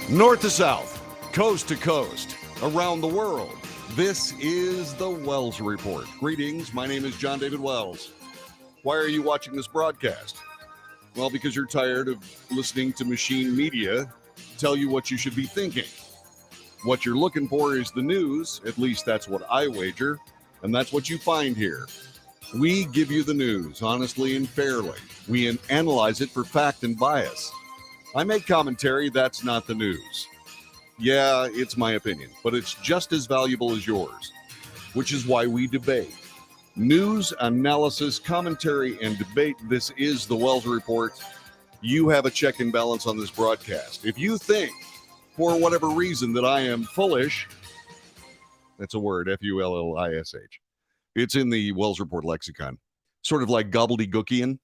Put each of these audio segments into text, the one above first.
North to south, coast to coast, around the world. This is the Wells Report. Greetings, my name is John David Wells. Why are you watching this broadcast? Well, because you're tired of listening to machine media tell you what you should be thinking. What you're looking for is the news, at least that's what I wager, and that's what you find here. We give you the news honestly and fairly. We analyze it for fact and bias. I make commentary, that's not the news. Yeah, it's my opinion, but it's just as valuable as yours, which is why we debate. News, analysis, commentary, and debate. This is the Wells Report. You have a check and balance on this broadcast. If you think, for whatever reason, that I am foolish, that's a word, F-U-L-L-I-S-H. It's in the Wells Report lexicon, sort of like gobbledygookian.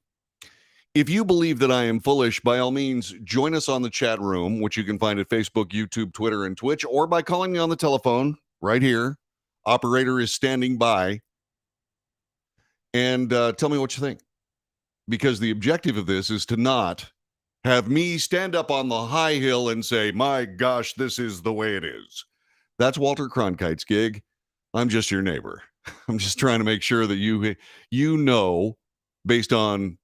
If you believe that I am foolish, by all means, join us on the chat room, which you can find at Facebook, YouTube, Twitter, and Twitch, or by calling me on the telephone right here. Operator is standing by. And tell me what you think. Because the objective of this is to not have me stand up on the high hill and say, my gosh, this is the way it is. That's Walter Cronkite's gig. I'm just your neighbor. I'm just trying to make sure that you know, based on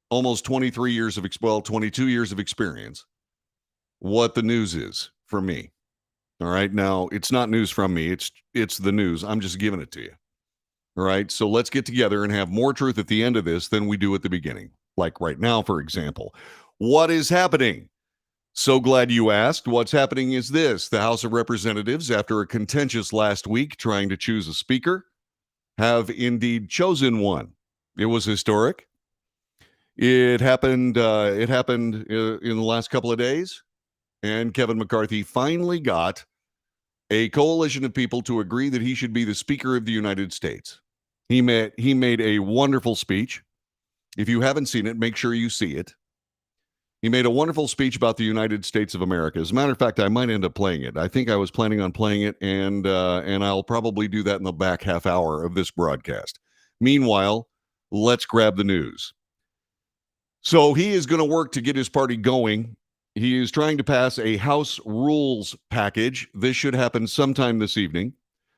almost 22 years of experience, what the news is for me. All right. Now, it's not news from me. It's the news. I'm just giving it to you. All right. So let's get together and have more truth at the end of this than we do at the beginning. Like right now, for example, what is happening? So glad you asked. What's happening is this. The House of Representatives, after a contentious last week trying to choose a speaker, have indeed chosen one. It was historic. It happened in the last couple of days, and Kevin McCarthy finally got a coalition of people to agree that he should be the Speaker of the United States. He made a wonderful speech. If you haven't seen it, make sure you see it. He made a wonderful speech about the United States of America. As a matter of fact, I might end up playing it. I think I was planning on playing it, and I'll probably do that in the back half hour of this broadcast. Meanwhile, let's grab the news. So he is going to work to get his party going. He is trying to pass a House rules package. This should happen sometime this evening.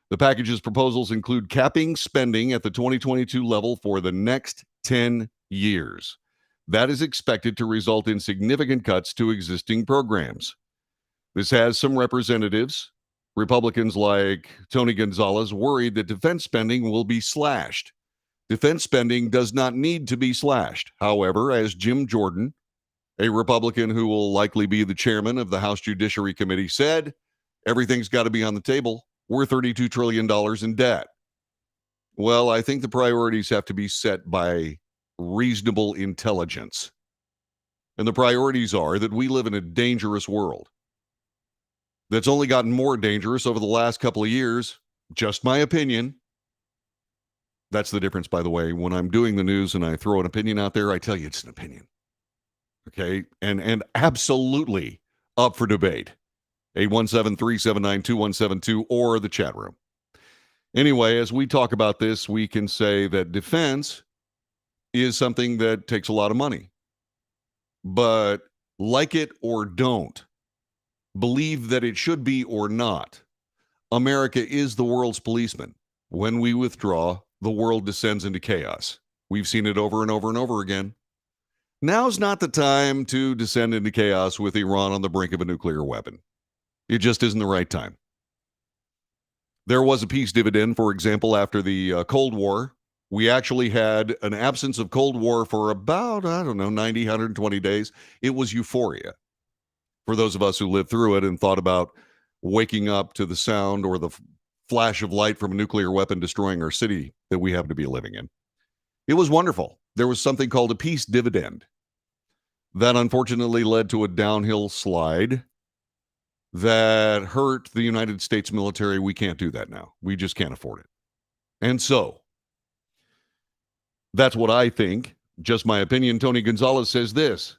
The package's proposals include capping spending at the 2022 level for the next 10 years. That is expected to result in significant cuts to existing programs. This has some representatives, Republicans like Tony Gonzalez, worried that defense spending will be slashed. Defense spending does not need to be slashed. However, as Jim Jordan, a Republican who will likely be the chairman of the House Judiciary Committee, said, everything's got to be on the table. We're $32 trillion in debt. Well, I think the priorities have to be set by reasonable intelligence. And the priorities are that we live in a dangerous world that's only gotten more dangerous over the last couple of years. Just my opinion. That's the difference, by the way. When I'm doing the news and I throw an opinion out there, I tell you it's an opinion. Okay? And absolutely up for debate. 817-379-2172 or the chat room. Anyway, as we talk about this, we can say that defense is something that takes a lot of money. But like it or don't, believe that it should be or not, America is the world's policeman. When we withdraw, the world descends into chaos. We've seen it over and over and over again. Now's not the time to descend into chaos with Iran on the brink of a nuclear weapon. It just isn't the right time. There was a peace dividend, for example, after the Cold War. We actually had an absence of Cold War for about, 90, 120 days. It was euphoria for those of us who lived through it and thought about waking up to the sound or the flash of light from a nuclear weapon destroying our city that we happen to be living in. It was wonderful. There was something called a peace dividend that unfortunately led to a downhill slide that hurt the United States military. We can't do that now. We just can't afford it. And so that's what I think. Just my opinion. Tony Gonzalez says this.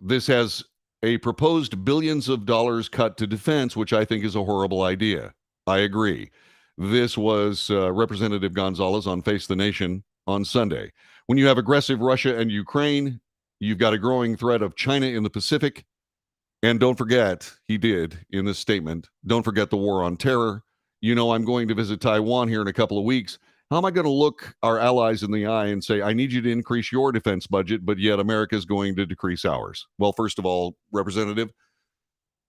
This has a proposed billions of dollars cut to defense, which I think is a horrible idea. I agree. This was Representative Gonzalez on Face the Nation on Sunday. When you have aggressive Russia and Ukraine, you've got a growing threat of China in the Pacific. And don't forget, he did in this statement, don't forget the war on terror. You know, I'm going to visit Taiwan here in a couple of weeks. How am I going to look our allies in the eye and say, I need you to increase your defense budget, but yet America is going to decrease ours? Well, first of all, Representative,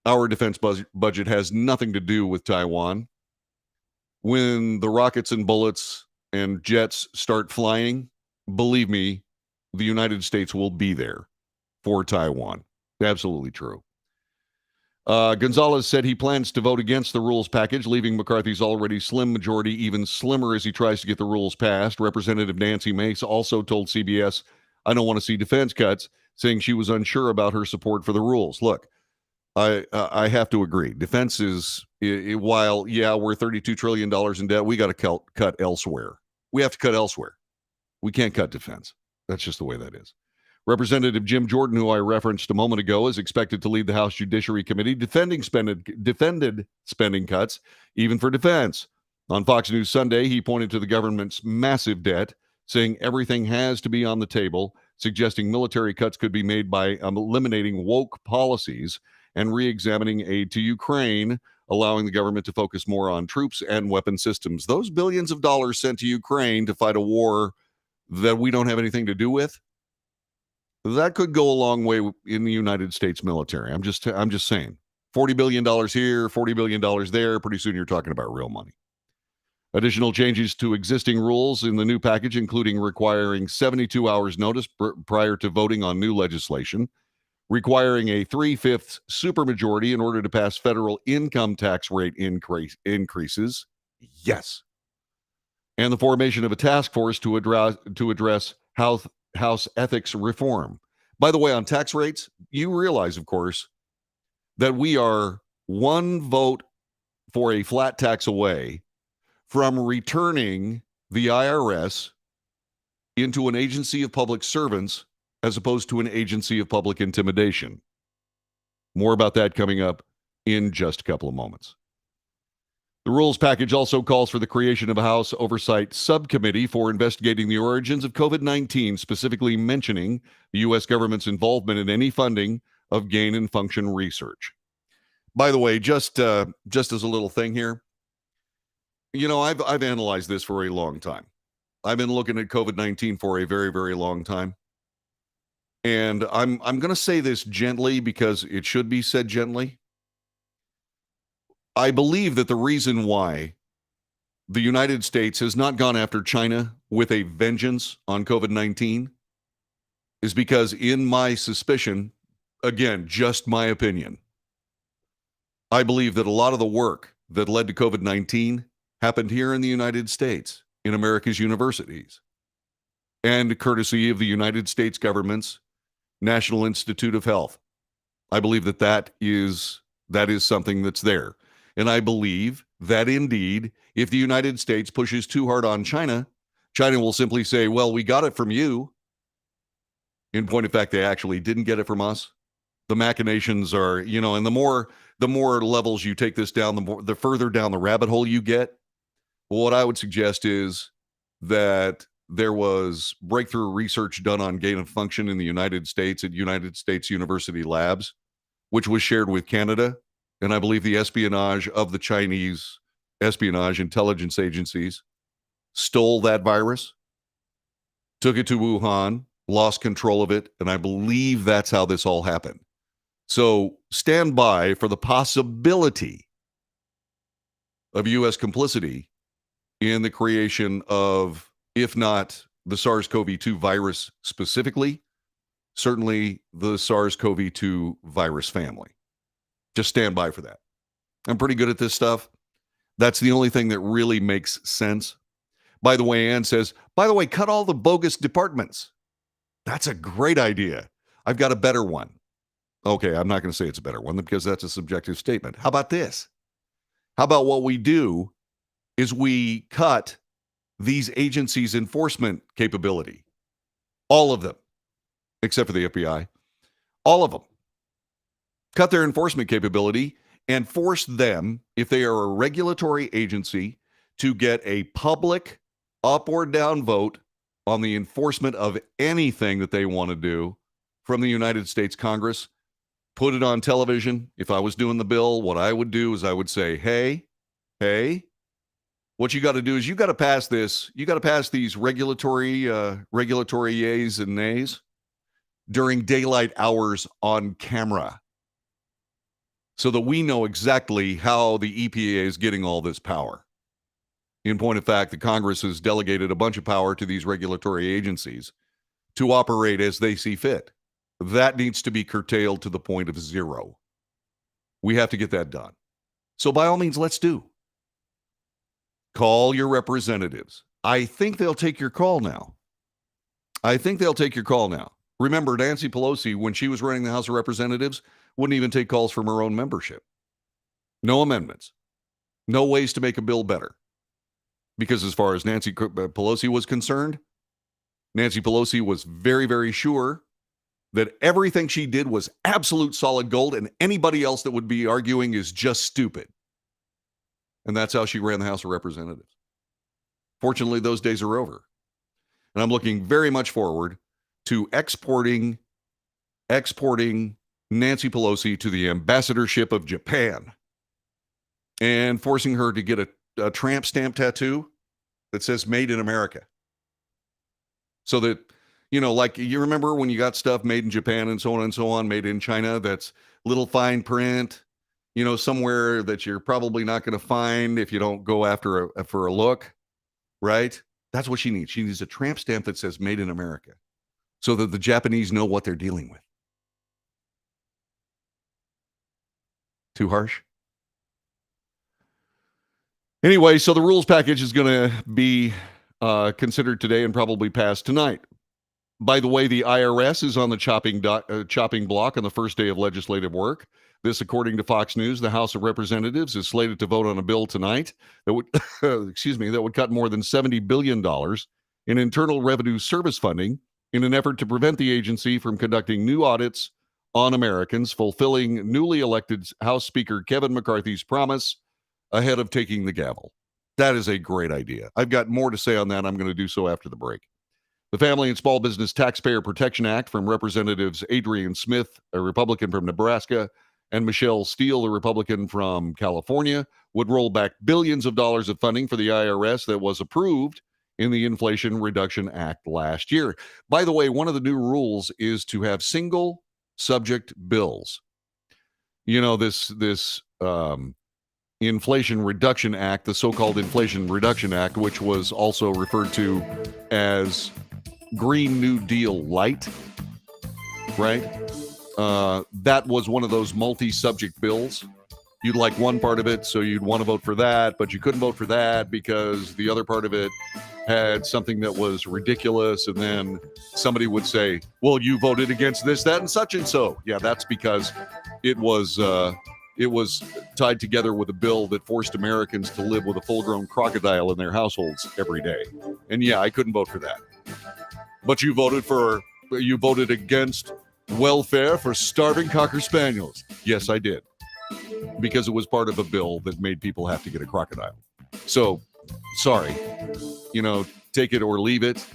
our defense budget has nothing to do with Taiwan. When the rockets and bullets and jets start flying, believe me, the United States will be there for Taiwan. Absolutely true. Gonzalez said he plans to vote against the rules package, leaving McCarthy's already slim majority even slimmer as he tries to get the rules passed. Representative Nancy Mace also told CBS, I don't want to see defense cuts, saying she was unsure about her support for the rules. Look, I have to agree. Defense is, while, yeah, we're $32 trillion in debt, we got to cut elsewhere. We have to cut elsewhere. We can't cut defense. That's just the way that is. Representative Jim Jordan, who I referenced a moment ago, is expected to lead the House Judiciary Committee, defended spending cuts, even for defense. On Fox News Sunday, he pointed to the government's massive debt, saying everything has to be on the table, suggesting military cuts could be made by eliminating woke policies and re-examining aid to Ukraine, allowing the government to focus more on troops and weapon systems. Those billions of dollars sent to Ukraine to fight a war that we don't have anything to do with, that could go a long way in the United States military. I'm just saying. $40 billion here, $40 billion there. Pretty soon you're talking about real money. Additional changes to existing rules in the new package, including requiring 72 hours notice prior to voting on new legislation, requiring a 3/5 supermajority in order to pass federal income tax rate increases. Yes. And the formation of a task force to address House ethics reform. By the way, on tax rates, you realize, of course, that we are one vote for a flat tax away from returning the IRS into an agency of public servants as opposed to an agency of public intimidation. More about that coming up in just a couple of moments. The rules package also calls for the creation of a House Oversight Subcommittee for investigating the origins of COVID-19, specifically mentioning the U.S. government's involvement in any funding of gain-and-function research. By the way, just as a little thing here, you know, I've analyzed this for a long time. I've been looking at COVID-19 for a very, very long time. And I'm going to say this gently because it should be said gently. I believe that the reason why the United States has not gone after China with a vengeance on COVID-19 is because, in my suspicion, again, just my opinion, I believe that a lot of the work that led to COVID-19 happened here in the United States, in America's universities, and courtesy of the United States government's National Institute of Health. I believe that is something that's there. And I believe that indeed, if the United States pushes too hard on China, China will simply say, well, we got it from you. In point of fact, they actually didn't get it from us. The machinations are, and the more levels you take this down, the further down the rabbit hole you get. Well, what I would suggest is that there was breakthrough research done on gain of function in the United States at United States University Labs, which was shared with Canada. And I believe the espionage of the Chinese espionage intelligence agencies stole that virus, took it to Wuhan, lost control of it, and I believe that's how this all happened. So stand by for the possibility of U.S. complicity in the creation of, if not the SARS-CoV-2 virus specifically, certainly the SARS-CoV-2 virus family. Just stand by for that. I'm pretty good at this stuff. That's the only thing that really makes sense. By the way, Ann says, by the way, cut all the bogus departments. That's a great idea. I've got a better one. Okay, I'm not going to say it's a better one because that's a subjective statement. How about this? How about what we do is we cut these agencies' enforcement capability? All of them, except for the FBI. All of them. Cut their enforcement capability and force them, if they are a regulatory agency, to get a public up or down vote on the enforcement of anything that they want to do from the United States Congress put it on television. If I was doing the bill, what I would do is I would say, hey, what you got to do is you got to pass this. You got to pass these regulatory yays and nays during daylight hours on camera so that we know exactly how the EPA is getting all this power. In point of fact, the Congress has delegated a bunch of power to these regulatory agencies to operate as they see fit. That needs to be curtailed to the point of zero. We have to get that done. So by all means, let's do. Call your representatives. I think they'll take your call now. Remember, Nancy Pelosi, when she was running the House of Representatives, wouldn't even take calls from her own membership. No amendments. No ways to make a bill better. Because as far as Nancy Pelosi was concerned, Nancy Pelosi was very, very sure that everything she did was absolute solid gold, and anybody else that would be arguing is just stupid. And that's how she ran the House of Representatives. Fortunately, those days are over. And I'm looking very much forward to exporting Nancy Pelosi to the ambassadorship of Japan and forcing her to get a tramp stamp tattoo that says made in America. So that, like you remember when you got stuff made in Japan and so on, made in China, that's little fine print, somewhere that you're probably not going to find if you don't go after for a look, right? That's what she needs. She needs a tramp stamp that says made in America so that the Japanese know what they're dealing with. Too harsh? Anyway, so the rules package is going to be considered today and probably passed tonight. By the way, the IRS is on the chopping block on the first day of legislative work. This, according to Fox News, the House of Representatives is slated to vote on a bill tonight that would, that would cut more than $70 billion in Internal Revenue Service funding in an effort to prevent the agency from conducting new audits on Americans, fulfilling newly elected House Speaker Kevin McCarthy's promise ahead of taking the gavel. That is a great idea. I've got more to say on that. I'm going to do so after the break. The Family and Small Business Taxpayer Protection Act from Representatives Adrian Smith, a Republican from Nebraska, and Michelle Steele, a Republican from California, would roll back billions of dollars of funding for the IRS that was approved in the Inflation Reduction Act last year. By the way, one of the new rules is to have single subject bills. This Inflation Reduction Act, the so-called Inflation Reduction Act, which was also referred to as Green New Deal Light, right? That was one of those multi-subject bills. You'd like one part of it, so you'd want to vote for that, but you couldn't vote for that because the other part of it had something that was ridiculous, and then somebody would say, well, you voted against this, that, and such and so. Yeah, that's because it was tied together with a bill that forced Americans to live with a full-grown crocodile in their households every day. And yeah, I couldn't vote for that. But you voted against welfare for starving Cocker Spaniels. Yes, I did. Because it was part of a bill that made people have to get a crocodile. So, sorry. Take it or leave it.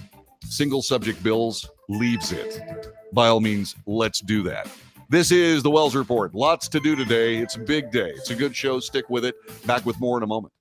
Single subject bills leaves it. By all means, let's do that. This is the Wells Report. Lots to do today. It's a big day. It's a good show. Stick with it. Back with more in a moment.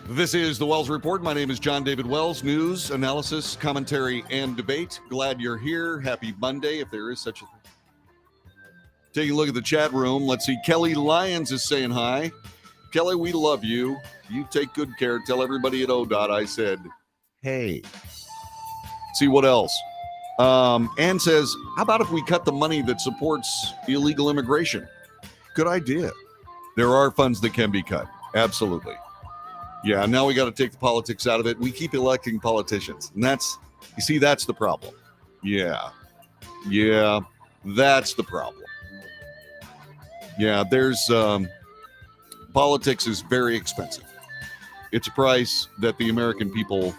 This is the Wells Report. My name is John David Wells. News, analysis, commentary, and debate. Glad you're here. Happy Monday, if there is such a thing. Taking a look at the chat room. Let's see. Kelly Lyons is saying hi. Kelly, we love you. You take good care. Tell everybody at ODOT I said, hey. See what else? Ann says, how about if we cut the money that supports illegal immigration? Good idea. There are funds that can be cut. Absolutely. Yeah, now we got to take the politics out of it. We keep electing politicians. And that's the problem. Yeah, that's the problem. Yeah, there's politics is very expensive. It's a price that the American people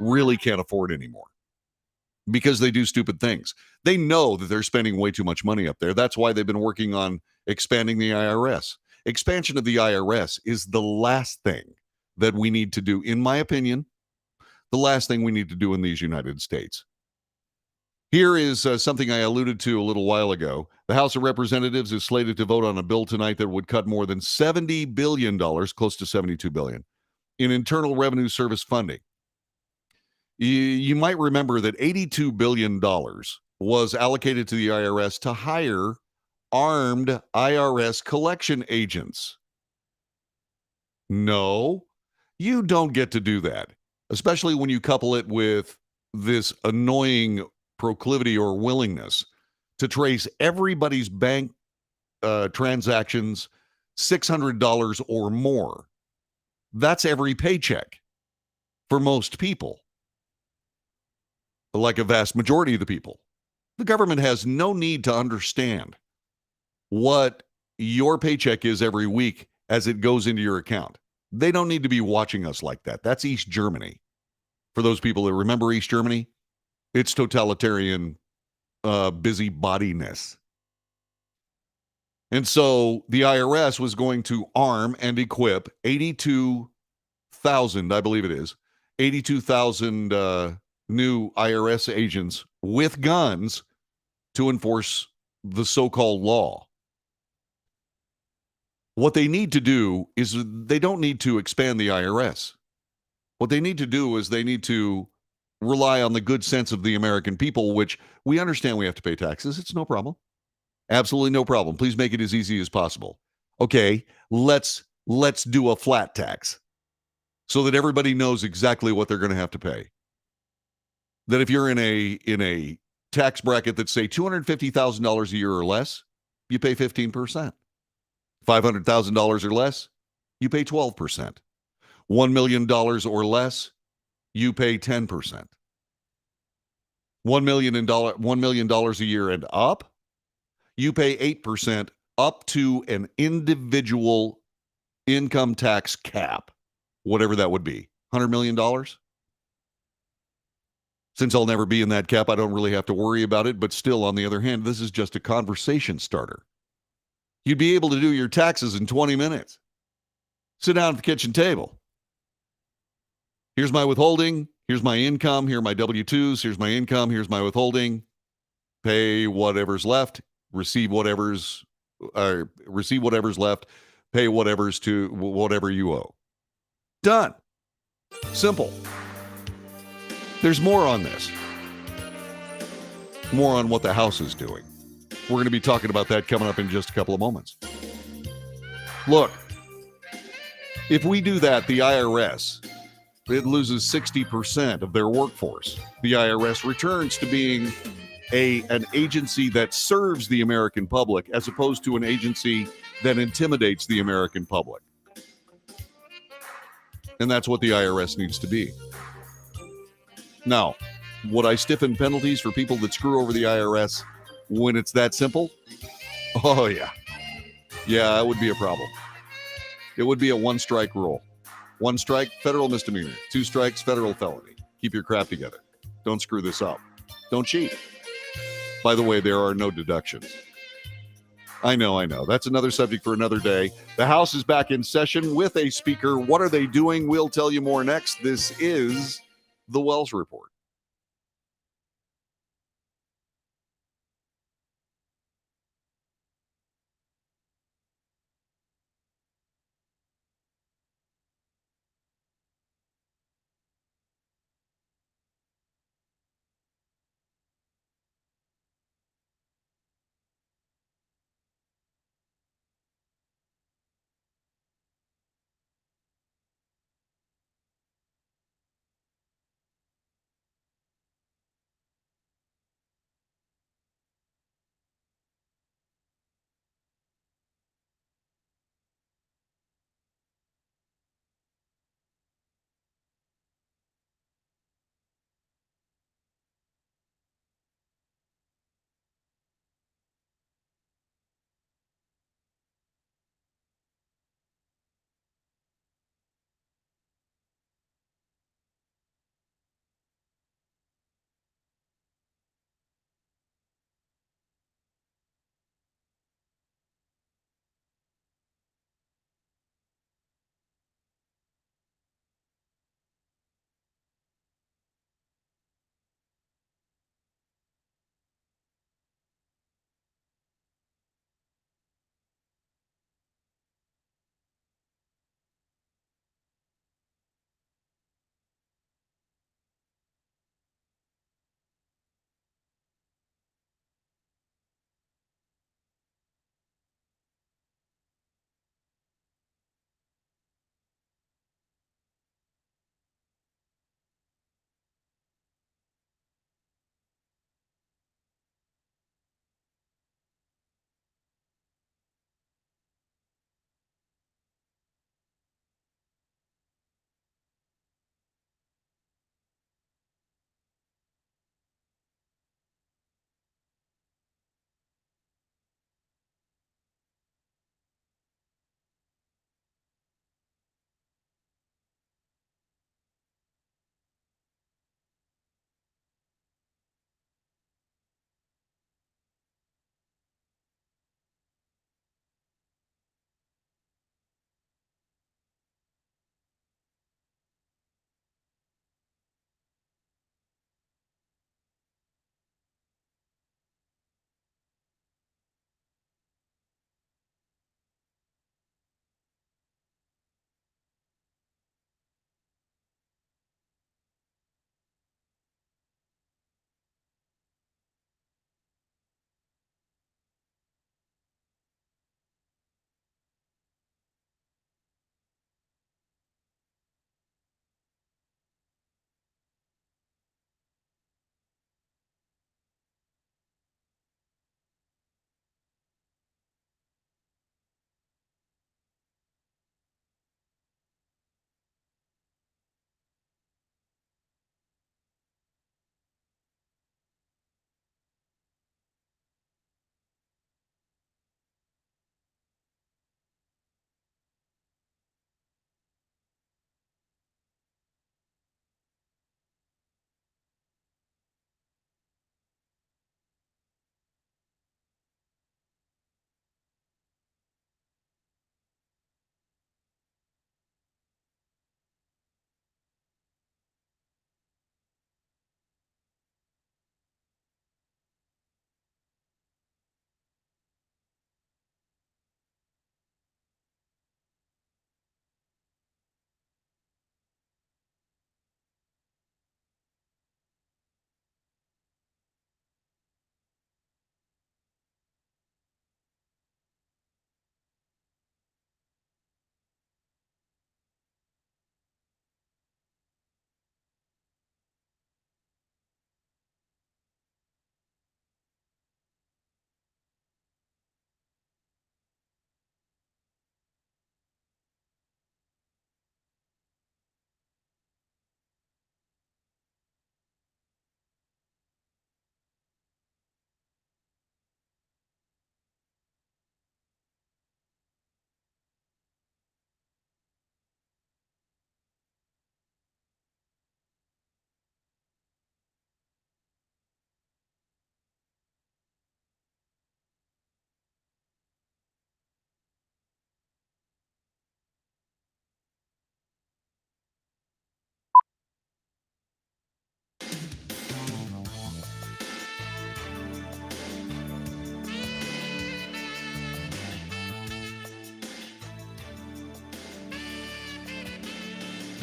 really can't afford anymore because they do stupid things. They know that they're spending way too much money up there. That's why they've been working on expanding the IRS. Expansion of the IRS is the last thing that we need to do, in my opinion, the last thing we need to do in these United States. Here is something I alluded to a little while ago. The House of Representatives is slated to vote on a bill tonight that would cut more than $70 billion, close to $72 billion, in Internal Revenue Service funding. You might remember that $82 billion was allocated to the IRS to hire armed IRS collection agents. No, you don't get to do that, especially when you couple it with this annoying proclivity or willingness to trace everybody's bank transactions $600 or more. That's every paycheck for most people, like a vast majority of the people. The government has no need to understand what your paycheck is every week as it goes into your account. They don't need to be watching us like that. That's East Germany. For those people that remember East Germany, it's totalitarian busybodiness. And so the IRS was going to arm and equip 82,000, I believe it is, 82,000 new IRS agents with guns to enforce the so-called law. What they need to do is they don't need to expand the IRS. What they need to do is they need to rely on the good sense of the American people, which we understand we have to pay taxes. It's no problem. Absolutely no problem. Please make it as easy as possible. Okay, let's do a flat tax so that everybody knows exactly what they're going to have to pay. That if you're in a tax bracket that's, say, $250,000 a year or less, you pay 15%. $500,000 or less, you pay 12%. $1 million or less, you pay 10%. $1 million a year and up, you pay 8% up to an individual income tax cap, whatever that would be. $100 million? Since I'll never be in that cap, I don't really have to worry about it. But still, on the other hand, this is just a conversation starter. You'd be able to do your taxes in 20 minutes. Sit down at the kitchen table. Here's my withholding. Here's my income. Here are my W-2s. Here's my income. Here's my withholding. Pay whatever's left. Receive whatever's left. Pay whatever's to whatever you owe. Done. Simple. There's more on this. More on what the House is doing. We're going to be talking about that coming up in just a couple of moments. Look, if we do that, the IRS, it loses 60% of their workforce. The IRS returns to being an agency that serves the American public as opposed to an agency that intimidates the American public. And that's what the IRS needs to be. Now, would I stiffen penalties for people that screw over the IRS when it's that simple? Oh, yeah. Yeah, that would be a problem. It would be a one-strike rule. One strike, federal misdemeanor. 2 strikes, federal felony. Keep your crap together. Don't screw this up. Don't cheat. By the way, there are no deductions. I know. That's another subject for another day. The House is back in session with a speaker. What are they doing? We'll tell you more next. This is the Wells Report.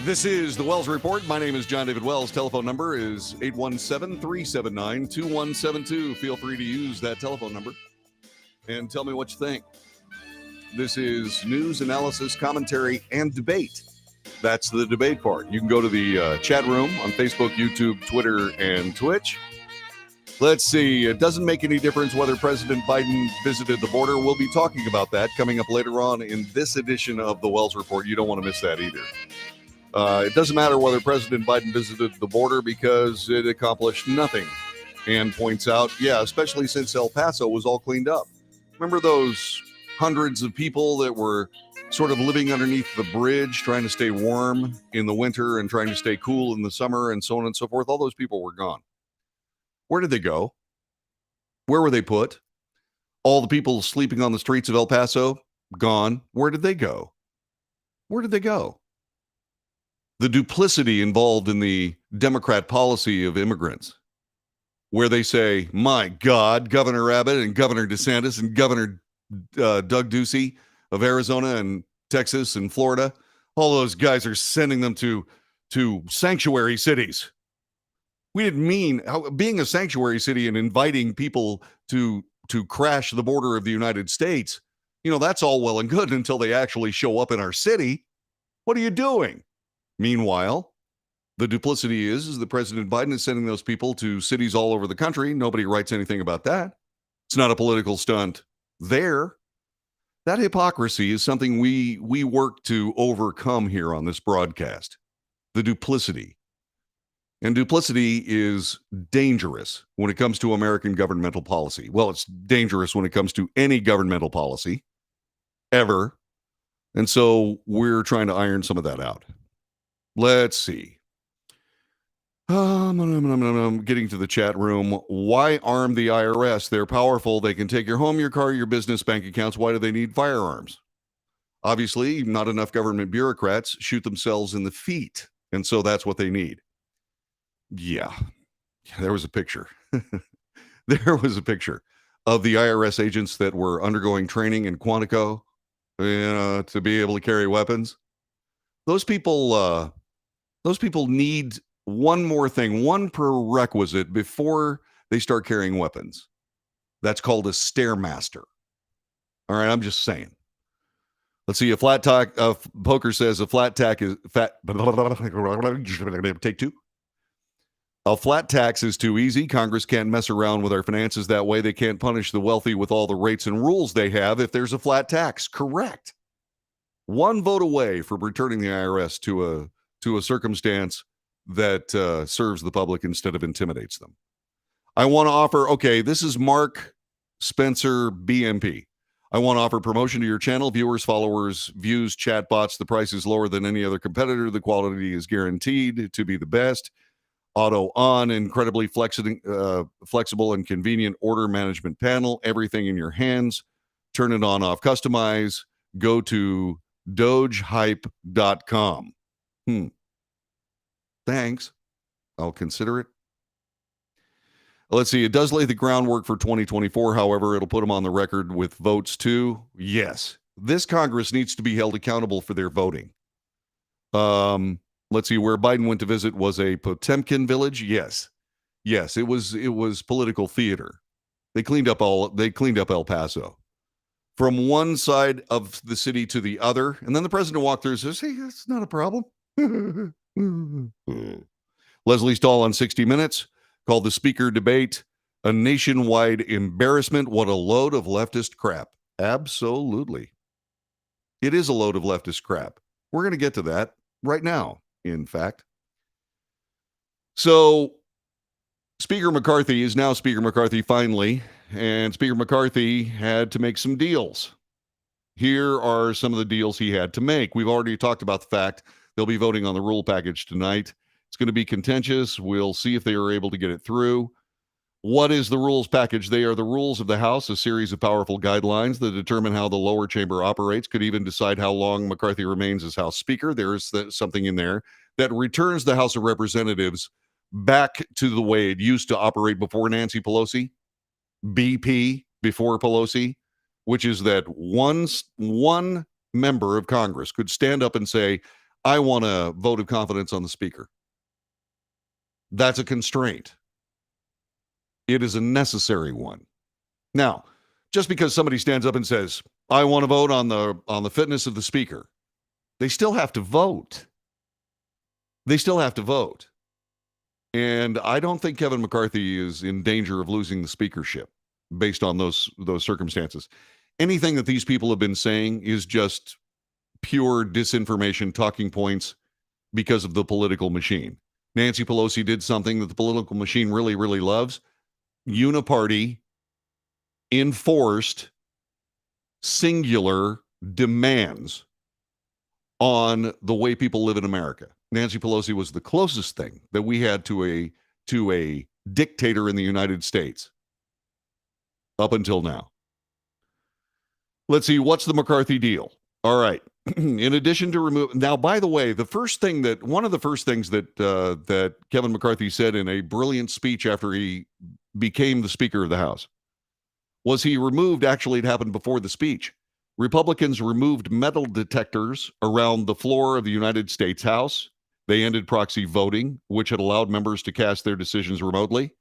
This is the Wells Report. My name is John David Wells. Telephone number is 817-379-2172. Feel free to use that telephone number and tell me what you think. This is news, analysis, commentary, and debate. That's the debate part. You can go to the chat room on Facebook, YouTube, Twitter, and Twitch. Let's see. It doesn't make any difference whether President Biden visited the border. We'll be talking about that coming up later on in this edition of the Wells Report. You don't want to miss that either. It doesn't matter whether President Biden visited the border because it accomplished nothing. And points out, especially since El Paso was all cleaned up. Remember those hundreds of people that were sort of living underneath the bridge, trying to stay warm in the winter and trying to stay cool in the summer and so on and so forth? All those people were gone. Where did they go? Where were they put? All the people sleeping on the streets of El Paso, gone. Where did they go? Where did they go? The duplicity involved in the Democrat policy of immigrants, where they say, my God, Governor Abbott and Governor DeSantis and Governor Doug Ducey of Arizona and Texas and Florida, all those guys are sending them to sanctuary cities. We didn't mean being a sanctuary city and inviting people to crash the border of the United States. That's all well and good until they actually show up in our city. What are you doing? Meanwhile, the duplicity is that President Biden is sending those people to cities all over the country. Nobody writes anything about that. It's not a political stunt there. That hypocrisy is something we work to overcome here on this broadcast. The duplicity. And duplicity is dangerous when it comes to American governmental policy. Well, it's dangerous when it comes to any governmental policy, ever. And so we're trying to iron some of that out. Let's see. I'm getting to the chat room. Why arm the IRS? They're powerful. They can take your home, your car, your business bank accounts. Why do they need firearms? Obviously, not enough government bureaucrats shoot themselves in the feet. And so that's what they need. Yeah, there was a picture. There was a picture of the IRS agents that were undergoing training in Quantico, to be able to carry weapons. Those people need one more thing, one prerequisite before they start carrying weapons. That's called a Stairmaster. All right, I'm just saying. Let's see. Poker says a flat tax is fat. Take two. A flat tax is too easy. Congress can't mess around with our finances that way. They can't punish the wealthy with all the rates and rules they have if there's a flat tax. Correct. One vote away from returning the IRS to a circumstance that serves the public instead of intimidates them. I want to offer, this is Mark Spencer, BMP. I want to offer promotion to your channel. Viewers, followers, views, chatbots. The price is lower than any other competitor. The quality is guaranteed to be the best. Auto on, incredibly flexible and convenient order management panel. Everything in your hands. Turn it on, off, customize. Go to dogehype.com. Thanks. I'll consider it. Let's see. It does lay the groundwork for 2024. However, it'll put them on the record with votes too. Yes. This Congress needs to be held accountable for their voting. Let's see. Where Biden went to visit was a Potemkin village. Yes. It was political theater. They cleaned up El Paso from one side of the city to the other. And then the president walked through and says, hey, that's not a problem. Leslie Stahl on 60 Minutes called the speaker debate a nationwide embarrassment. What a load of leftist crap. Absolutely. It is a load of leftist crap. We're going to get to that right now, in fact. So Speaker McCarthy is now Speaker McCarthy finally, and Speaker McCarthy had to make some deals. Here are some of the deals he had to make. We've already talked about the fact they'll be voting on the rule package tonight. It's going to be contentious. We'll see if they are able to get it through. What is the rules package? They are the rules of the House, a series of powerful guidelines that determine how the lower chamber operates, could even decide how long McCarthy remains as House Speaker. There is something in there that returns the House of Representatives back to the way it used to operate before Nancy Pelosi, BP before Pelosi, which is that one member of Congress could stand up and say, I want a vote of confidence on the speaker. That's a constraint. It is a necessary one. Now, just because somebody stands up and says, I want to vote on the fitness of the speaker, they still have to vote. They still have to vote. And I don't think Kevin McCarthy is in danger of losing the speakership based on those circumstances. Anything that these people have been saying is just pure disinformation, talking points because of the political machine. Nancy Pelosi did something that the political machine really, really loves. Uniparty, enforced, singular demands on the way people live in America. Nancy Pelosi was the closest thing that we had to a dictator in the United States up until now. Let's see, what's the McCarthy deal? All right. In addition to remove, now, by the way, one of the first things that Kevin McCarthy said in a brilliant speech after he became the Speaker of the House was he removed, actually it happened before the speech, Republicans removed metal detectors around the floor of the United States House. They ended proxy voting, which had allowed members to cast their decisions remotely.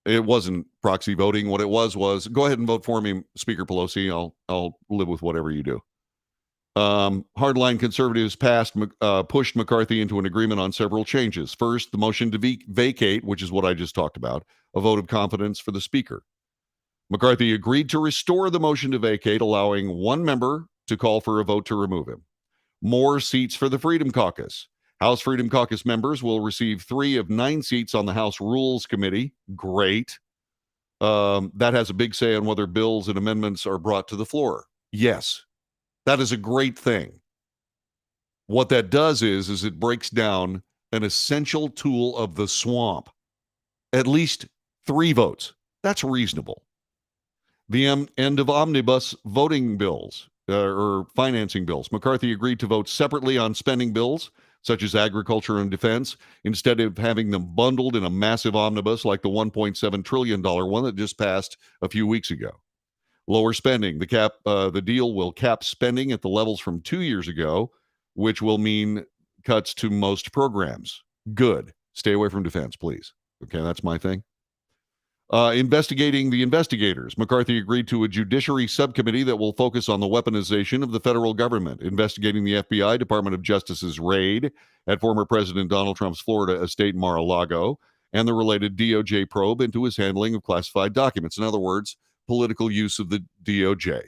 It wasn't proxy voting. What it was go ahead and vote for me, Speaker Pelosi. I'll live with whatever you do. Hardline conservatives pushed McCarthy into an agreement on several changes. First, the motion to vacate, which is what I just talked about, a vote of confidence for the speaker. McCarthy agreed to restore the motion to vacate, allowing one member to call for a vote to remove him. More seats for the Freedom Caucus. House Freedom Caucus members will receive 3 of 9 seats on the House Rules Committee. Great. That has a big say on whether bills and amendments are brought to the floor. Yes, that is a great thing. What that does is it breaks down an essential tool of the swamp. At least 3 votes. That's reasonable. The end of omnibus voting bills or financing bills. McCarthy agreed to vote separately on spending bills, such as agriculture and defense, instead of having them bundled in a massive omnibus like the $1.7 trillion one that just passed a few weeks ago. Lower spending. The deal will cap spending at the levels from 2 years ago, which will mean cuts to most programs. Good. Stay away from defense, please. Okay, that's my thing. Investigating the investigators. McCarthy agreed to a judiciary subcommittee that will focus on the weaponization of the federal government, investigating the FBI, Department of Justice's raid at former President Donald Trump's Florida estate Mar-a-Lago, and the related DOJ probe into his handling of classified documents. In other words, political use of the DOJ.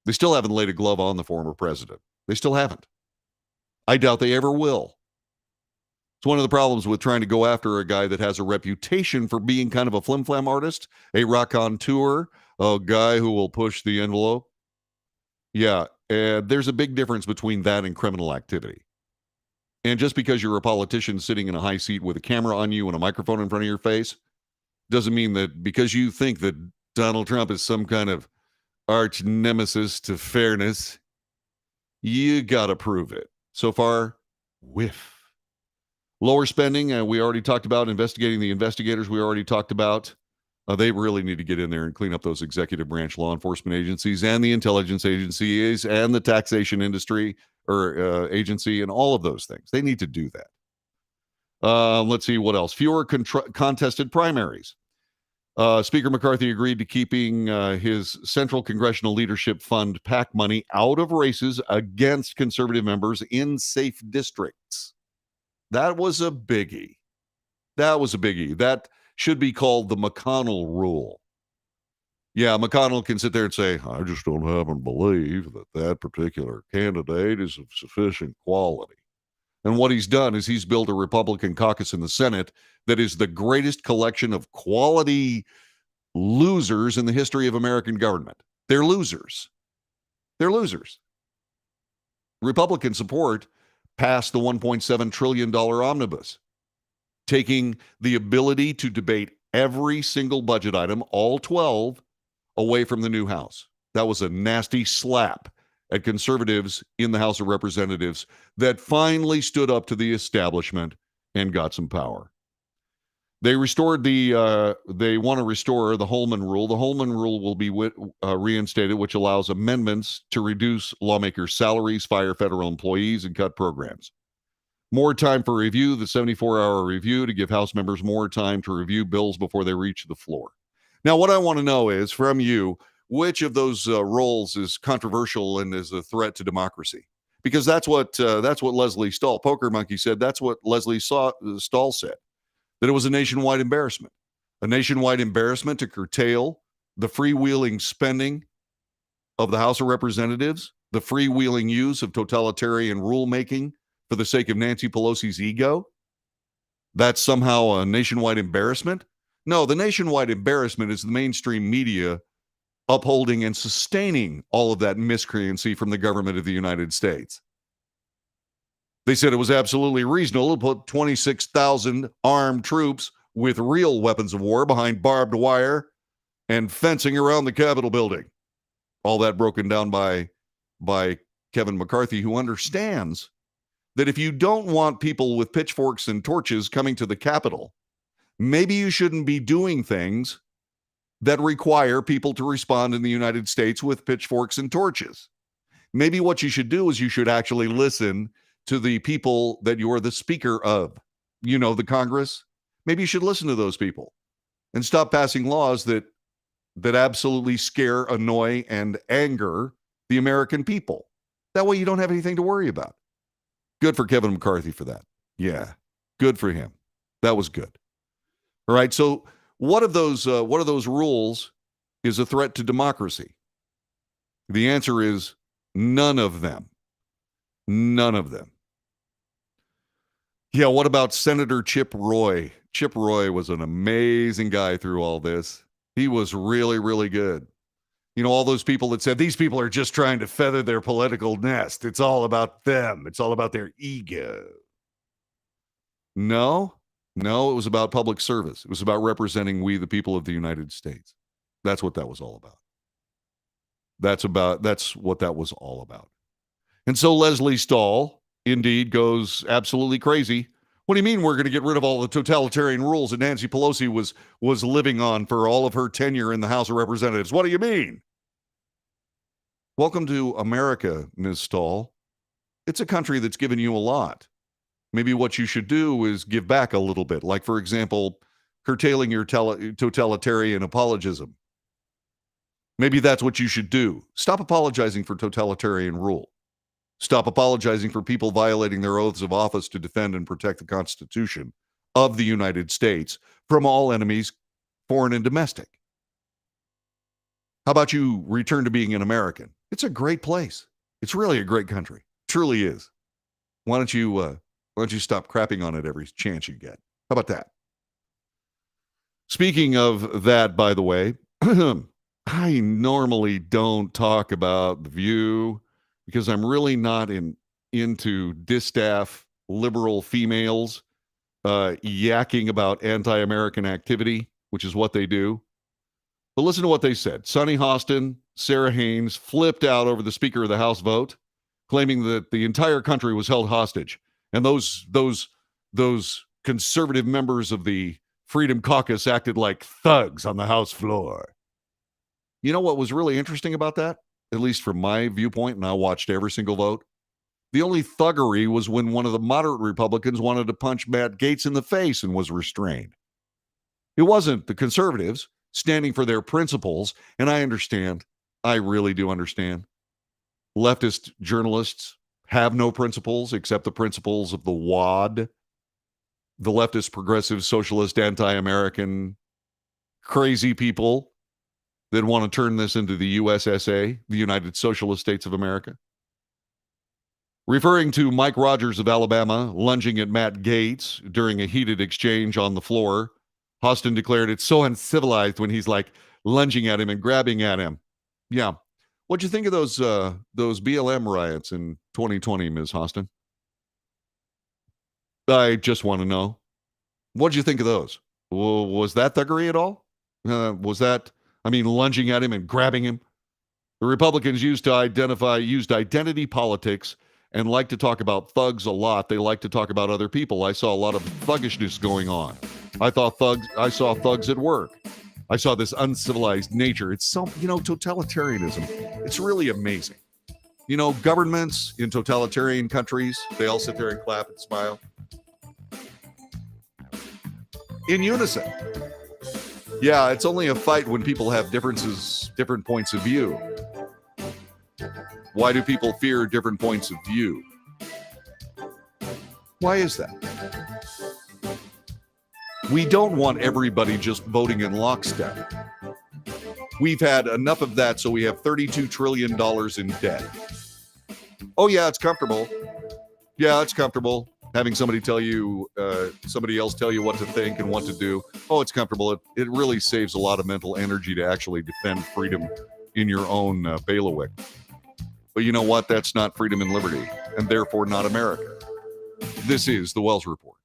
They still haven't laid a glove on the former president. They still haven't. I doubt they ever will. It's one of the problems with trying to go after a guy that has a reputation for being kind of a flim-flam artist, a raconteur, a guy who will push the envelope. Yeah, there's a big difference between that and criminal activity. And just because you're a politician sitting in a high seat with a camera on you and a microphone in front of your face doesn't mean that because you think that Donald Trump is some kind of arch nemesis to fairness, you got to prove it. So far, whiff. Lower spending, we already talked about. Investigating the investigators, we already talked about. They really need to get in there and clean up those executive branch law enforcement agencies and the intelligence agencies and the taxation industry or agency and all of those things. They need to do that. Let's see what else. Fewer contested primaries. Speaker McCarthy agreed to keeping his Central Congressional Leadership Fund PAC money out of races against conservative members in safe districts. That was a biggie. That should be called the McConnell rule. Yeah, McConnell can sit there and say, I just don't happen to believe that particular candidate is of sufficient quality. And what he's done is he's built a Republican caucus in the Senate that is the greatest collection of quality losers in the history of American government. They're losers. Republican support passed the $1.7 trillion omnibus, taking the ability to debate every single budget item, all 12, away from the new House. That was a nasty slap at conservatives in the House of Representatives that finally stood up to the establishment and got some power. They restored they want to restore the Holman Rule. The Holman Rule will be reinstated, which allows amendments to reduce lawmakers' salaries, fire federal employees, and cut programs. More time for review, the 74-hour review to give House members more time to review bills before they reach the floor. Now, what I want to know is from you, which of those roles is controversial and is a threat to democracy? Because that's what Leslie Stahl, Poker Monkey, said. That's what Leslie Stahl said. That it was a nationwide embarrassment to curtail the freewheeling spending of the House of Representatives, the freewheeling use of totalitarian rulemaking for the sake of Nancy Pelosi's ego. That's somehow a nationwide embarrassment? No, the nationwide embarrassment is the mainstream media upholding and sustaining all of that miscreancy from the government of the United States. They said it was absolutely reasonable to put 26,000 armed troops with real weapons of war behind barbed wire and fencing around the Capitol building. All that broken down by Kevin McCarthy, who understands that if you don't want people with pitchforks and torches coming to the Capitol, maybe you shouldn't be doing things that require people to respond in the United States with pitchforks and torches. Maybe what you should do is you should actually listen to the people that you're the speaker of, the Congress. Maybe you should listen to those people and stop passing laws that absolutely scare, annoy, and anger the American people. That way you don't have anything to worry about. Good for Kevin McCarthy for that. Yeah, good for him. That was good. All right, so what of those rules is a threat to democracy? The answer is none of them. None of them. Yeah, what about Senator Chip Roy? Chip Roy was an amazing guy through all this. He was really, really good. All those people that said these people are just trying to feather their political nest. It's all about them. It's all about their ego. No, it was about public service. It was about representing we, the people of the United States. That's what that was all about. That's what that was all about. And so Leslie Stahl, indeed, goes absolutely crazy. What do you mean we're going to get rid of all the totalitarian rules that Nancy Pelosi was living on for all of her tenure in the House of Representatives? What do you mean? Welcome to America, Ms. Stahl. It's a country that's given you a lot. Maybe what you should do is give back a little bit. Like, for example, curtailing your totalitarian apologism. Maybe that's what you should do. Stop apologizing for totalitarian rule. Stop apologizing for people violating their oaths of office to defend and protect the Constitution of the United States from all enemies, foreign and domestic. How about you return to being an American? It's a great place. It's really a great country. It truly is. Why don't you stop crapping on it every chance you get? How about that? Speaking of that, by the way, I normally don't talk about The View because I'm really not into distaff liberal females yakking about anti-American activity, which is what they do. But listen to what they said. Sonny Hostin, Sarah Haynes flipped out over the Speaker of the House vote, claiming that the entire country was held hostage. And those conservative members of the Freedom Caucus acted like thugs on the House floor. You know what was really interesting about that? At least from my viewpoint, and I watched every single vote. The only thuggery was when one of the moderate Republicans wanted to punch Matt Gaetz in the face and was restrained. It wasn't the conservatives standing for their principles, and I understand. I really do understand. Leftist journalists have no principles except the principles of the WAD, the leftist, progressive, socialist, anti-American, crazy people that want to turn this into the USSA, the United Socialist States of America. Referring to Mike Rogers of Alabama lunging at Matt Gaetz during a heated exchange on the floor, Hostin declared it's so uncivilized when he's like lunging at him and grabbing at him. Yeah. What'd you think of those BLM riots in 2020, Ms. Hostin? I just want to know. What'd you think of those? Was that thuggery at all? Lunging at him and grabbing him? The Republicans used identity politics and like to talk about thugs a lot. They like to talk about other people. I saw a lot of thuggishness going on I saw thugs at work. I saw this uncivilized nature. It's so, totalitarianism. It's really amazing. Governments in totalitarian countries, they all sit there and clap and smile in unison. Yeah, it's only a fight when people have different points of view. Why do people fear different points of view? Why is that? We don't want everybody just voting in lockstep. We've had enough of that, so we have $32 trillion in debt. Oh, yeah, it's comfortable. Yeah, it's comfortable having somebody else tell you what to think and what to do. Oh, it's comfortable. It really saves a lot of mental energy to actually defend freedom in your own bailiwick. But you know what? That's not freedom and liberty, and therefore not America. This is the Wells Report.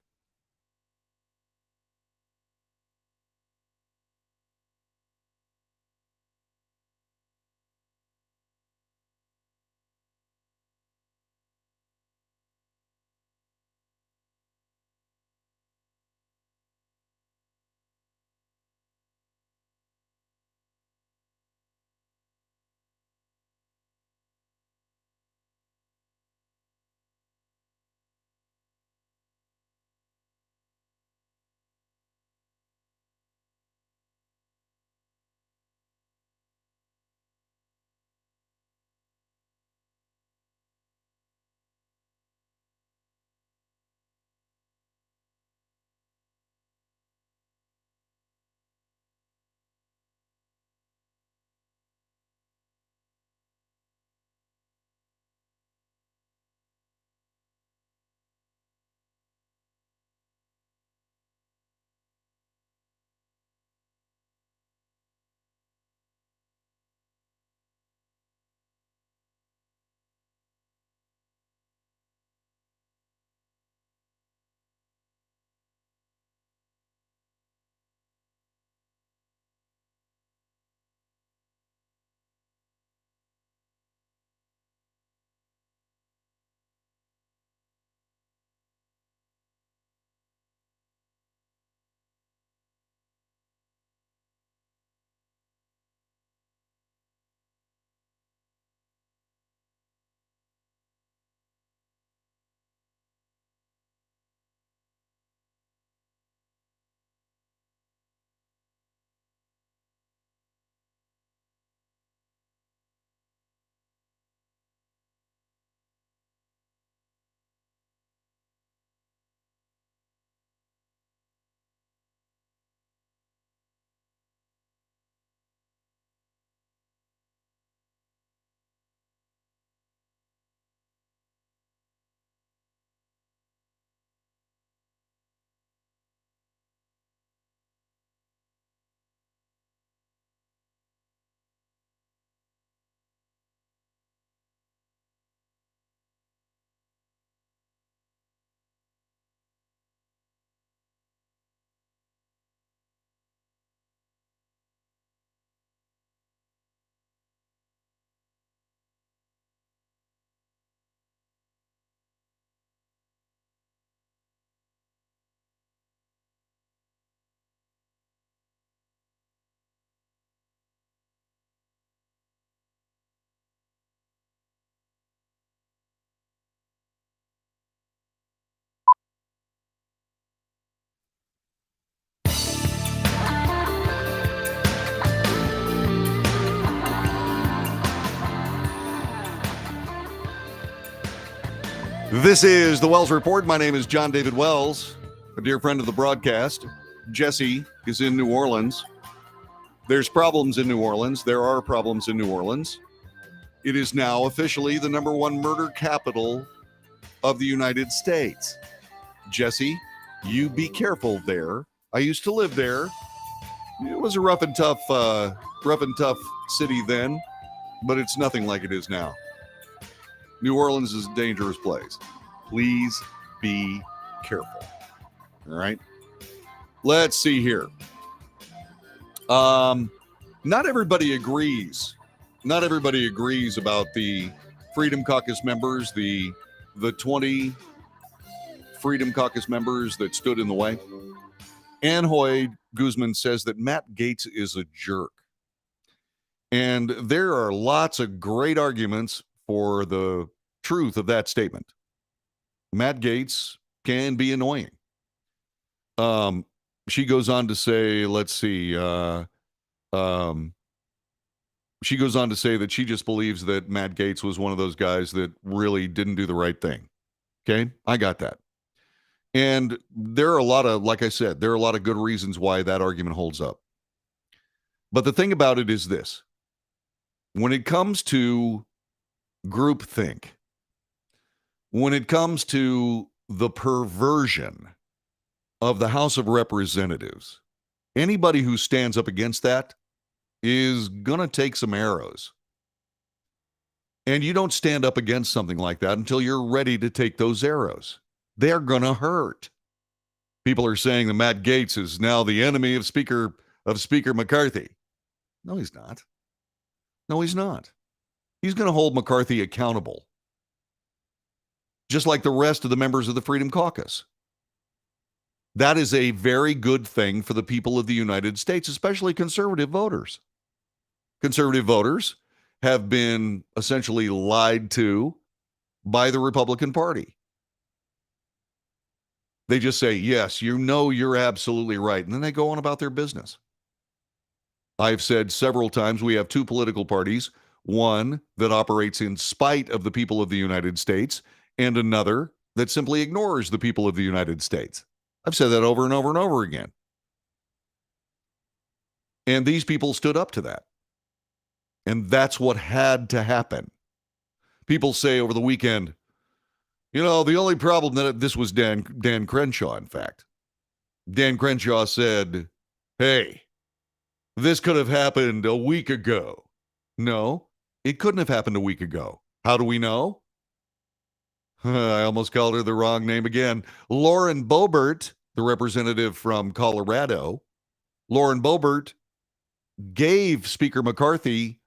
This is the Wells Report. My name is John David Wells, a dear friend of the broadcast. Jesse is in New Orleans. There's problems in New Orleans. There are problems in New Orleans. It is now officially the number one murder capital of the United States. Jesse, you be careful there. I used to live there. It was a rough and tough city then, but it's nothing like it is now. New Orleans is a dangerous place. Please be careful. All right. Let's see here. Not everybody agrees. Not everybody agrees about the Freedom Caucus members, the 20 Freedom Caucus members that stood in the way. Ann Hoy Guzman says that Matt Gaetz is a jerk. And there are lots of great arguments for the truth of that statement. Matt Gaetz can be annoying. She goes on to say, let's see, she goes on to say that she just believes that Matt Gaetz was one of those guys that really didn't do the right thing. Okay, I got that. And there are a lot of, like I said, there are a lot of good reasons why that argument holds up. But the thing about it is this. When it comes to groupthink, when it comes to the perversion of the House of Representatives, anybody who stands up against that is going to take some arrows. And you don't stand up against something like that until you're ready to take those arrows. They're going to hurt. People are saying that Matt Gaetz is now the enemy of Speaker McCarthy. No, he's not. No, he's not. He's going to hold McCarthy accountable, just like the rest of the members of the Freedom Caucus. That is a very good thing for the people of the United States, especially conservative voters. Conservative voters have been essentially lied to by the Republican Party. They just say, yes, you're absolutely right. And then they go on about their business. I've said several times we have two political parties, one that operates in spite of the people of the United States and another that simply ignores the people of the United States. I've said that over and over and over again. And these people stood up to that. And that's what had to happen. People say over the weekend, the only problem that this was Dan Crenshaw, in fact. Dan Crenshaw said, hey, this could have happened a week ago. No, it couldn't have happened a week ago. How do we know? I almost called her the wrong name again. Lauren Boebert, the representative from Colorado, Lauren Boebert gave Speaker McCarthy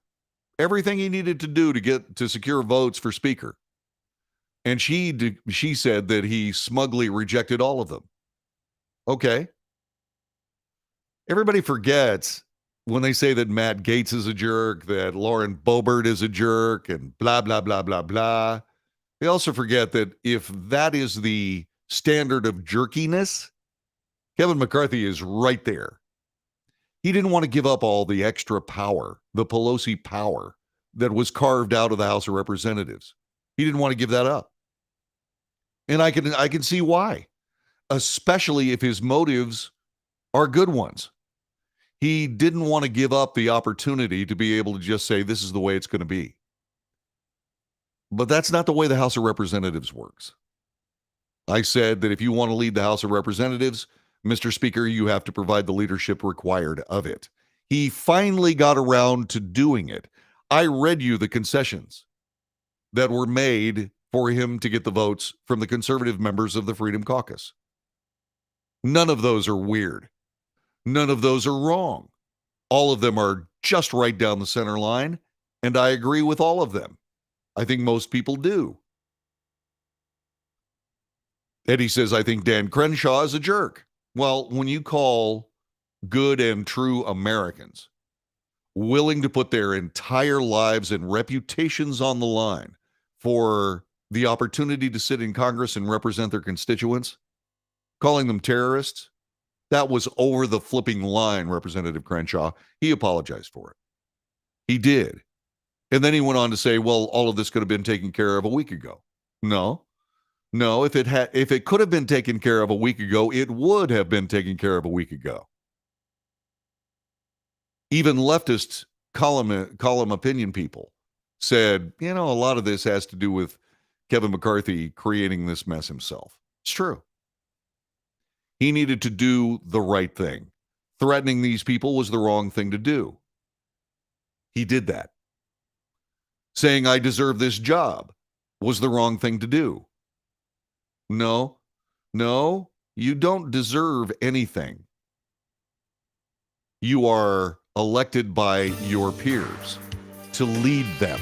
everything he needed to do to secure votes for Speaker. And she said that he smugly rejected all of them. Okay. Everybody forgets when they say that Matt Gaetz is a jerk, that Lauren Boebert is a jerk, and blah, blah, blah, blah, blah. They also forget that if that is the standard of jerkiness, Kevin McCarthy is right there. He didn't want to give up all the extra power, the Pelosi power that was carved out of the House of Representatives. He didn't want to give that up. And I can see why, especially if his motives are good ones. He didn't want to give up the opportunity to be able to just say, this is the way it's going to be. But that's not the way the House of Representatives works. I said that if you want to lead the House of Representatives, Mr. Speaker, you have to provide the leadership required of it. He finally got around to doing it. I read you the concessions that were made for him to get the votes from the conservative members of the Freedom Caucus. None of those are weird. None of those are wrong. All of them are just right down the center line, and I agree with all of them. I think most people do. Eddie says, I think Dan Crenshaw is a jerk. Well, when you call good and true Americans willing to put their entire lives and reputations on the line for the opportunity to sit in Congress and represent their constituents, calling them terrorists, that was over the flipping line, Representative Crenshaw. He apologized for it. He did. And then he went on to say, well, all of this could have been taken care of a week ago. No, if it could have been taken care of a week ago, it would have been taken care of a week ago. Even leftist column opinion people said, a lot of this has to do with Kevin McCarthy creating this mess himself. It's true. He needed to do the right thing. Threatening these people was the wrong thing to do. He did that. Saying I deserve this job was the wrong thing to do. No, you don't deserve anything. You are elected by your peers to lead them.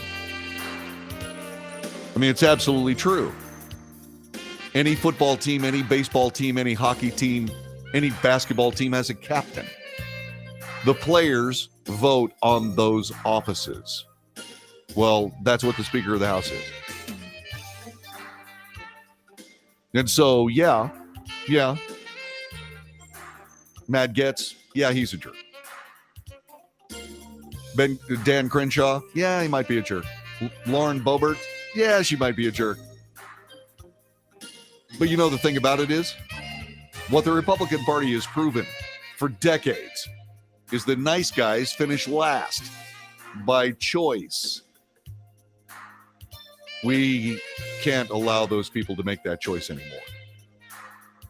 I mean, it's absolutely true. Any football team, any baseball team, any hockey team, Any basketball team has a captain. The players vote on those offices. Well, that's what the Speaker of the House is. And so, yeah. Matt Getz, yeah, he's a jerk. Dan Crenshaw, yeah, he might be a jerk. Lauren Boebert, yeah, she might be a jerk. But you know the thing about it is, what the Republican Party has proven for decades is the nice guys finish last by choice. We can't allow those people to make that choice anymore.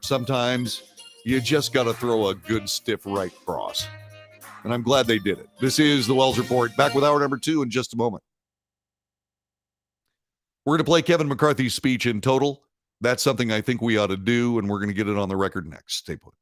Sometimes you just got to throw a good stiff right cross. And I'm glad they did it. This is the Wells Report. Back with hour number 2 in just a moment. We're going to play Kevin McCarthy's speech in total. That's something I think we ought to do, and we're going to get it on the record next. Stay put.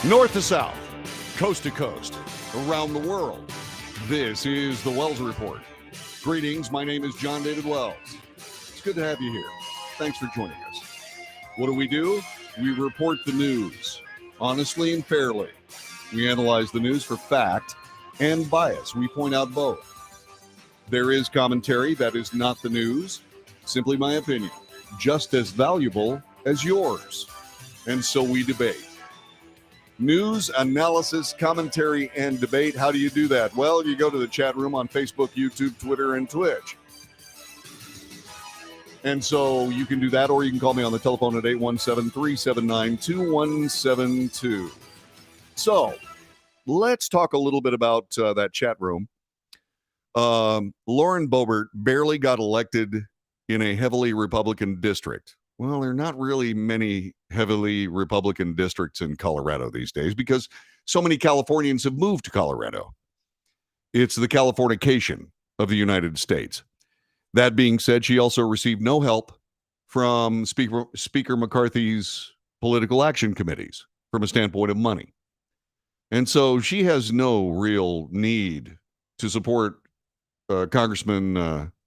North to south, coast to coast, around the world. This is the Wells Report. Greetings, my name is John David Wells. It's good to have you here. Thanks for joining us. What do? We report the news, honestly and fairly. We analyze the news for fact and bias. We point out both. There is commentary that is not the news, simply my opinion, just as valuable as yours. And so we debate. News, analysis, commentary, and debate. How do you do that? Well, you go to the chat room on Facebook, YouTube, Twitter, and Twitch. And so you can do that, or you can call me on the telephone at 817-379-2172. So let's talk a little bit about that chat room. Lauren Boebert barely got elected in a heavily Republican district. Well, there are not really many heavily Republican districts in Colorado these days because so many Californians have moved to Colorado. It's the Californication of the United States. That being said, she also received no help from Speaker McCarthy's political action committees from a standpoint of money. And so she has no real need to support Congressman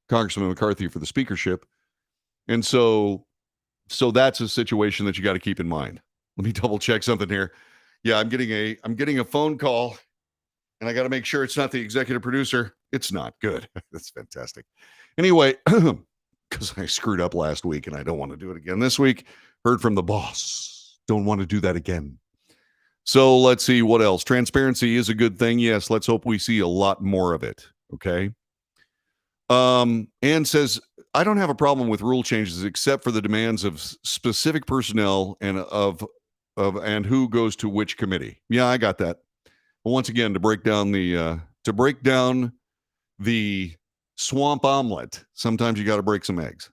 McCarthy for the speakership. And so that's a situation that you got to keep in mind. Let me double check something here. Yeah, I'm getting a phone call, and I got to make sure it's not the executive producer. It's not. Good. That's fantastic. Anyway, because I screwed up last week and I don't want to do it again this week. Heard from the boss. Don't want to do that again. So let's see what else. Transparency is a good thing. Yes, let's hope we see a lot more of it. Okay. Ann says, I don't have a problem with rule changes except for the demands of specific personnel and and who goes to which committee. Yeah, I got that. But once again, to break down the swamp omelet, sometimes you got to break some eggs.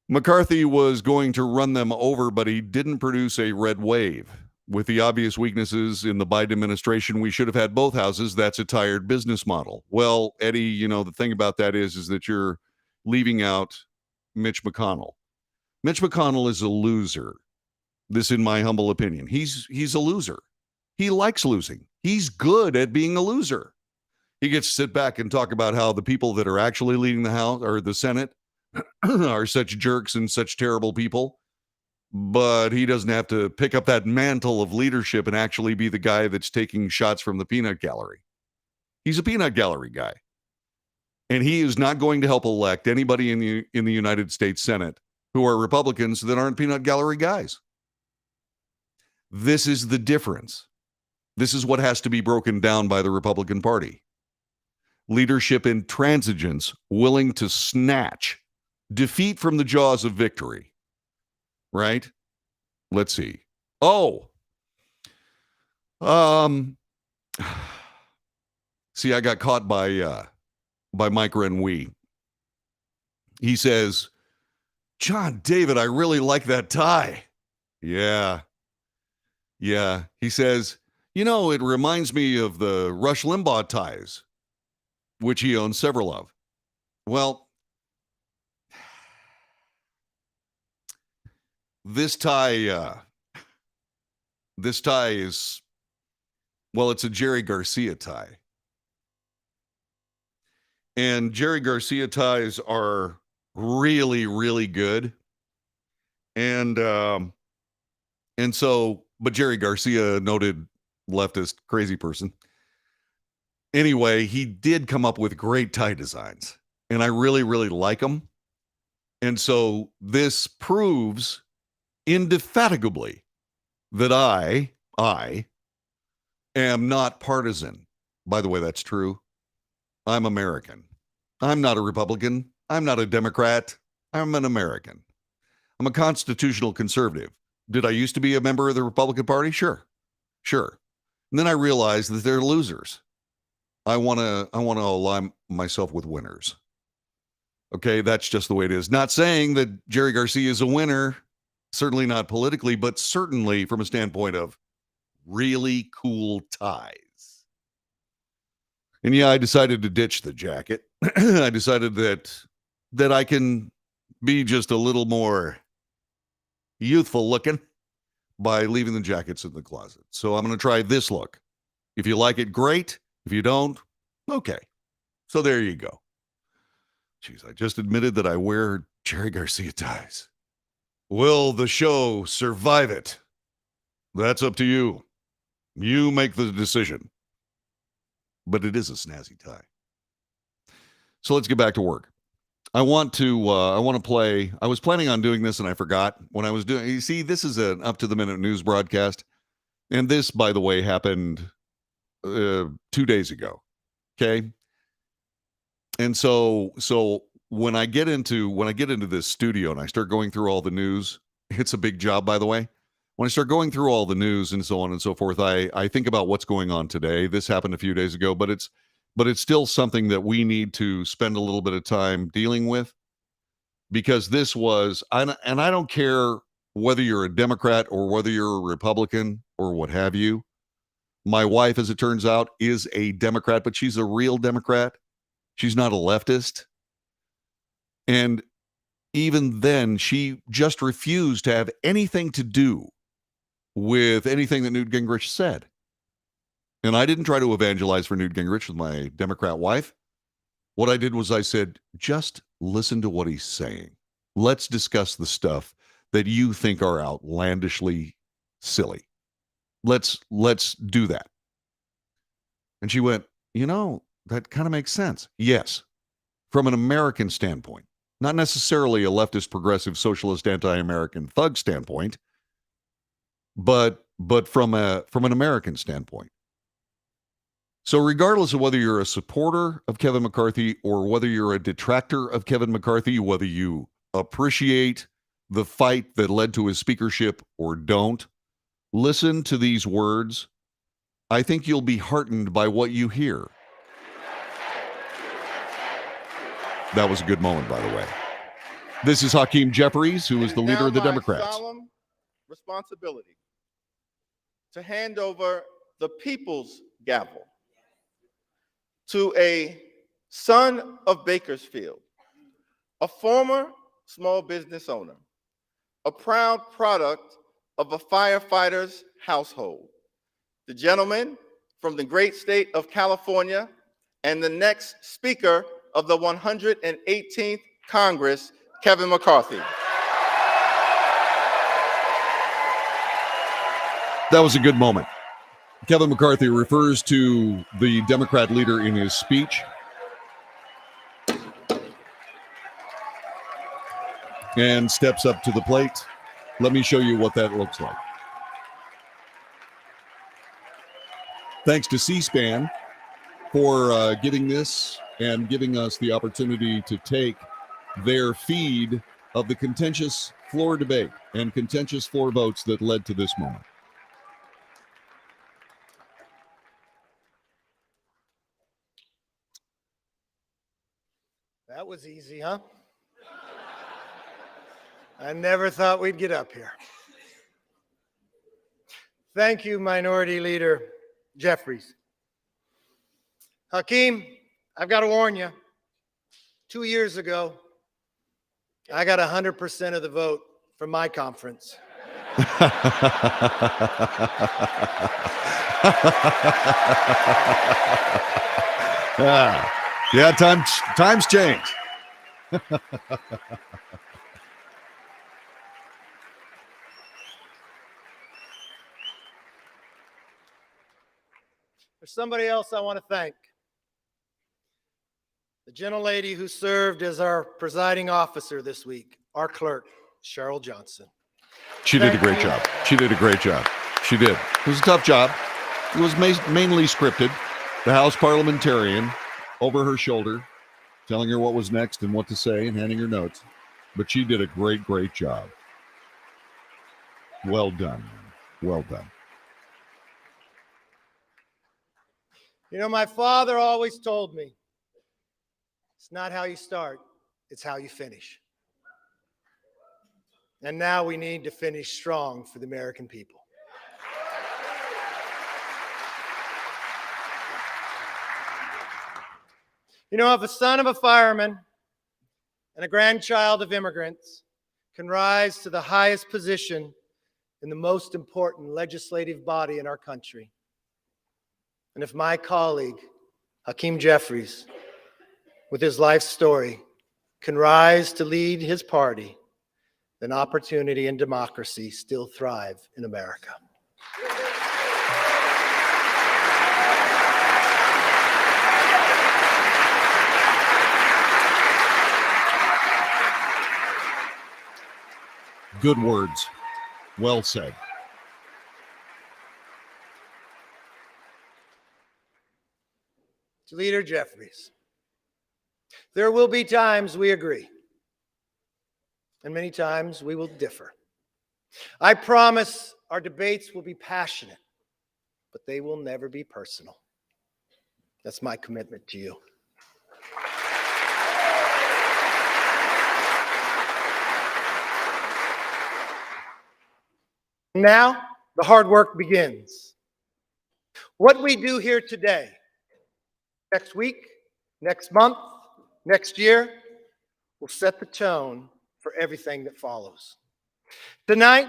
McCarthy was going to run them over, but he didn't produce a red wave. With the obvious weaknesses in the Biden administration, we should have had both houses. That's a tired business model. Well, Eddie, the thing about that is that you're leaving out Mitch McConnell. Mitch McConnell is a loser. This, in my humble opinion, he's a loser. He likes losing. He's good at being a loser. He gets to sit back and talk about how the people that are actually leading the House or the Senate are such jerks and such terrible people. But he doesn't have to pick up that mantle of leadership and actually be the guy that's taking shots from the peanut gallery. He's a peanut gallery guy. And he is not going to help elect anybody in the United States Senate who are Republicans that aren't peanut gallery guys. This is the difference. This is what has to be broken down by the Republican Party. Leadership intransigence, willing to snatch defeat from the jaws of victory. Right? Let's see. See, I got caught by Mike Renwee. He says, John David, I really like that tie. Yeah. He says, it reminds me of the Rush Limbaugh ties, which he owns several of. Well, this tie is, it's a Jerry Garcia tie. And Jerry Garcia ties are really, really good. And so, but Jerry Garcia, noted leftist crazy person. Anyway, he did come up with great tie designs, and I really, really like them. And so this proves indefatigably that I am not partisan. By the way, that's true. I'm American. I'm not a Republican. I'm not a Democrat. I'm an American. I'm a constitutional conservative. Did I used to be a member of the Republican Party? Sure. And then I realized that they're losers. I want to align myself with winners. Okay, that's just the way it is. Not saying that Jerry Garcia is a winner, certainly not politically, but certainly from a standpoint of really cool ties. And yeah, I decided to ditch the jacket. I decided that I can be just a little more youthful looking, by leaving the jackets in the closet. So I'm going to try this look. If you like it, great. If you don't, okay. So there you go. Jeez, I just admitted that I wear Jerry Garcia ties. Will the show survive it? That's up to you. You make the decision. But it is a snazzy tie. So let's get back to work. I want to play. I was planning on doing this and I forgot when I was doing. You see, this is an up to the minute news broadcast. And this, by the way, happened 2 days ago. Okay. And so when I get into this studio and I start going through all the news, it's a big job, by the way. When I start going through all the news and so on and so forth, I think about what's going on today. This happened a few days ago, but it's still something that we need to spend a little bit of time dealing with, because this was, and I don't care whether you're a Democrat or whether you're a Republican or what have you. My wife, as it turns out, is a Democrat, but she's a real Democrat. She's not a leftist. And even then, she just refused to have anything to do with anything that Newt Gingrich said. And I didn't try to evangelize for Newt Gingrich with my Democrat wife. What I did was I said, just listen to what he's saying. Let's discuss the stuff that you think are outlandishly silly. Let's do that. And she went, that kind of makes sense. Yes, from an American standpoint, not necessarily a leftist, progressive, socialist, anti-American thug standpoint, but from an American standpoint. So regardless of whether you're a supporter of Kevin McCarthy or whether you're a detractor of Kevin McCarthy, whether you appreciate the fight that led to his speakership or don't, listen to these words. I think you'll be heartened by what you hear. That was a good moment, by the way. This is Hakeem Jeffries, who is the leader of the Democrats. Solemn responsibility to hand over the people's gavel to a son of Bakersfield, a former small business owner, a proud product of a firefighter's household, the gentleman from the great state of California and the next Speaker of the 118th Congress, Kevin McCarthy. That was a good moment. Kevin McCarthy refers to the Democrat leader in his speech. And steps up to the plate. Let me show you what that looks like. Thanks to C-SPAN for getting this and giving us the opportunity to take their feed of the contentious floor debate and contentious floor votes that led to this moment. That was easy, huh? I never thought we'd get up here. Thank you, Minority Leader Jeffries. Hakeem, I've got to warn you. 2 years ago, I got 100% of the vote from my conference. Yeah, times change. There's somebody else I want to thank. The gentlelady who served as our presiding officer this week, our clerk, Cheryl Johnson. She did a great job. She did a great job. She did. It was a tough job. It was mainly scripted. The House parliamentarian over her shoulder, telling her what was next and what to say and handing her notes. But she did a great, great job. Well done. Well done. You know, my father always told me, it's not how you start, it's how you finish. And now we need to finish strong for the American people. You know, if a son of a fireman and a grandchild of immigrants can rise to the highest position in the most important legislative body in our country. And if my colleague, Hakeem Jeffries, with his life story, can rise to lead his party, then opportunity and democracy still thrive in America. Good words. Well said. To Leader Jeffries, there will be times we agree, and many times we will differ. I promise our debates will be passionate, but they will never be personal. That's my commitment to you. Now, the hard work begins. What we do here today, next week, next month, next year, will set the tone for everything that follows. Tonight,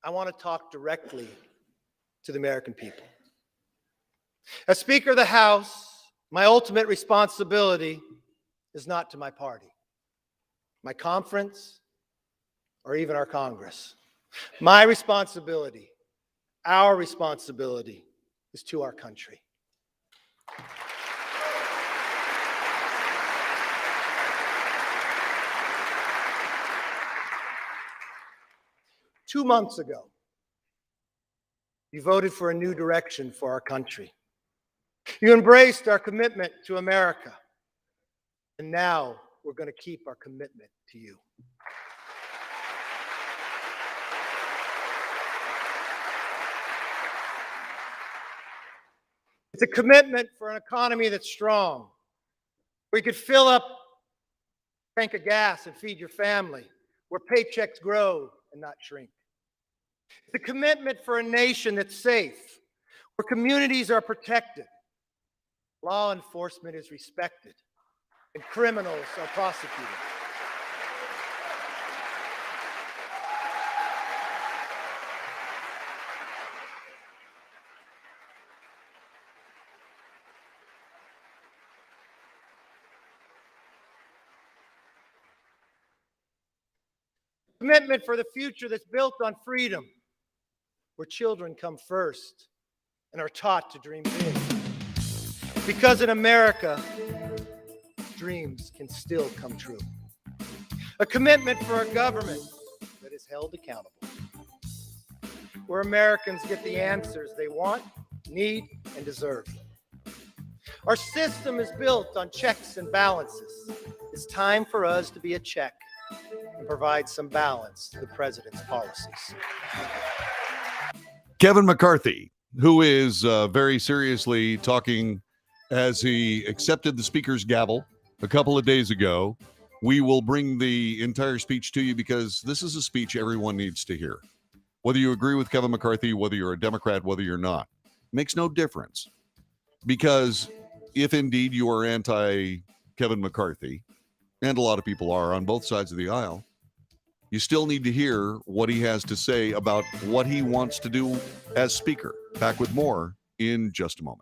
I want to talk directly to the American people. As Speaker of the House, my ultimate responsibility is not to my party, my conference, or even our Congress. My responsibility, our responsibility, is to our country. Two months ago, you voted for a new direction for our country. You embraced our commitment to America. And now we're going to keep our commitment to you. It's a commitment for an economy that's strong, where you could fill up a tank of gas and feed your family, where paychecks grow and not shrink. It's a commitment for a nation that's safe, where communities are protected, law enforcement is respected, and criminals are prosecuted. Commitment for the future that's built on freedom, where children come first and are taught to dream big. Because in America, dreams can still come true. A commitment for a government that is held accountable, where Americans get the answers they want, need, and deserve. Our system is built on checks and balances. It's time for us to be a check and provide some balance to the president's policies. Kevin McCarthy, who is very seriously talking as he accepted the speaker's gavel a couple of days ago. We will bring the entire speech to you because this is a speech everyone needs to hear. Whether you agree with Kevin McCarthy, whether you're a Democrat, whether you're not, makes no difference. Because if indeed you are anti-Kevin McCarthy, and a lot of people are on both sides of the aisle, you still need to hear what he has to say about what he wants to do as Speaker. Back with more in just a moment.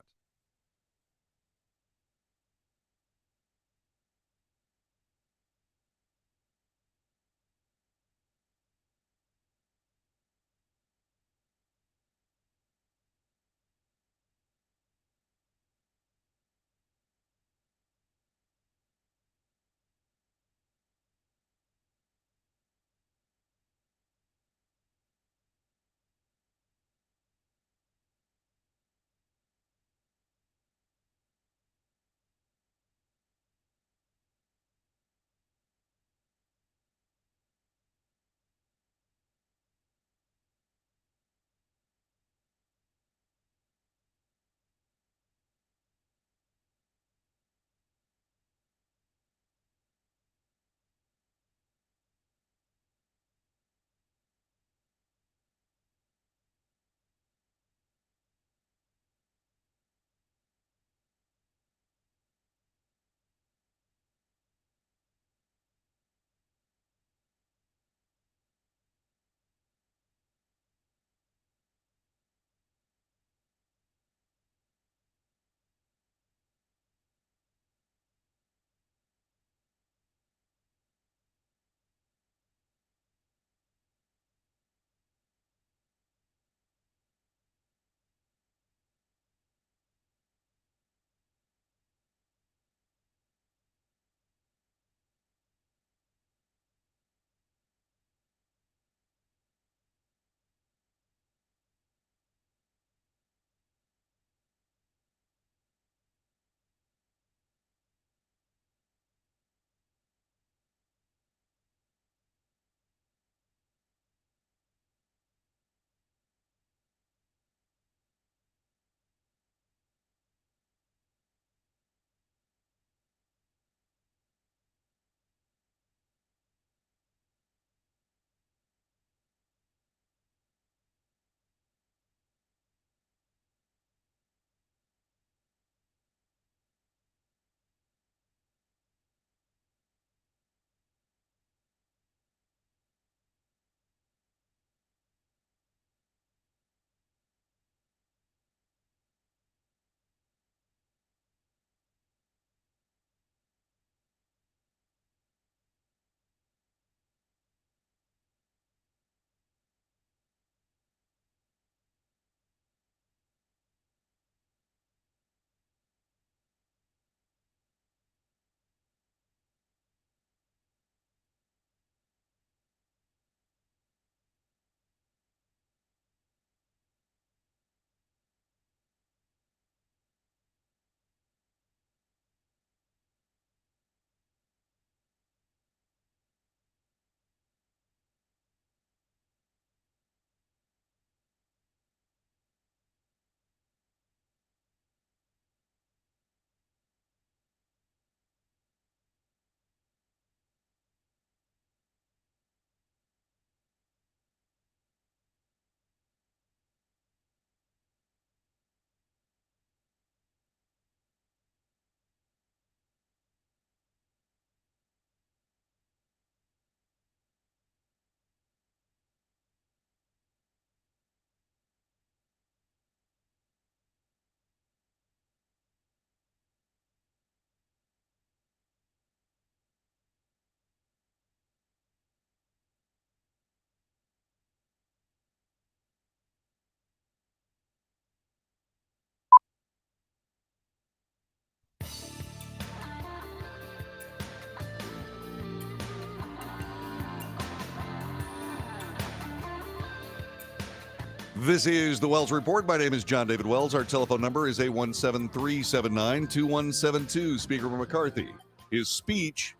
This is the Wells Report. My name is John David Wells. Our telephone number is 817-379-2172. Speaker McCarthy. His speech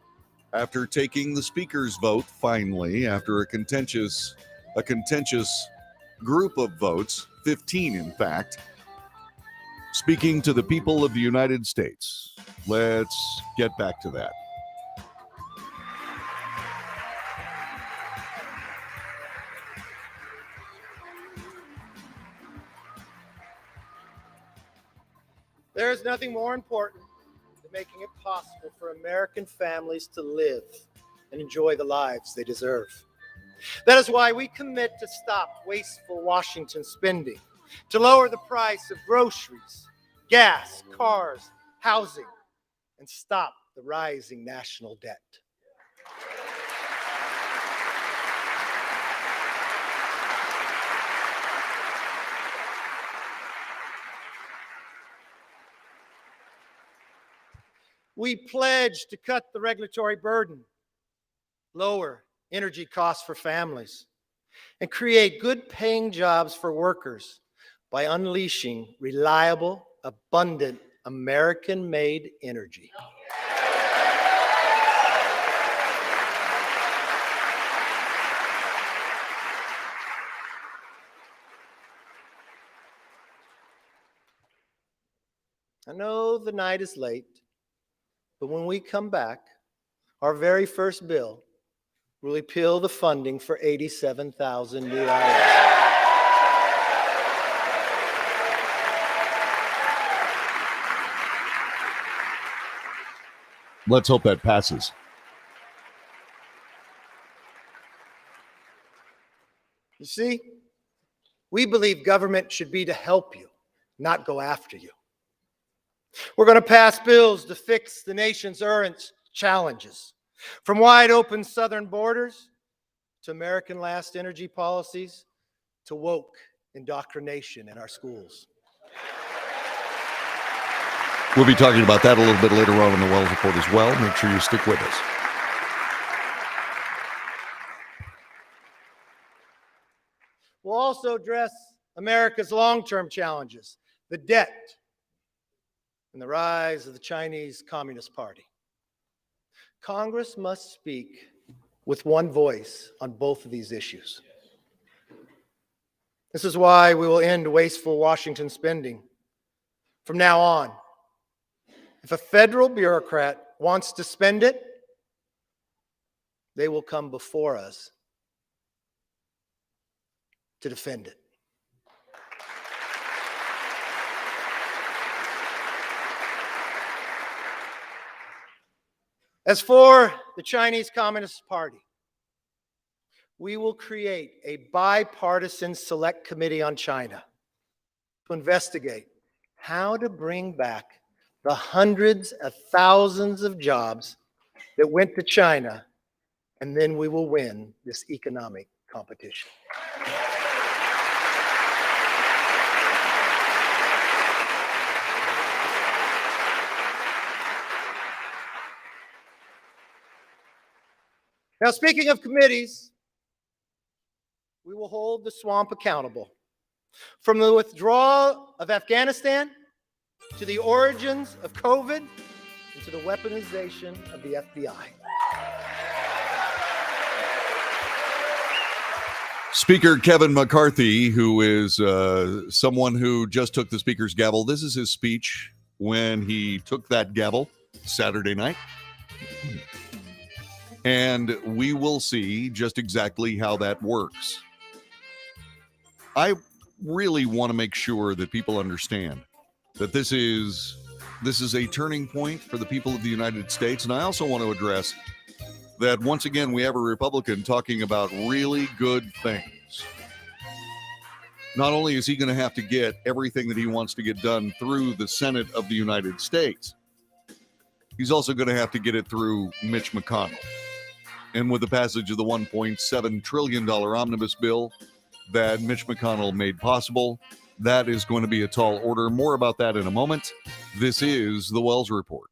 after taking the speaker's vote, finally, after a contentious group of votes, 15 in fact, speaking to the people of the United States. Let's get back to that. There is nothing more important than making it possible for American families to live and enjoy the lives they deserve. That is why we commit to stop wasteful Washington spending, to lower the price of groceries, gas, cars, housing, and stop the rising national debt. We pledge to cut the regulatory burden, lower energy costs for families, and create good-paying jobs for workers by unleashing reliable, abundant, American-made energy. I know the night is late, but when we come back, our very first bill will repeal the funding for 87,000 new IRS. Let's hope that passes. You see, we believe government should be to help you, not go after you. We're going to pass bills to fix the nation's current challenges, from wide open southern borders to American last energy policies to woke indoctrination in our schools. We'll be talking about that a little bit later on in the Wells Report as well. Make sure you stick with us. We'll also address America's long-term challenges, the debt, and the rise of the Chinese Communist Party. Congress must speak with one voice on both of these issues. This is why we will end wasteful Washington spending. From now on, if a federal bureaucrat wants to spend it, they will come before us to defend it. As for the Chinese Communist Party, we will create a bipartisan select committee on China to investigate how to bring back the hundreds of thousands of jobs that went to China, and then we will win this economic competition. Now, speaking of committees, we will hold the swamp accountable. From the withdrawal of Afghanistan to the origins of COVID and to the weaponization of the FBI. Speaker Kevin McCarthy, who is someone who just took the speaker's gavel, this is his speech when he took that gavel Saturday night. And we will see just exactly how that works. I really want to make sure that people understand that this is a turning point for the people of the United States. And I also want to address that once again, we have a Republican talking about really good things. Not only is he going to have to get everything that he wants to get done through the Senate of the United States, he's also going to have to get it through Mitch McConnell. And with the passage of the $1.7 trillion omnibus bill that Mitch McConnell made possible, that is going to be a tall order. More about that in a moment. This is the Wells Report.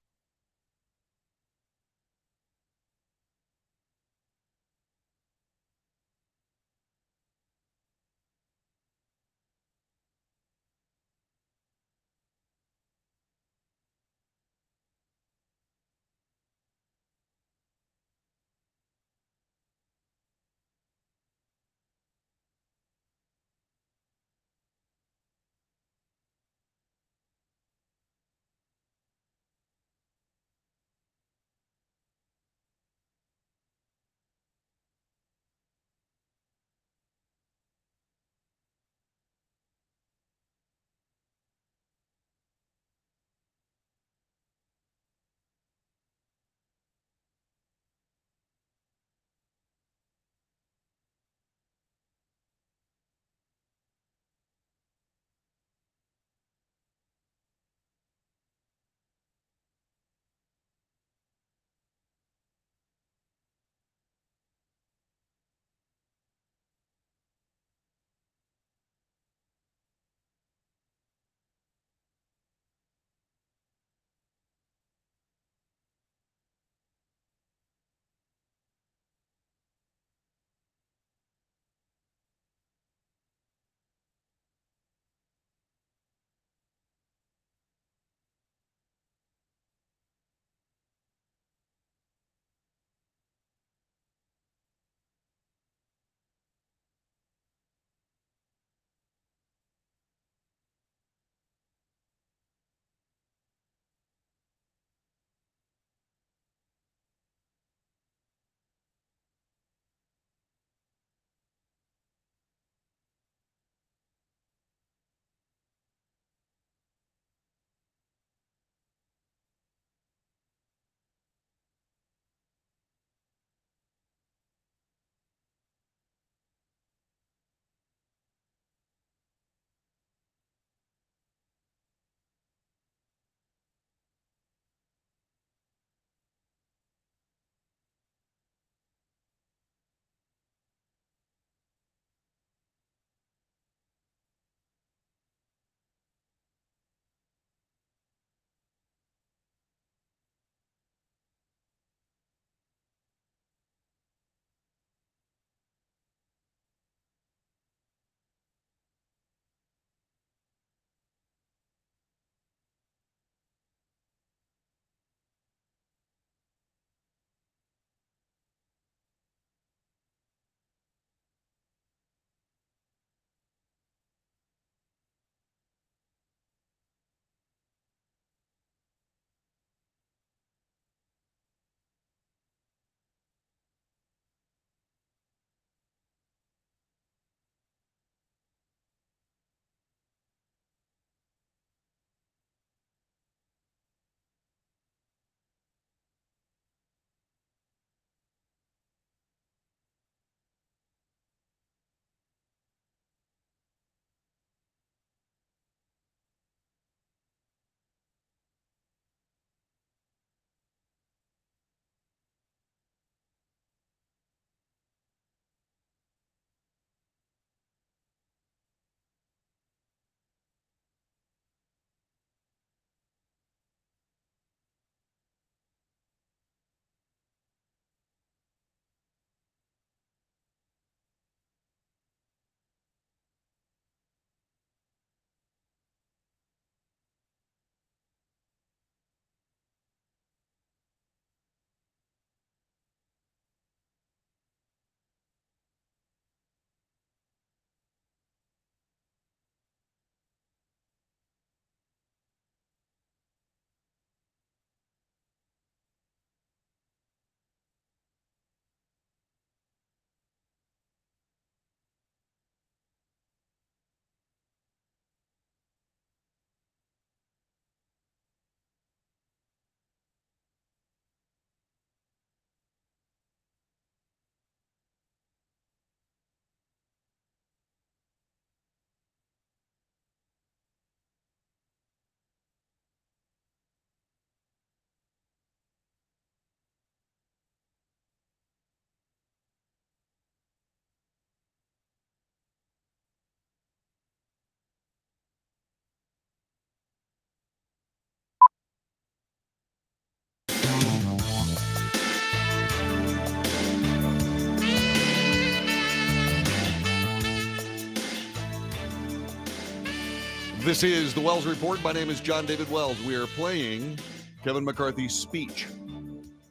This is the Wells Report. My name is John David Wells. We are playing Kevin McCarthy's speech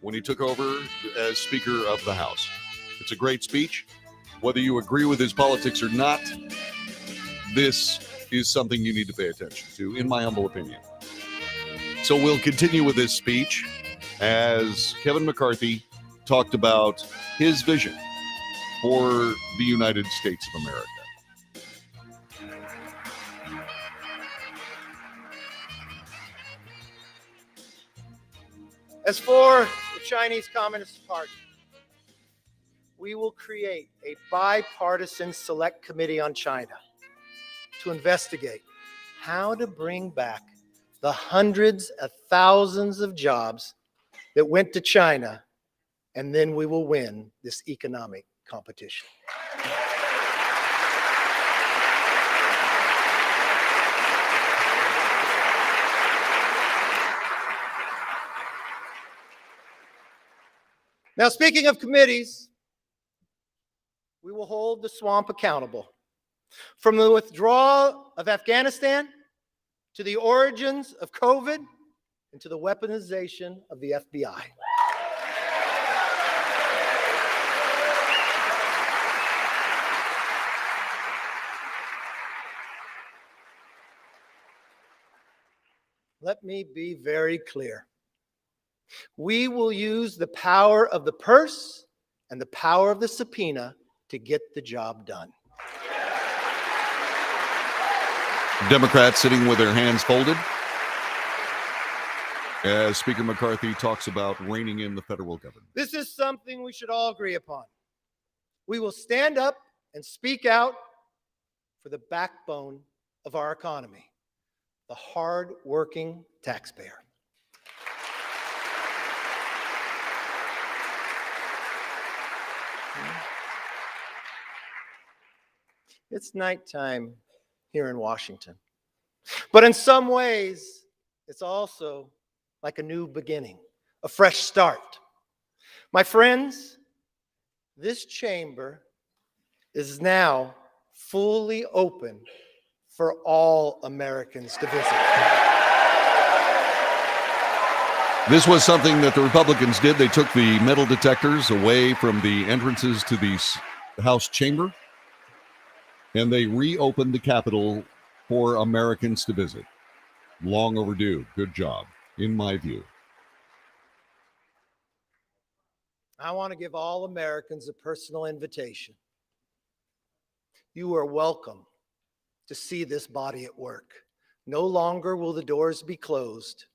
when he took over as Speaker of the House. It's a great speech. Whether you agree with his politics or not, this is something you need to pay attention to, in my humble opinion. So we'll continue with this speech as Kevin McCarthy talked about his vision for the United States of America. As for the Chinese Communist Party, we will create a bipartisan select committee on China to investigate how to bring back the hundreds of thousands of jobs that went to China, and then we will win this economic competition. Now, speaking of committees, we will hold the swamp accountable. From the withdrawal of Afghanistan to the origins of COVID and to the weaponization of the FBI. Let me be very clear. We will use the power of the purse and the power of the subpoena to get the job done. Democrats sitting with their hands folded as Speaker McCarthy talks about reining in the federal government. This is something we should all agree upon. We will stand up and speak out for the backbone of our economy, the hard-working taxpayer. It's nighttime here in Washington. But in some ways, it's also like a new beginning, a fresh start. My friends, this chamber is now fully open for all Americans to visit. This was something that the Republicans did. They took the metal detectors away from the entrances to the House chamber, and they reopened the Capitol for Americans to visit. Long overdue. Good job, in my view. I want to give all Americans a personal invitation. You are welcome to see this body at work. No longer will the doors be closed,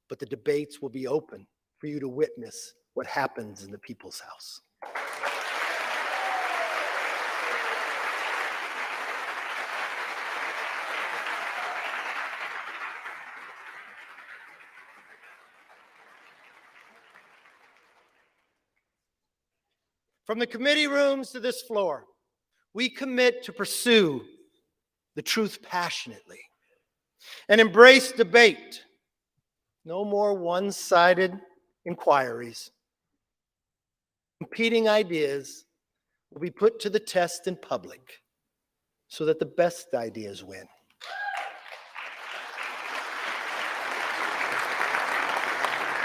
but the debates will be open for you to witness what happens in the People's House. From the committee rooms to this floor, we commit to pursue the truth passionately and embrace debate. No more one-sided inquiries. Competing ideas will be put to the test in public so that the best ideas win.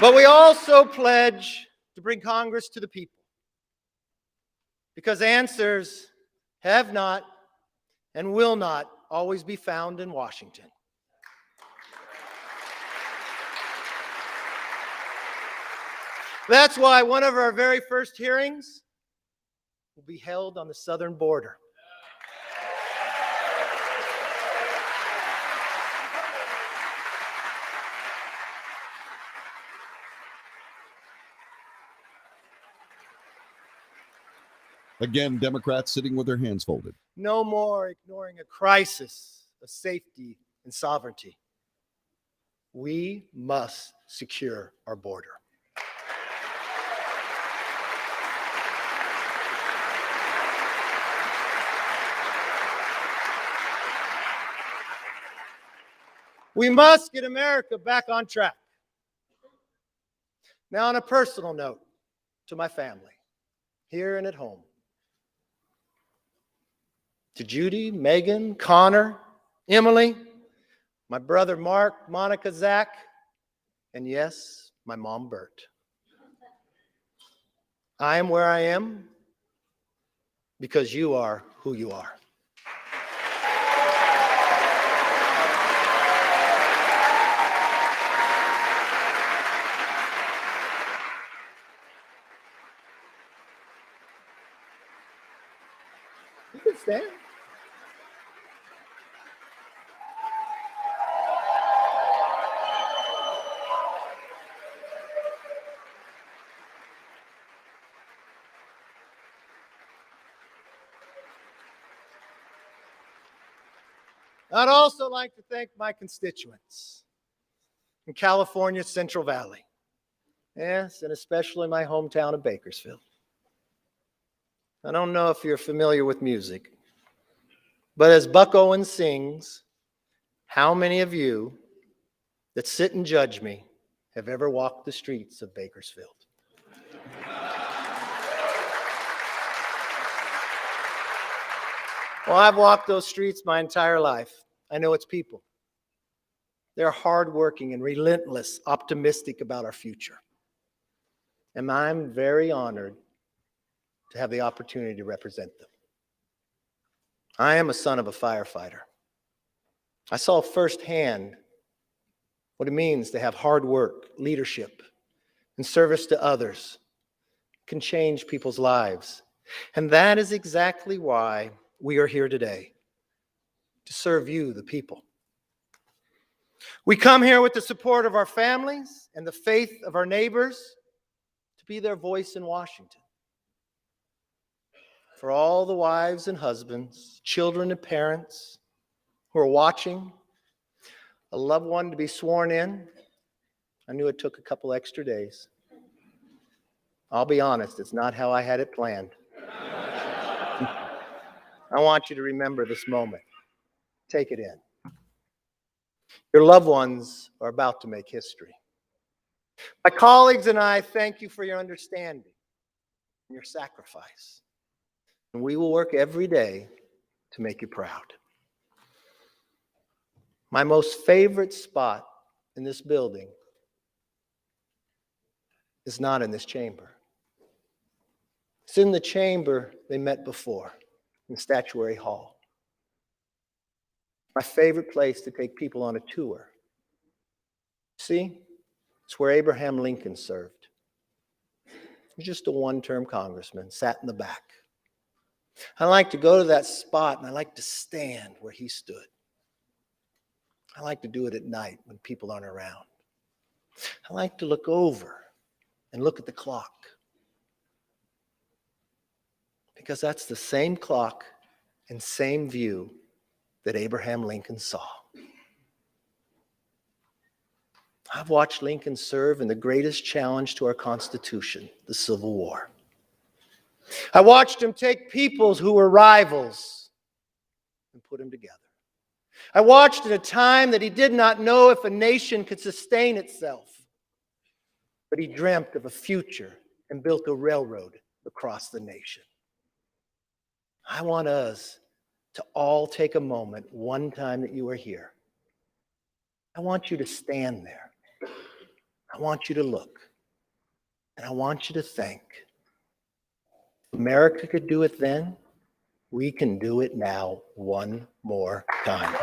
But we also pledge to bring Congress to the people, because answers have not and will not always be found in Washington. That's why one of our very first hearings will be held on the southern border. Again, Democrats sitting with their hands folded. No more ignoring a crisis of safety and sovereignty. We must secure our border. We must get America back on track. Now, on a personal note, to my family, here and at home, to Judy, Megan, Connor, Emily, my brother Mark, Monica, Zach, and yes, my mom Bert. I am where I am because you are who you are. You can stand. I'd also like to thank my constituents in California's Central Valley. Yes, and especially my hometown of Bakersfield. I don't know if you're familiar with music, but as Buck Owens sings, how many of you that sit and judge me have ever walked the streets of Bakersfield? Well, I've walked those streets my entire life. I know its people. They're hardworking and relentless, optimistic about our future. And I'm very honored to have the opportunity to represent them. I am a son of a firefighter. I saw firsthand what it means to have hard work, leadership, and service to others can change people's lives. And that is exactly why we are here today, to serve you, the people. We come here with the support of our families and the faith of our neighbors to be their voice in Washington. For all the wives and husbands, children and parents who are watching, a loved one to be sworn in, I knew it took a couple extra days. I'll be honest, it's not how I had it planned. I want you to remember this moment. Take it in. Your loved ones are about to make history. My colleagues and I thank you for your understanding and your sacrifice. And we will work every day to make you proud. My most favorite spot in this building is not in this chamber. It's in the chamber they met before, in Statuary Hall. My favorite place to take people on a tour. See, it's where Abraham Lincoln served. He was just a one-term congressman, sat in the back. I like to go to that spot and I like to stand where he stood. I like to do it at night when people aren't around. I like to look over and look at the clock. Because that's the same clock and same view that Abraham Lincoln saw. I've watched Lincoln serve in the greatest challenge to our Constitution, the Civil War. I watched him take peoples who were rivals and put them together. I watched at a time that he did not know if a nation could sustain itself, but he dreamt of a future and built a railroad across the nation. I want us to all take a moment one time that you are here. I want you to stand there. I want you to look. And I want you to think. America could do it then. We can do it now one more time.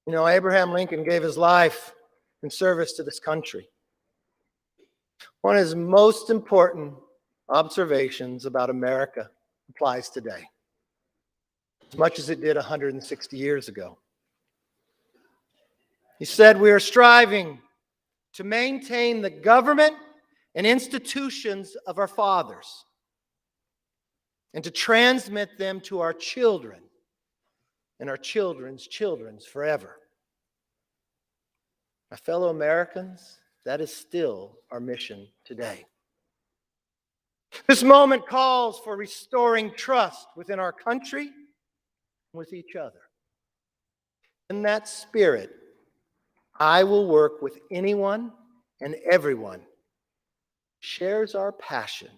You know, Abraham Lincoln gave his life in service to this country. One of his most important observations about America applies today, as much as it did 160 years ago. He said, "We are striving to maintain the government and institutions of our fathers and to transmit them to our children and our children's children's forever." My fellow Americans, that is still our mission today. This moment calls for restoring trust within our country and with each other. In that spirit, I will work with anyone and everyone who shares our passion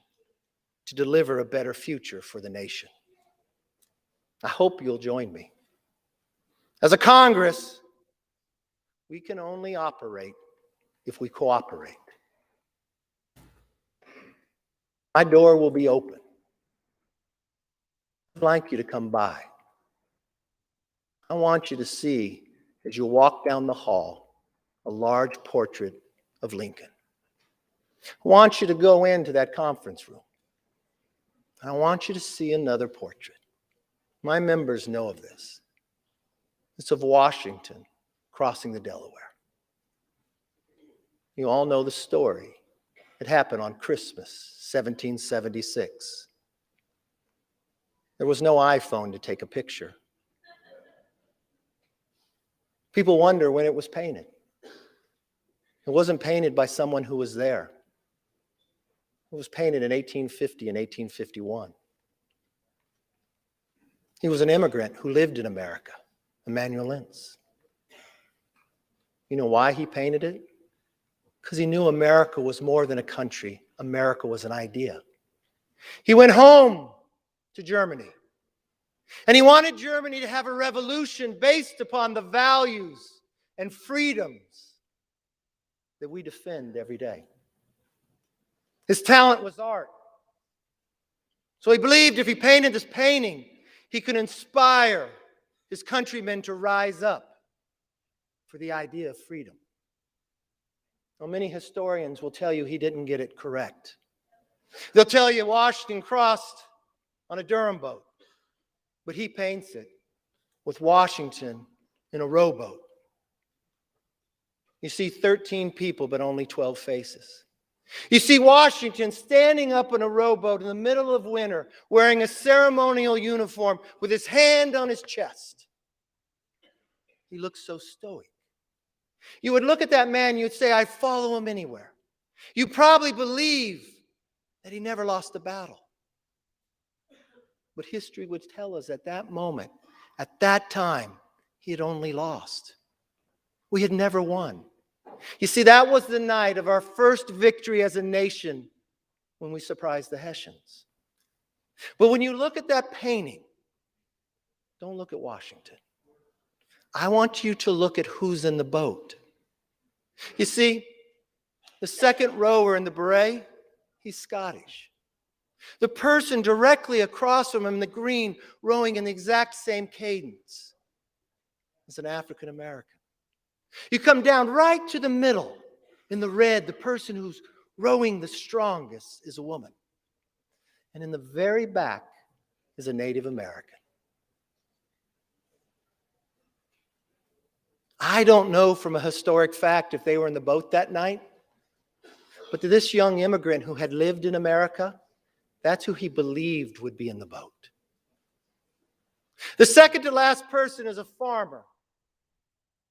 to deliver a better future for the nation. I hope you'll join me. As a Congress, we can only operate if we cooperate. My door will be open. I'd like you to come by. I want you to see, as you walk down the hall, a large portrait of Lincoln. I want you to go into that conference room. I want you to see another portrait. My members know of this. It's of Washington crossing the Delaware. You all know the story. It happened on Christmas, 1776. There was no iPhone to take a picture. People wonder when it was painted. It wasn't painted by someone who was there. It was painted in 1850 and 1851. He was an immigrant who lived in America, Emanuel Lentz. You know why he painted it? Because he knew America was more than a country. America was an idea. He went home to Germany, and he wanted Germany to have a revolution based upon the values and freedoms that we defend every day. His talent was art. So he believed if he painted this painting, he could inspire his countrymen to rise up for the idea of freedom. Well, many historians will tell you he didn't get it correct. They'll tell you Washington crossed on a Durham boat, but he paints it with Washington in a rowboat. You see 13 people, but only 12 faces. You see Washington standing up in a rowboat in the middle of winter, wearing a ceremonial uniform with his hand on his chest. He looks so stoic. You would look at that man, you'd say, I'd follow him anywhere. You probably believe that he never lost a battle. But history would tell us at that moment, at that time, he had only lost. We had never won. You see, that was the night of our first victory as a nation when we surprised the Hessians. But when you look at that painting, don't look at Washington. I want you to look at who's in the boat. You see, the second rower in the beret, he's Scottish. The person directly across from him in the green, rowing in the exact same cadence, is an African American. You come down right to the middle in the red, the person who's rowing the strongest is a woman. And in the very back is a Native American. I don't know from a historic fact if they were in the boat that night, but to this young immigrant who had lived in America, that's who he believed would be in the boat. The second to last person is a farmer.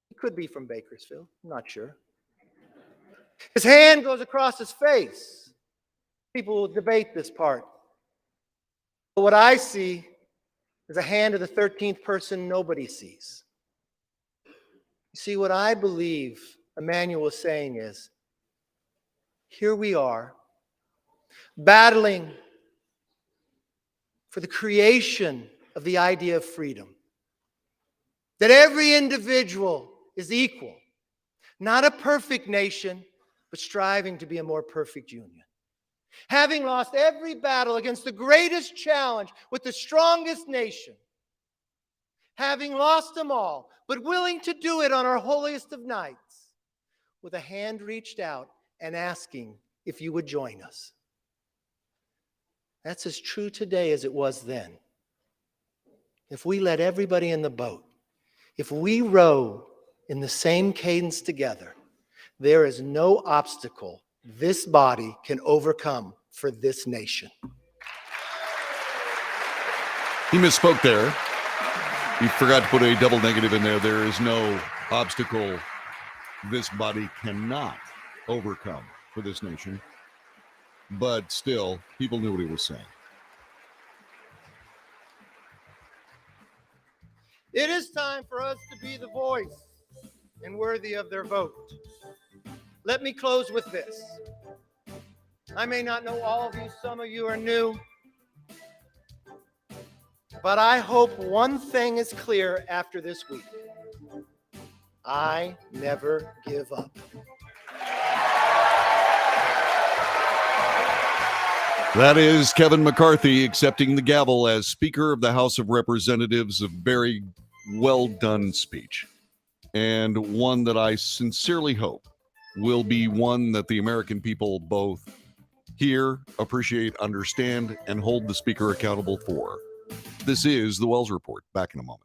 He could be from Bakersfield, I'm not sure. His hand goes across his face. People will debate this part. But what I see is a hand of the 13th person nobody sees. You see, what I believe Emanuel was saying is, here we are, battling for the creation of the idea of freedom. That every individual is equal. Not a perfect nation, but striving to be a more perfect union. Having lost every battle against the greatest challenge with the strongest nation. Having lost them all, but willing to do it on our holiest of nights, with a hand reached out and asking if you would join us. That's as true today as it was then. If we let everybody in the boat, if we row in the same cadence together, there is no obstacle this body can overcome for this nation. He misspoke there. He forgot to put a double negative in there. There is no obstacle this body cannot overcome for this nation. but still, people knew what he was saying. It is time for us to be the voice and worthy of their vote. Let me close with this. I may not know all of you, some of you are new, but I hope one thing is clear after this week. I never give up. That is Kevin McCarthy accepting the gavel as Speaker of the House of Representatives. A very well done speech, and one that I sincerely hope will be one that the American people both hear, appreciate, understand, and hold the Speaker accountable for. This is the Wells Report. Back in a moment.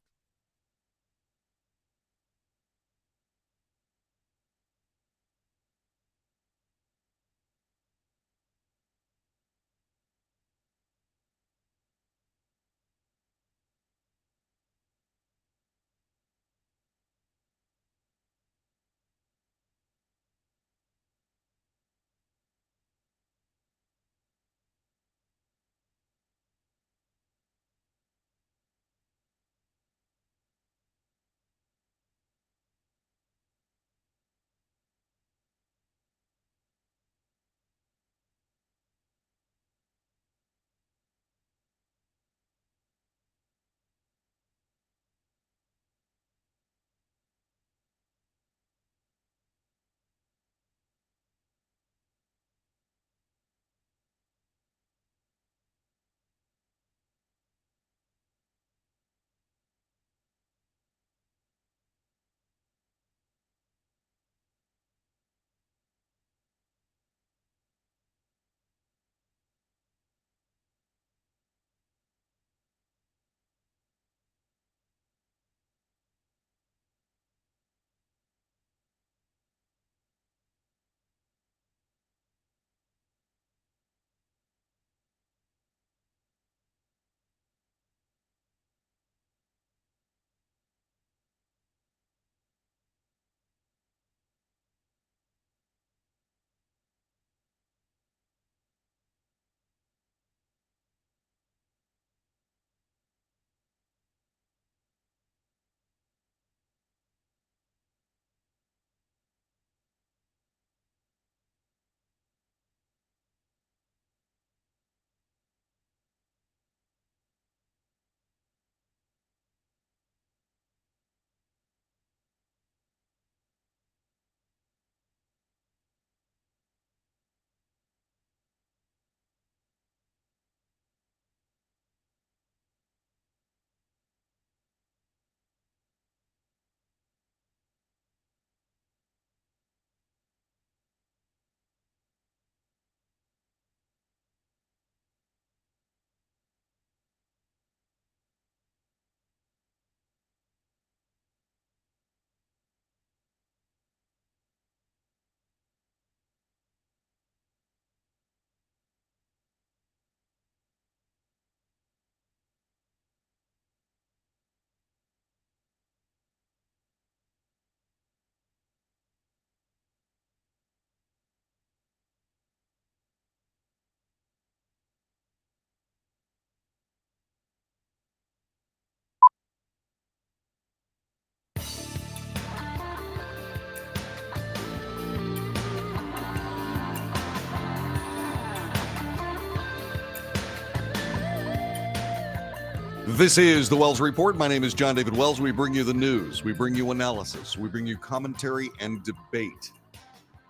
This is the Wells Report. My name is John David Wells. We bring you the news. We bring you analysis. We bring you commentary and debate.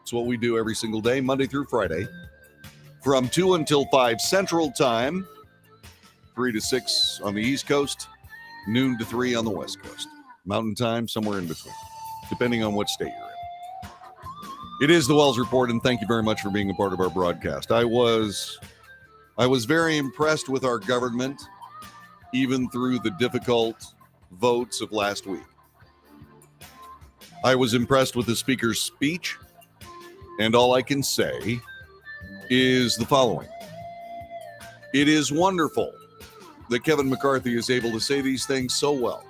It's what we do every single day, Monday through Friday, from 2 until 5 Central Time, 3 to 6 on the East Coast, noon to 3 on the West Coast. Mountain Time, somewhere in between, depending on what state you're in. It is the Wells Report, and thank you very much for being a part of our broadcast. I was very impressed with our government, even through the difficult votes of last week. I was impressed with the Speaker's speech, and all I can say is the following. It is wonderful that Kevin McCarthy is able to say these things so well,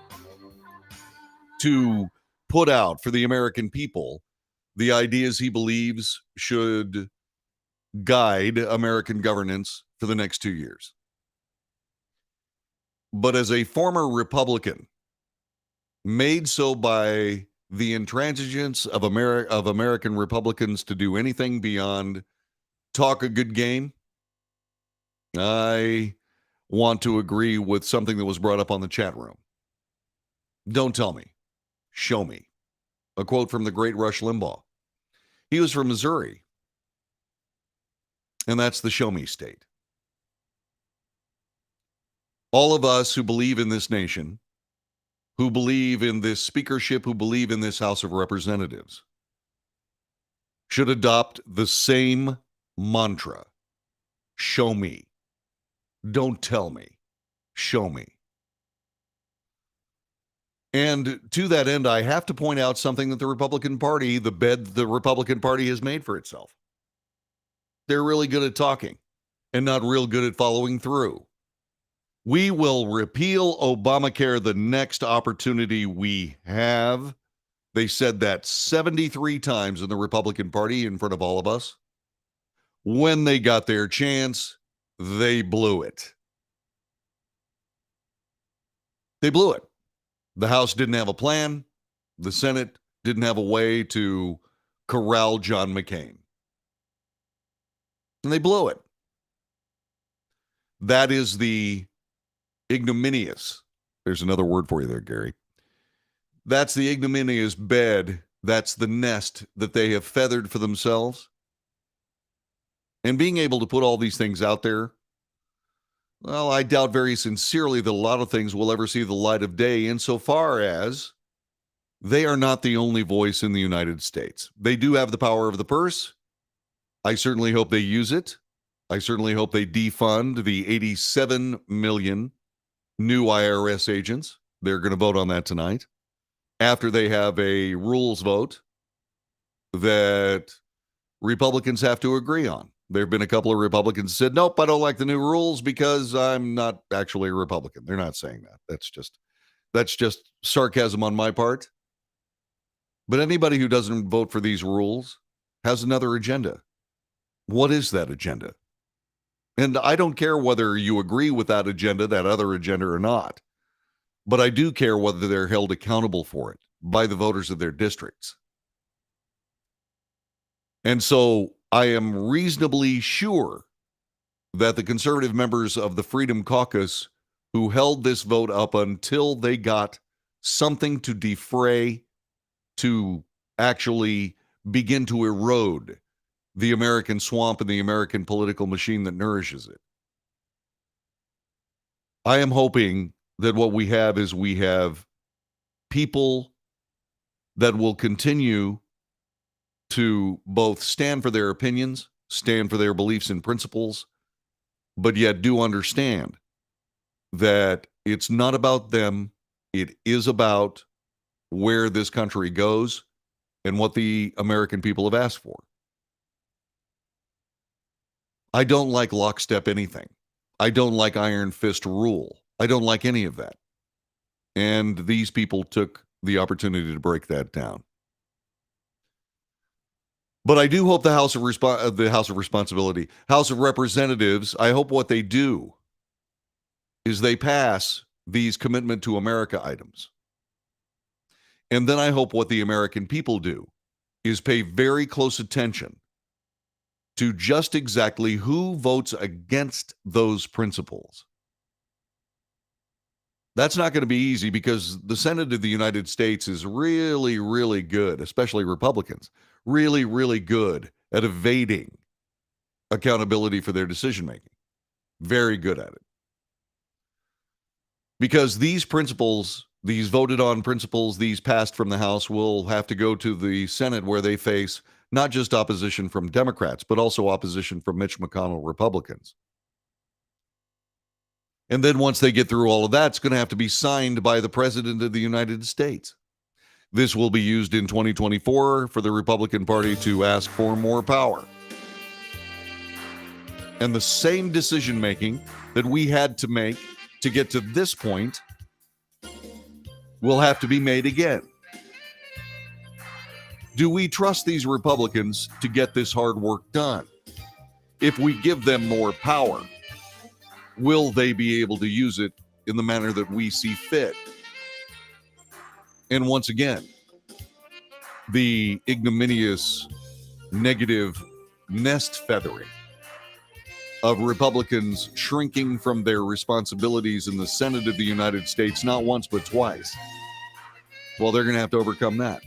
to put out for the American people the ideas he believes should guide American governance for the next 2 years. But as a former Republican, made so by the intransigence of American Republicans to do anything beyond talk a good game, I want to agree with something that was brought up on the chat room. Don't tell me, show me. A quote from the great Rush Limbaugh. He was from Missouri, and that's the show me state. All of us who believe in this nation, who believe in this speakership, who believe in this House of Representatives, should adopt the same mantra. Show me. Don't tell me. Show me. And to that end, I have to point out something that the Republican Party, the bed the Republican Party has made for itself. They're really good at talking and not real good at following through. We will repeal Obamacare the next opportunity we have. They said that 73 times in the Republican Party in front of all of us. When they got their chance, they blew it. They blew it. The House didn't have a plan. The Senate didn't have a way to corral John McCain. And they blew it. That is the ignominious. There's another word for you there, Gary. That's the ignominious bed. That's the nest that they have feathered for themselves. And being able to put all these things out there, well, I doubt very sincerely that a lot of things will ever see the light of day insofar as they are not the only voice in the United States. They do have the power of the purse. I certainly hope they use it. I certainly hope they defund the 87 million new IRS agents. They're going to vote on that tonight after they have a rules vote that Republicans have to agree on. There have been a couple of Republicans who said, nope, I don't like the new rules because I'm not actually a Republican. They're not saying that. That's just sarcasm on my part. But anybody who doesn't vote for these rules has another agenda. What is that agenda? And I don't care whether you agree with that agenda, that other agenda or not. But I do care whether they're held accountable for it by the voters of their districts. And so I am reasonably sure that the conservative members of the Freedom Caucus who held this vote up until they got something to defray, to actually begin to erode the American swamp and the American political machine that nourishes it. I am hoping that what we have is we have people that will continue to both stand for their opinions, stand for their beliefs and principles, but yet do understand that it's not about them. It is about where this country goes and what the American people have asked for. I don't like lockstep anything. I don't like iron fist rule. I don't like any of that. And these people took the opportunity to break that down. But I do hope the House of Responsibility, House of Representatives, I hope what they do is they pass these commitment to America items. And then I hope what the American people do is pay very close attention to just exactly who votes against those principles. That's not going to be easy because the Senate of the United States is really, really good, especially Republicans, really, really good at evading accountability for their decision-making. Very good at it. Because these principles, these voted on principles, these passed from the House will have to go to the Senate where they face not just opposition from Democrats, but also opposition from Mitch McConnell Republicans. And then once they get through all of that, it's going to have to be signed by the President of the United States. This will be used in 2024 for the Republican Party to ask for more power. And the same decision-making that we had to make to get to this point will have to be made again. Do we trust these Republicans to get this hard work done? If we give them more power, will they be able to use it in the manner that we see fit? And once again, the ignominious, negative nest feathering of Republicans shrinking from their responsibilities in the Senate of the United States, not once but twice. Well, they're going to have to overcome that.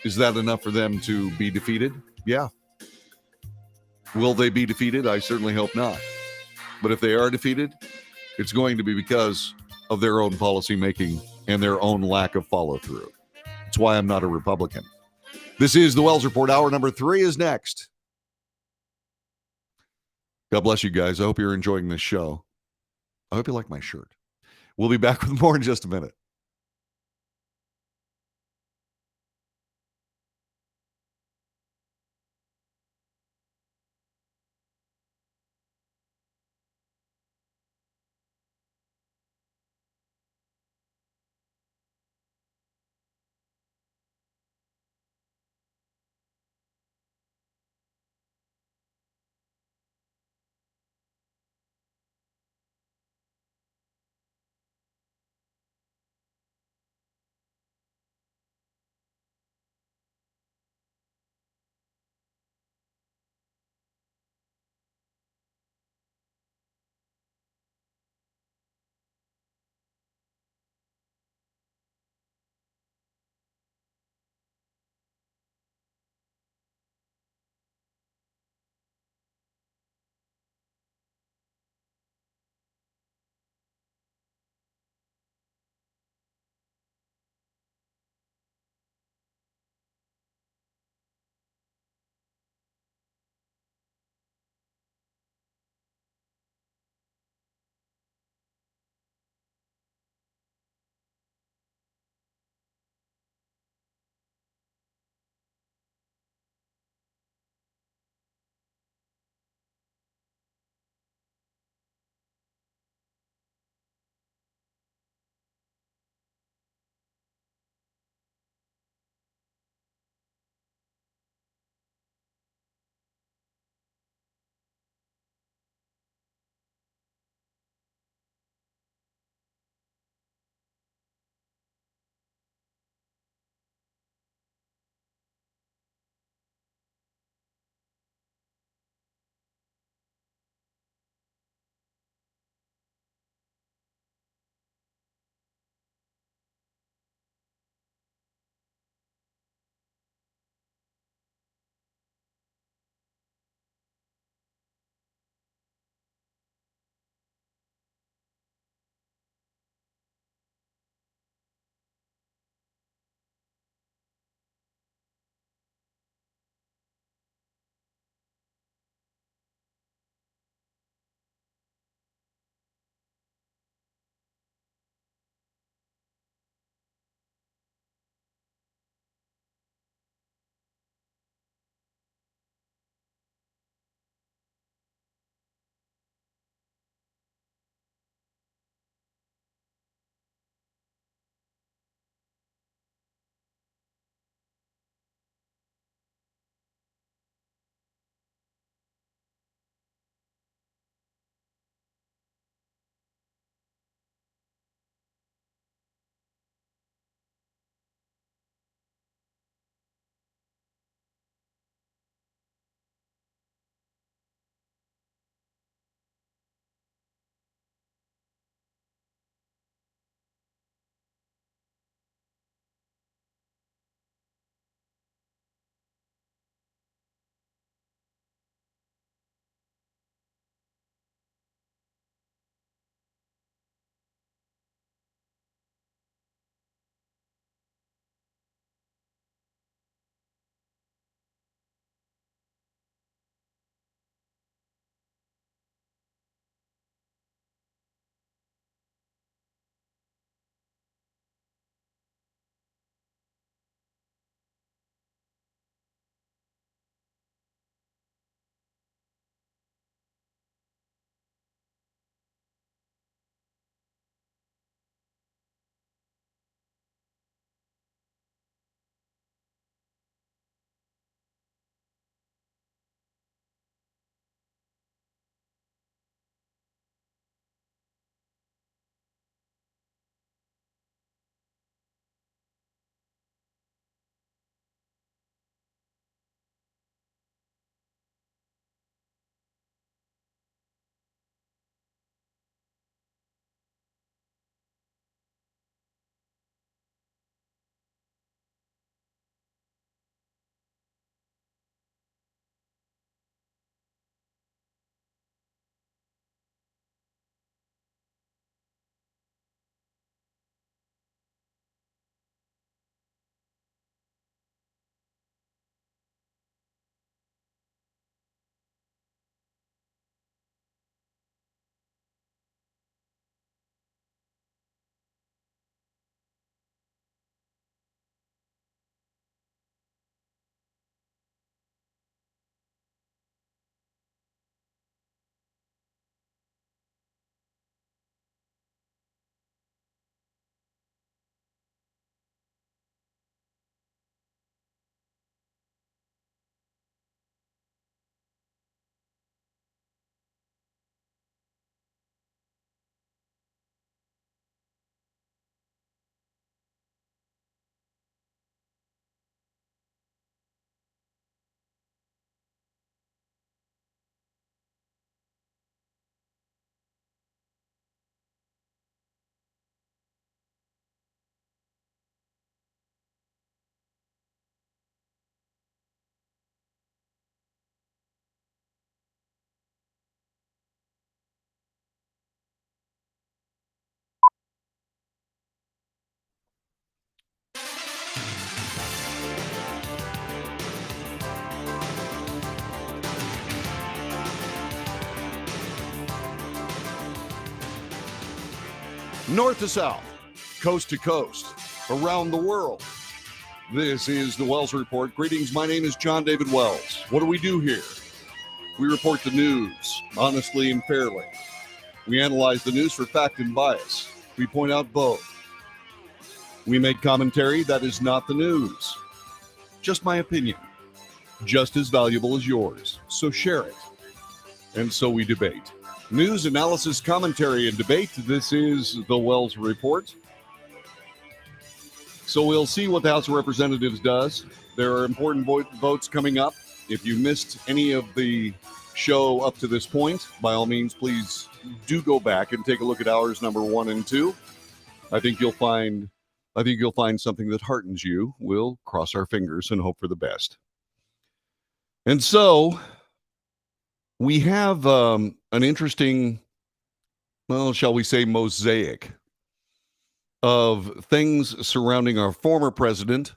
Is that enough for them to be defeated? Yeah. Will they be defeated? I certainly hope not. But if they are defeated, it's going to be because of their own policy making and their own lack of follow through. That's why I'm not a Republican. This is the Wells Report. Hour number 3 is next. God bless you guys. I hope you're enjoying this show. I hope you like my shirt. We'll be back with more in just a minute. north to south, coast to coast, around the world. This is the Wells Report. Greetings, my name is John David Wells. What do we do here? We report the news honestly and fairly. We analyze the news for fact and bias. We point out both. We make commentary that is not the news. Just my opinion. Just as valuable as yours. So share it. And so we debate. News, analysis, commentary, and debate. This is the Wells Report. So we'll see what the House of Representatives does. There are important votes coming up. If you missed any of the show up to this point, by all means, please do go back and take a look at hours number 1 and 2. I think you'll find something that heartens you. We'll cross our fingers and hope for the best. And so we have an interesting, well, shall we say, mosaic of things surrounding our former president,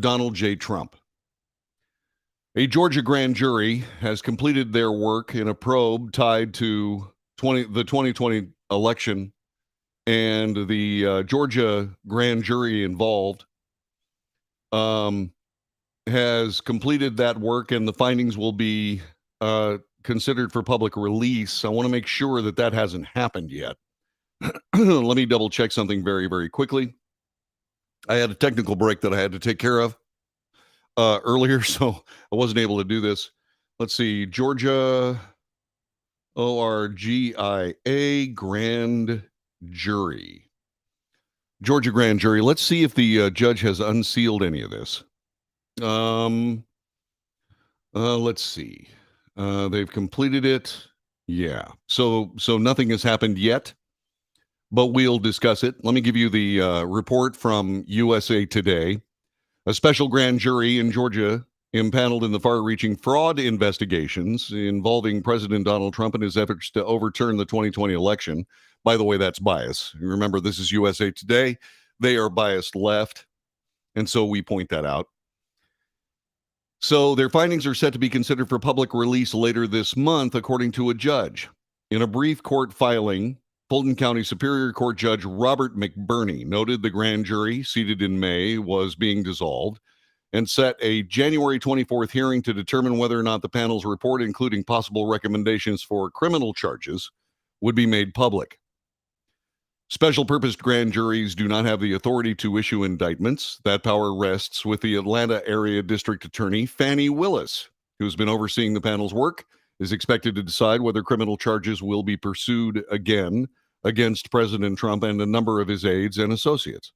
Donald J. Trump. A Georgia grand jury has completed their work in a probe tied to the 2020 election, and the Georgia grand jury involved has completed that work, and the findings will be considered for public release. I want to make sure that that hasn't happened yet. Let me double check something very, very quickly. I had a technical break that I had to take care of earlier, so I wasn't able to do this. Let's see, Georgia ORGIA grand jury. Georgia grand jury. Let's see if the judge has unsealed any of this. Let's see. They've completed it. Yeah. So nothing has happened yet, but we'll discuss it. Let me give you the report from USA Today. A special grand jury in Georgia impaneled in the far-reaching fraud investigations involving President Donald Trump and his efforts to overturn the 2020 election. By the way, that's bias. Remember, this is USA Today. They are biased left, and so we point that out. So their findings are set to be considered for public release later this month, according to a judge. In a brief court filing, Fulton County Superior Court Judge Robert McBurney noted the grand jury, seated in May, was being dissolved and set a January 24th hearing to determine whether or not the panel's report, including possible recommendations for criminal charges, would be made public. Special purpose grand juries do not have the authority to issue indictments. That power rests with the Atlanta Area District Attorney, Fannie Willis, who's been overseeing the panel's work, is expected to decide whether criminal charges will be pursued again against President Trump and a number of his aides and associates.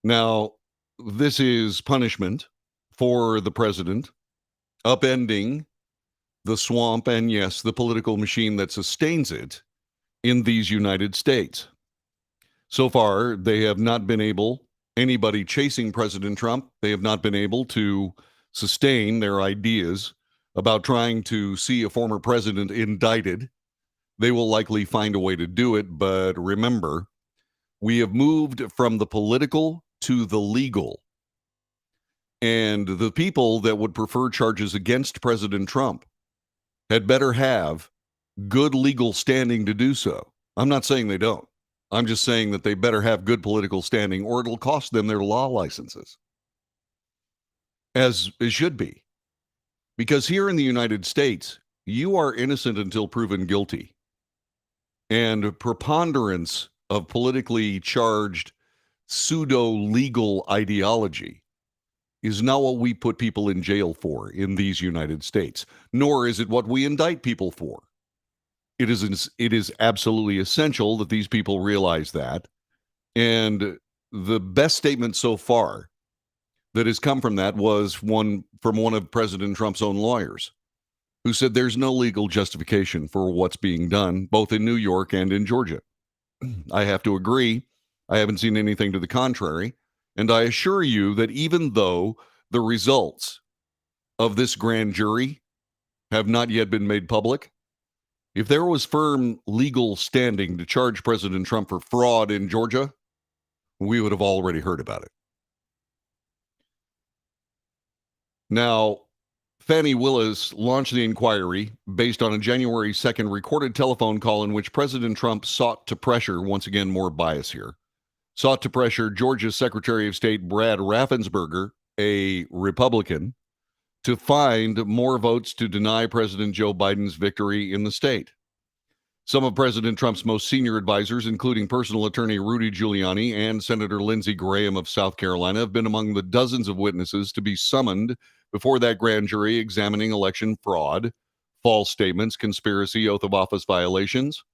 Now, this is punishment for the president, upending the swamp and, yes, the political machine that sustains it in these United States. So far, they have not been able, anybody chasing President Trump, they have not been able to sustain their ideas about trying to see a former president indicted. They will likely find a way to do it, but remember, we have moved from the political to the legal. And the people that would prefer charges against President Trump had better have good legal standing to do so. I'm not saying they don't. I'm just saying that they better have good political standing, or it'll cost them their law licenses, as it should be. Because here in the United States, you are innocent until proven guilty. And preponderance of politically charged pseudo-legal ideology is not what we put people in jail for in these United States, nor is it what we indict people for. It is absolutely essential that these people realize that. And the best statement so far that has come from that was from one of President Trump's own lawyers, who said there's no legal justification for what's being done, both in New York and in Georgia. I have to agree. I haven't seen anything to the contrary. And I assure you that even though the results of this grand jury have not yet been made public, if there was firm legal standing to charge President Trump for fraud in Georgia, we would have already heard about it. Now, Fani Willis launched the inquiry based on a January 2nd recorded telephone call in which President Trump sought to pressure, once again, more bias here, sought to pressure Georgia's Secretary of State Brad Raffensperger, a Republican, to find more votes to deny President Joe Biden's victory in the state. Some of President Trump's most senior advisors, including personal attorney Rudy Giuliani and Senator Lindsey Graham of South Carolina, have been among the dozens of witnesses to be summoned before that grand jury examining election fraud, false statements, conspiracy, oath of office violations,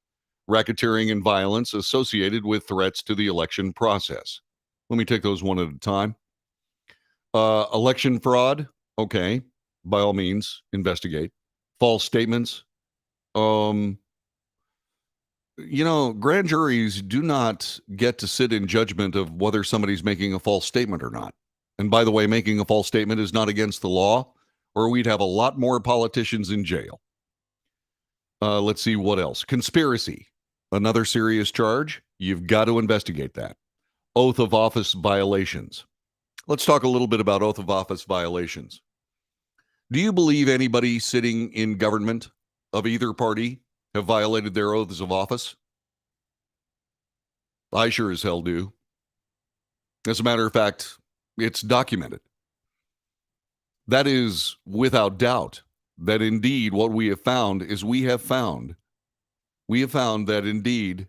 racketeering, and violence associated with threats to the election process. Let me take those one at a time. Election fraud, okay, by all means, investigate. False statements, grand juries do not get to sit in judgment of whether somebody's making a false statement or not. And by the way, making a false statement is not against the law, or we'd have a lot more politicians in jail. Let's see what else. Conspiracy, another serious charge. You've got to investigate that. Oath of office violations. Let's talk a little bit about oath of office violations. Do you believe anybody sitting in government of either party have violated their oaths of office? I sure as hell do. As a matter of fact, it's documented. That is without doubt that indeed what we have found is we have found that indeed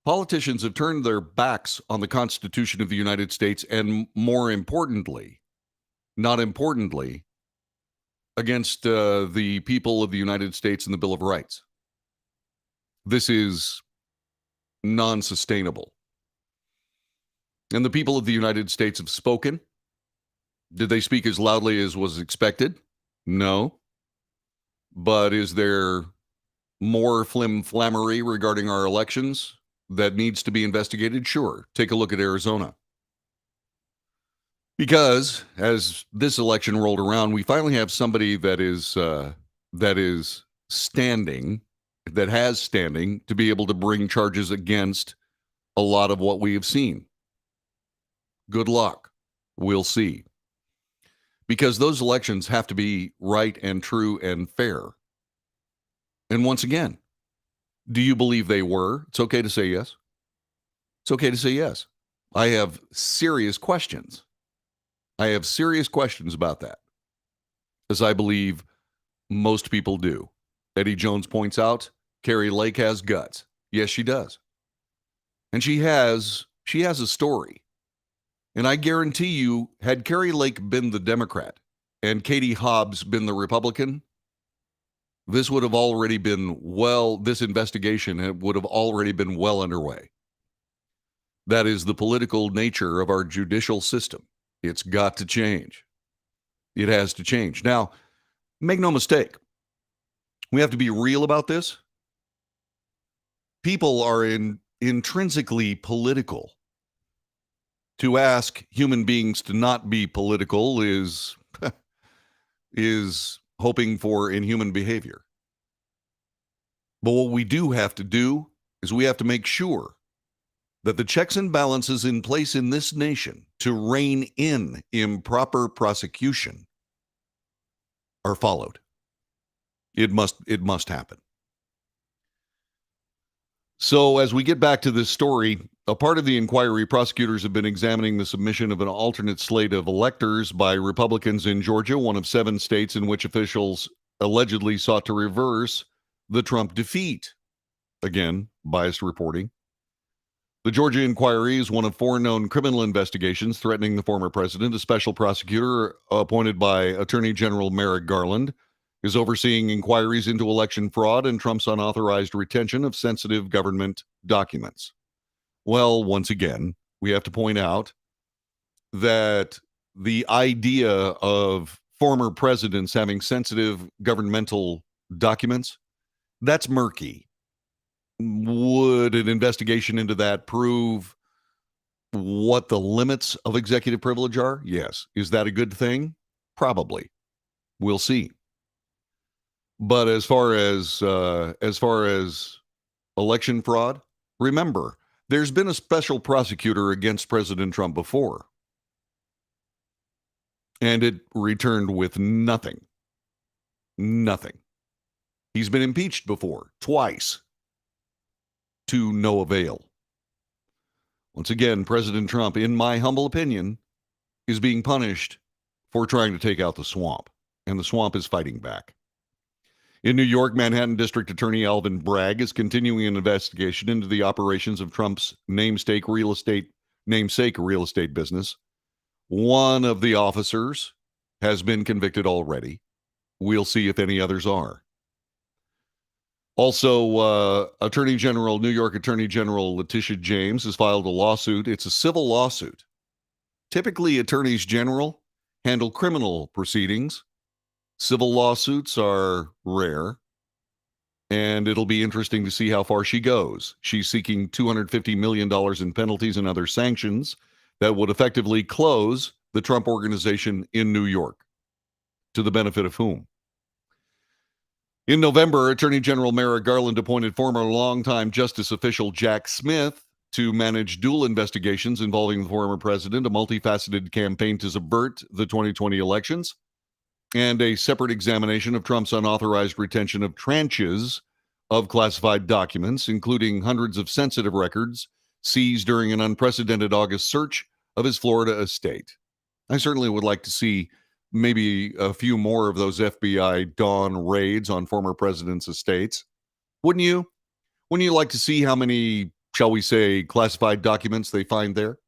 politicians have turned their backs on the Constitution of the United States and, more importantly, not importantly, against the people of the United States and the Bill of Rights. This is non-sustainable. And the people of the United States have spoken. Did they speak as loudly as was expected? No. But is there more flim-flammery regarding our elections that needs to be investigated? Sure. Take a look at Arizona. Because as this election rolled around, we finally have somebody that is standing, that has standing to be able to bring charges against a lot of what we have seen. Good luck. We'll see. Because those elections have to be right and true and fair. And once again, do you believe they were? It's okay to say yes. It's okay to say yes. I have serious questions. I have serious questions about that, as I believe most people do. Eddie Jones points out, Kari Lake has guts. Yes, she does. And she has a story. And I guarantee you, had Kari Lake been the Democrat and Katie Hobbs been the Republican, this would have already been this investigation would have already been well underway. That is the political nature of our judicial system. It's got to change. It has to change. Now, make no mistake. We have to be real about this. People are intrinsically political. To ask human beings to not be political is hoping for inhuman behavior. But what we do have to do is we have to make sure that the checks and balances in place in this nation to rein in improper prosecution are followed. It must happen. So as we get back to this story, a part of the inquiry, prosecutors have been examining the submission of an alternate slate of electors by Republicans in Georgia, one of 7 states in which officials allegedly sought to reverse the Trump defeat. Again, biased reporting. The Georgia inquiry is one of 4 known criminal investigations threatening the former president. A special prosecutor appointed by Attorney General Merrick Garland is overseeing inquiries into election fraud and Trump's unauthorized retention of sensitive government documents. Well, once again, we have to point out that the idea of former presidents having sensitive governmental documents, that's murky. Would an investigation into that prove what the limits of executive privilege are? Yes. Is that a good thing? Probably. We'll see. But as far as election fraud, remember, there's been a special prosecutor against President Trump before, and it returned with nothing. Nothing. He's been impeached before, twice, to no avail. Once again, President Trump, in my humble opinion, is being punished for trying to take out the swamp, and the swamp is fighting back. In New York, Manhattan District Attorney Alvin Bragg is continuing an investigation into the operations of Trump's namesake real estate business. One of the officers has been convicted already. We'll see if any others are. Also, New York Attorney General Letitia James has filed a lawsuit. It's a civil lawsuit. Typically, attorneys general handle criminal proceedings. Civil lawsuits are rare, and it'll be interesting to see how far she goes. She's seeking $250 million in penalties and other sanctions that would effectively close the Trump Organization in New York. To the benefit of whom? In November, Attorney General Merrick Garland appointed former longtime Justice official Jack Smith to manage dual investigations involving the former president, a multifaceted campaign to subvert the 2020 elections, and a separate examination of Trump's unauthorized retention of tranches of classified documents, including hundreds of sensitive records seized during an unprecedented August search of his Florida estate. I certainly would like to see maybe a few more of those FBI dawn raids on former presidents' estates. Wouldn't you? Wouldn't you like to see how many, shall we say, classified documents they find there?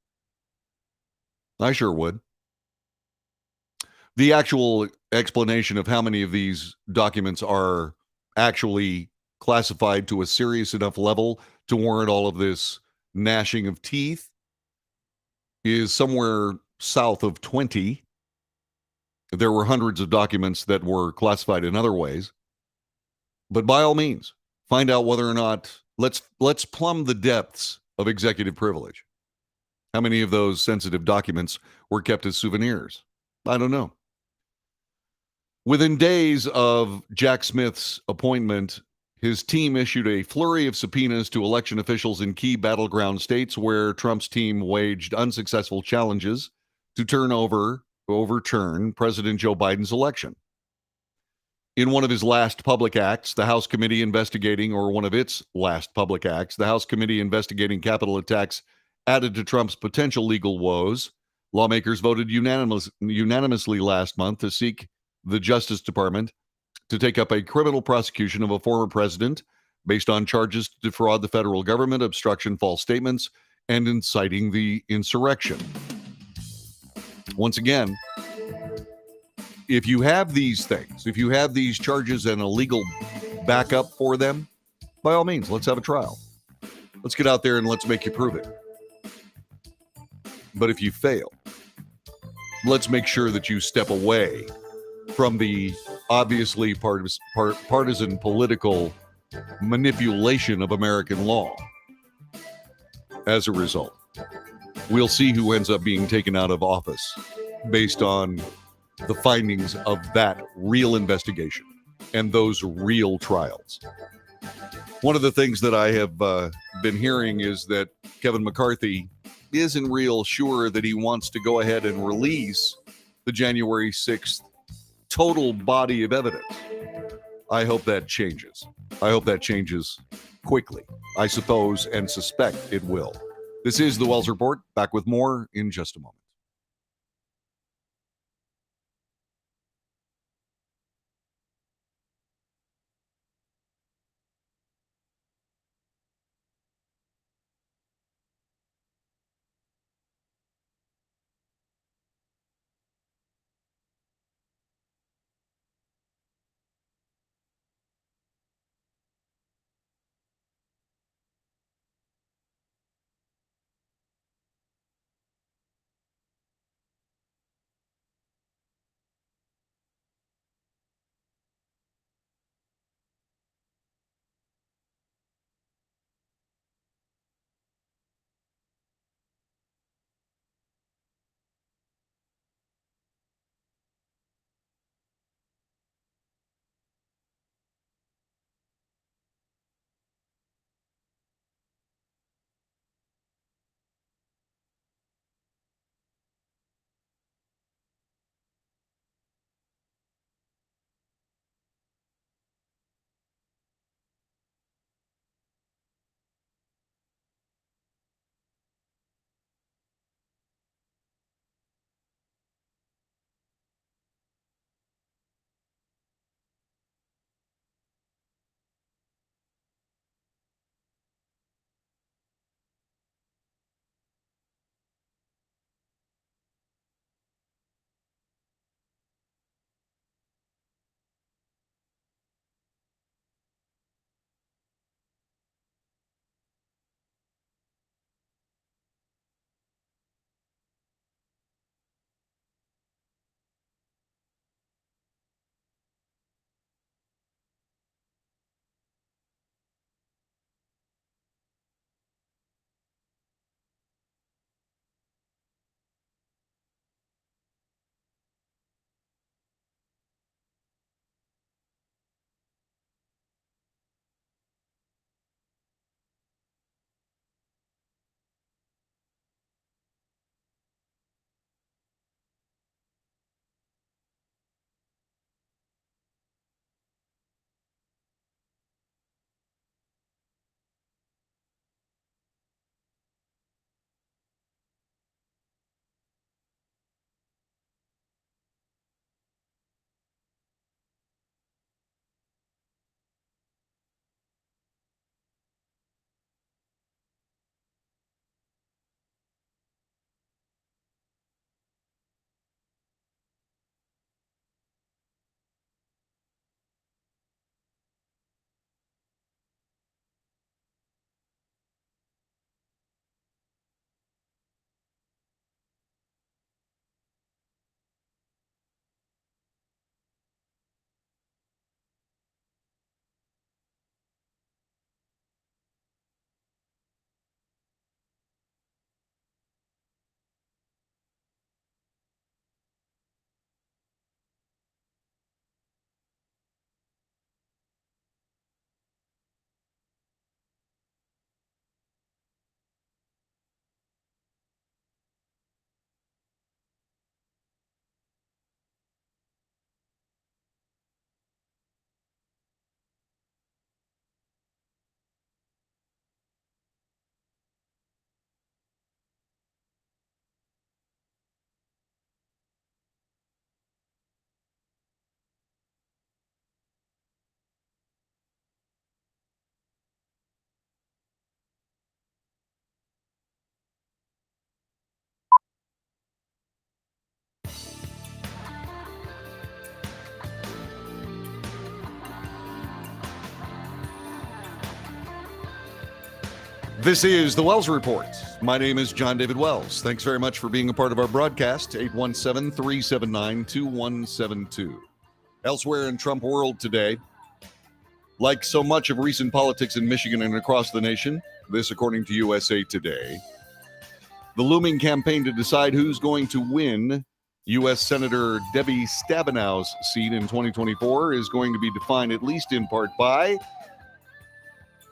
I sure would. The actual explanation of how many of these documents are actually classified to a serious enough level to warrant all of this gnashing of teeth is somewhere south of 20. There were hundreds of documents that were classified in other ways. But by all means, find out whether or not, let's plumb the depths of executive privilege. How many of those sensitive documents were kept as souvenirs? I don't know. Within days of Jack Smith's appointment, his team issued a flurry of subpoenas to election officials in key battleground states where Trump's team waged unsuccessful challenges to overturn President Joe Biden's election. In one of its last public acts, the House Committee investigating Capitol attacks added to Trump's potential legal woes. Lawmakers voted unanimously last month to seek the Justice Department to take up a criminal prosecution of a former president based on charges to defraud the federal government, obstruction, false statements, and inciting the insurrection. Once again, if you have these things, if you have these charges and a legal backup for them, by all means, let's have a trial. Let's get out there and let's make you prove it. But if you fail, let's make sure that you step away from the obviously partisan political manipulation of American law. As a result, we'll see who ends up being taken out of office based on the findings of that real investigation and those real trials. One of the things that I have been hearing is that Kevin McCarthy isn't real sure that he wants to go ahead and release the January 6th total body of evidence. I hope that changes. I hope that changes quickly. I suppose and suspect it will. This is the Wells Report. Back with more in just a moment. This is the Wells Report. My name is John David Wells. Thanks very much for being a part of our broadcast. 817-379-2172. Elsewhere in Trump world today, like so much of recent politics in Michigan and across the nation, this according to USA Today, the looming campaign to decide who's going to win U.S. Senator Debbie Stabenow's seat in 2024 is going to be defined at least in part by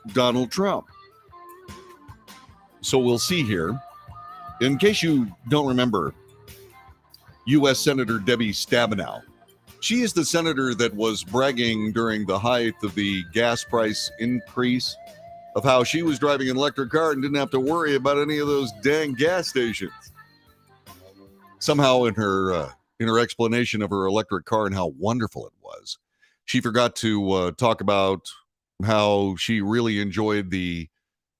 Donald Trump. So we'll see here. In case you don't remember, U.S. Senator Debbie Stabenow, she is the senator that was bragging during the height of the gas price increase of how she was driving an electric car and didn't have to worry about any of those dang gas stations. Somehow in her explanation of her electric car and how wonderful it was, she forgot to talk about how she really enjoyed the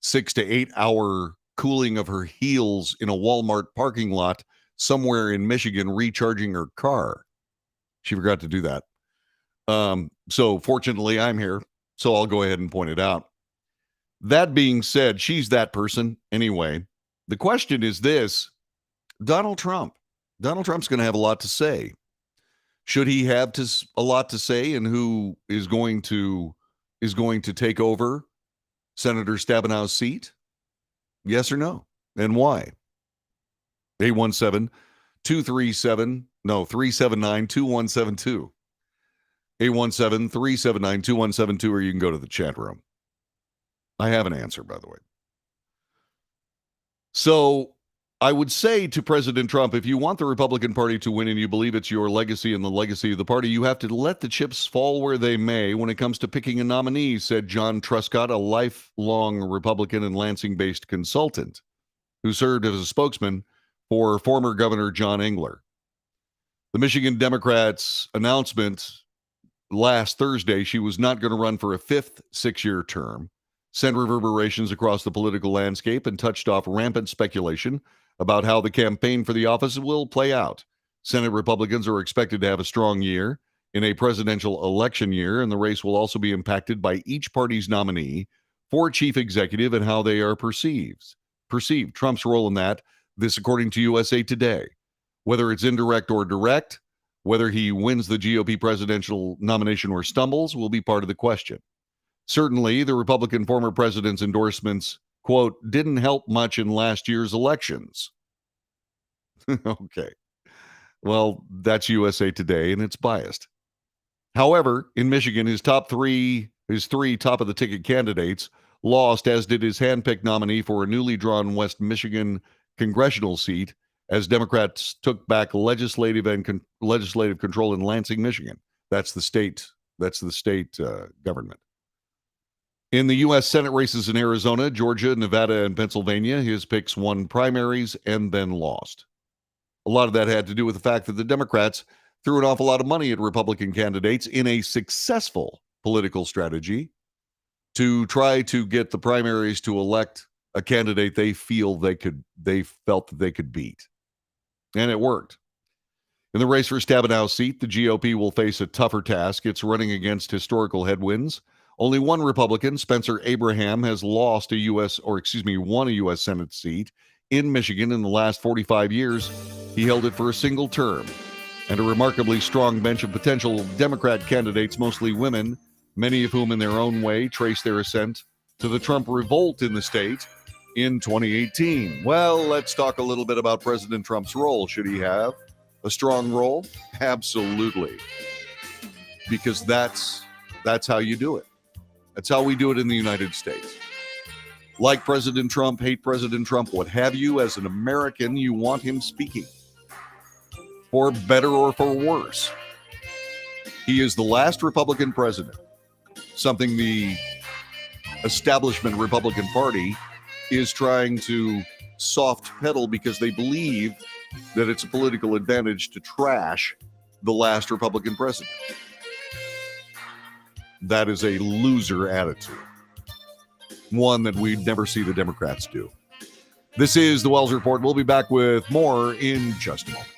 6 to 8 hour cooling of her heels in a Walmart parking lot somewhere in Michigan recharging her car. She forgot to do that. So fortunately, I'm here, so I'll go ahead and point it out. That being said, she's that person anyway. The question is this: Donald Trump. Donald Trump's going to have a lot to say. Should he have a lot to say, and who is going to take over Senator Stabenow's seat? Yes or no? And why? 817-379-2172. 817-379-2172, or you can go to the chat room. I have an answer, by the way. So I would say to President Trump, if you want the Republican Party to win and you believe it's your legacy and the legacy of the party, you have to let the chips fall where they may when it comes to picking a nominee, said John Truscott, a lifelong Republican and Lansing-based consultant who served as a spokesman for former Governor John Engler. The Michigan Democrats' announcement last Thursday she was not going to run for a fifth six-year term sent reverberations across the political landscape and touched off rampant speculation about how the campaign for the office will play out. Senate Republicans are expected to have a strong year in a presidential election year, and the race will also be impacted by each party's nominee for chief executive and how they are perceived. Trump's role in that, this according to USA Today. Whether it's indirect or direct, whether he wins the GOP presidential nomination or stumbles, will be part of the question. Certainly, the Republican former president's endorsements, quote, didn't help much in last year's elections. Okay. Well, that's USA Today, and it's biased. However, in Michigan, his three top of the ticket candidates lost, as did his handpicked nominee for a newly drawn West Michigan congressional seat, as Democrats took back legislative control in Lansing, Michigan. That's the state government. In the U.S. Senate races in Arizona, Georgia, Nevada, and Pennsylvania, his picks won primaries and then lost. A lot of that had to do with the fact that the Democrats threw an awful lot of money at Republican candidates in a successful political strategy to try to get the primaries to elect a candidate they felt that they could beat. And it worked. In the race for Stabenow's seat, the GOP will face a tougher task. It's running against historical headwinds. Only one Republican, Spencer Abraham, has won a U.S. Senate seat in Michigan in the last 45 years. He held it for a single term. And a remarkably strong bench of potential Democrat candidates, mostly women, many of whom in their own way trace their ascent to the Trump revolt in the state in 2018. Well, let's talk a little bit about President Trump's role. Should he have a strong role? Absolutely. Because that's how you do it. That's how we do it in the United States. Like President Trump, hate President Trump, what have you, as an American, you want him speaking. For better or for worse. He is the last Republican president, something the establishment Republican Party is trying to soft pedal because they believe that it's a political advantage to trash the last Republican president. That is a loser attitude. One that we never see the Democrats do. This is the Wells Report. We'll be back with more in just a moment.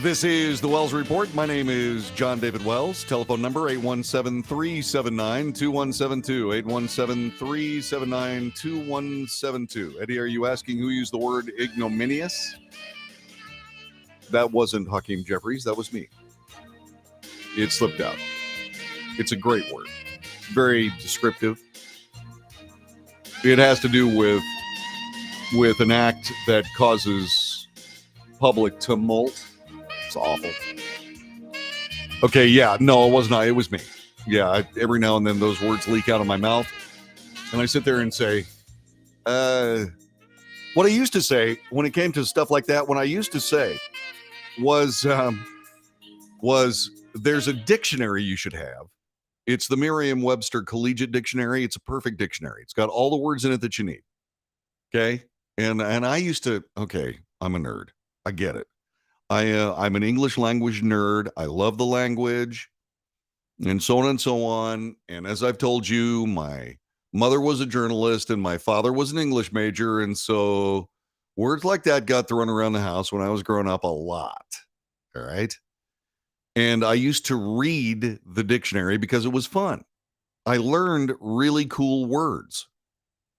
This is the Wells Report. My name is John David Wells. Telephone number 817-379-2172. 817-379-2172. Eddie, are you asking who used the word ignominious? That wasn't Hakeem Jeffries. That was me. It slipped out. It's a great word. Very descriptive. It has to do with an act that causes public tumult. It's awful. Okay, yeah, no, it was not. It was me. Yeah, every now and then those words leak out of my mouth, and I sit there and say, what I used to say when it came to stuff like that, what I used to say was there's a dictionary you should have. It's the Merriam-Webster Collegiate Dictionary. It's a perfect dictionary. It's got all the words in it that you need. Okay, and I used to. Okay, I'm a nerd. I get it. I'm an English language nerd. I love the language and so on and so on. And as I've told you, my mother was a journalist and my father was an English major. And so words like that got thrown around the house when I was growing up a lot. All right. And I used to read the dictionary because it was fun. I learned really cool words.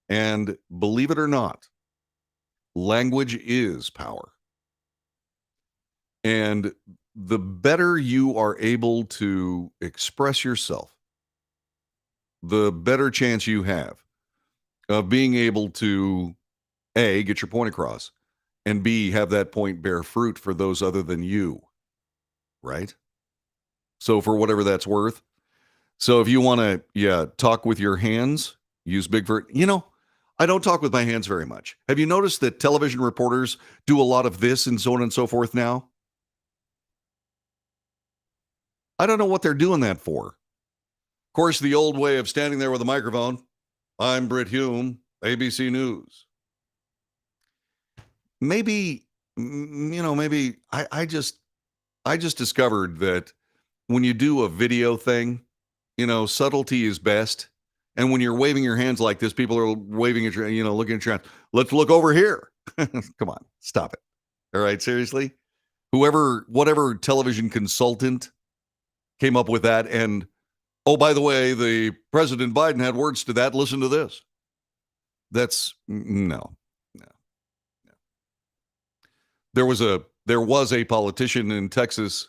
And believe it or not, language is power. And the better you are able to express yourself, the better chance you have of being able to, A, get your point across, and B, have that point bear fruit for those other than you, right? So for whatever that's worth. So if you want to, talk with your hands, use Bigfoot. I don't talk with my hands very much. Have you noticed that television reporters do a lot of this and so on and so forth now? I don't know what they're doing that for. Of course, the old way of standing there with a microphone. I'm Britt Hume, ABC News. Maybe I just discovered that when you do a video thing, subtlety is best. And when you're waving your hands like this, people are waving at you, looking at your hands. Let's look over here. Come on, stop it. All right, seriously? Whatever television consultant came up with that. And, oh, by the way, the President Biden had words to that. Listen to this. That's no. There was a politician in Texas.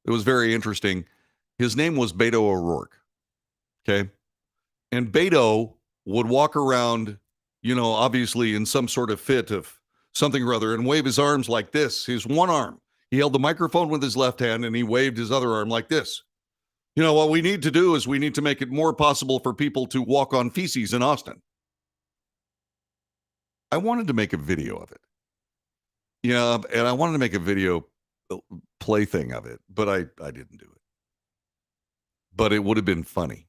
It was very interesting. His name was Beto O'Rourke. Okay. And Beto would walk around, obviously in some sort of fit of something or other and wave his arms like this, his one arm. He held the microphone with his left hand and he waved his other arm like this. What we need to do is we need to make it more possible for people to walk on feces in Austin. I wanted to make a video of it. Yeah, and I wanted to make a video plaything of it, but I didn't do it. But it would have been funny.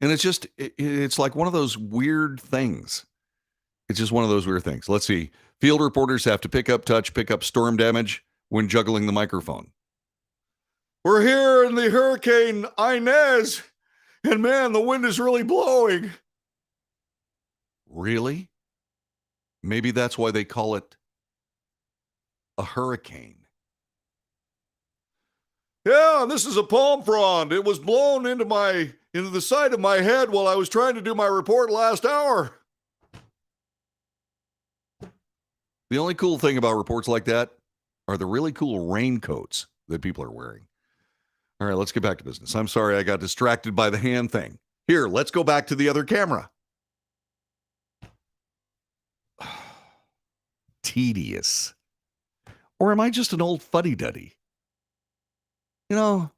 And it's like one of those weird things. It's just one of those weird things. Let's see. Field reporters have to pick up storm damage when juggling the microphone. We're here in the Hurricane Inez, and man, the wind is really blowing. Really? Maybe that's why they call it a hurricane. Yeah, this is a palm frond. It was blown into the side of my head while I was trying to do my report last hour. The only cool thing about reports like that are the really cool raincoats that people are wearing. All right, let's get back to business. I'm sorry I got distracted by the hand thing. Here, let's go back to the other camera. Tedious. Or am I just an old fuddy-duddy? I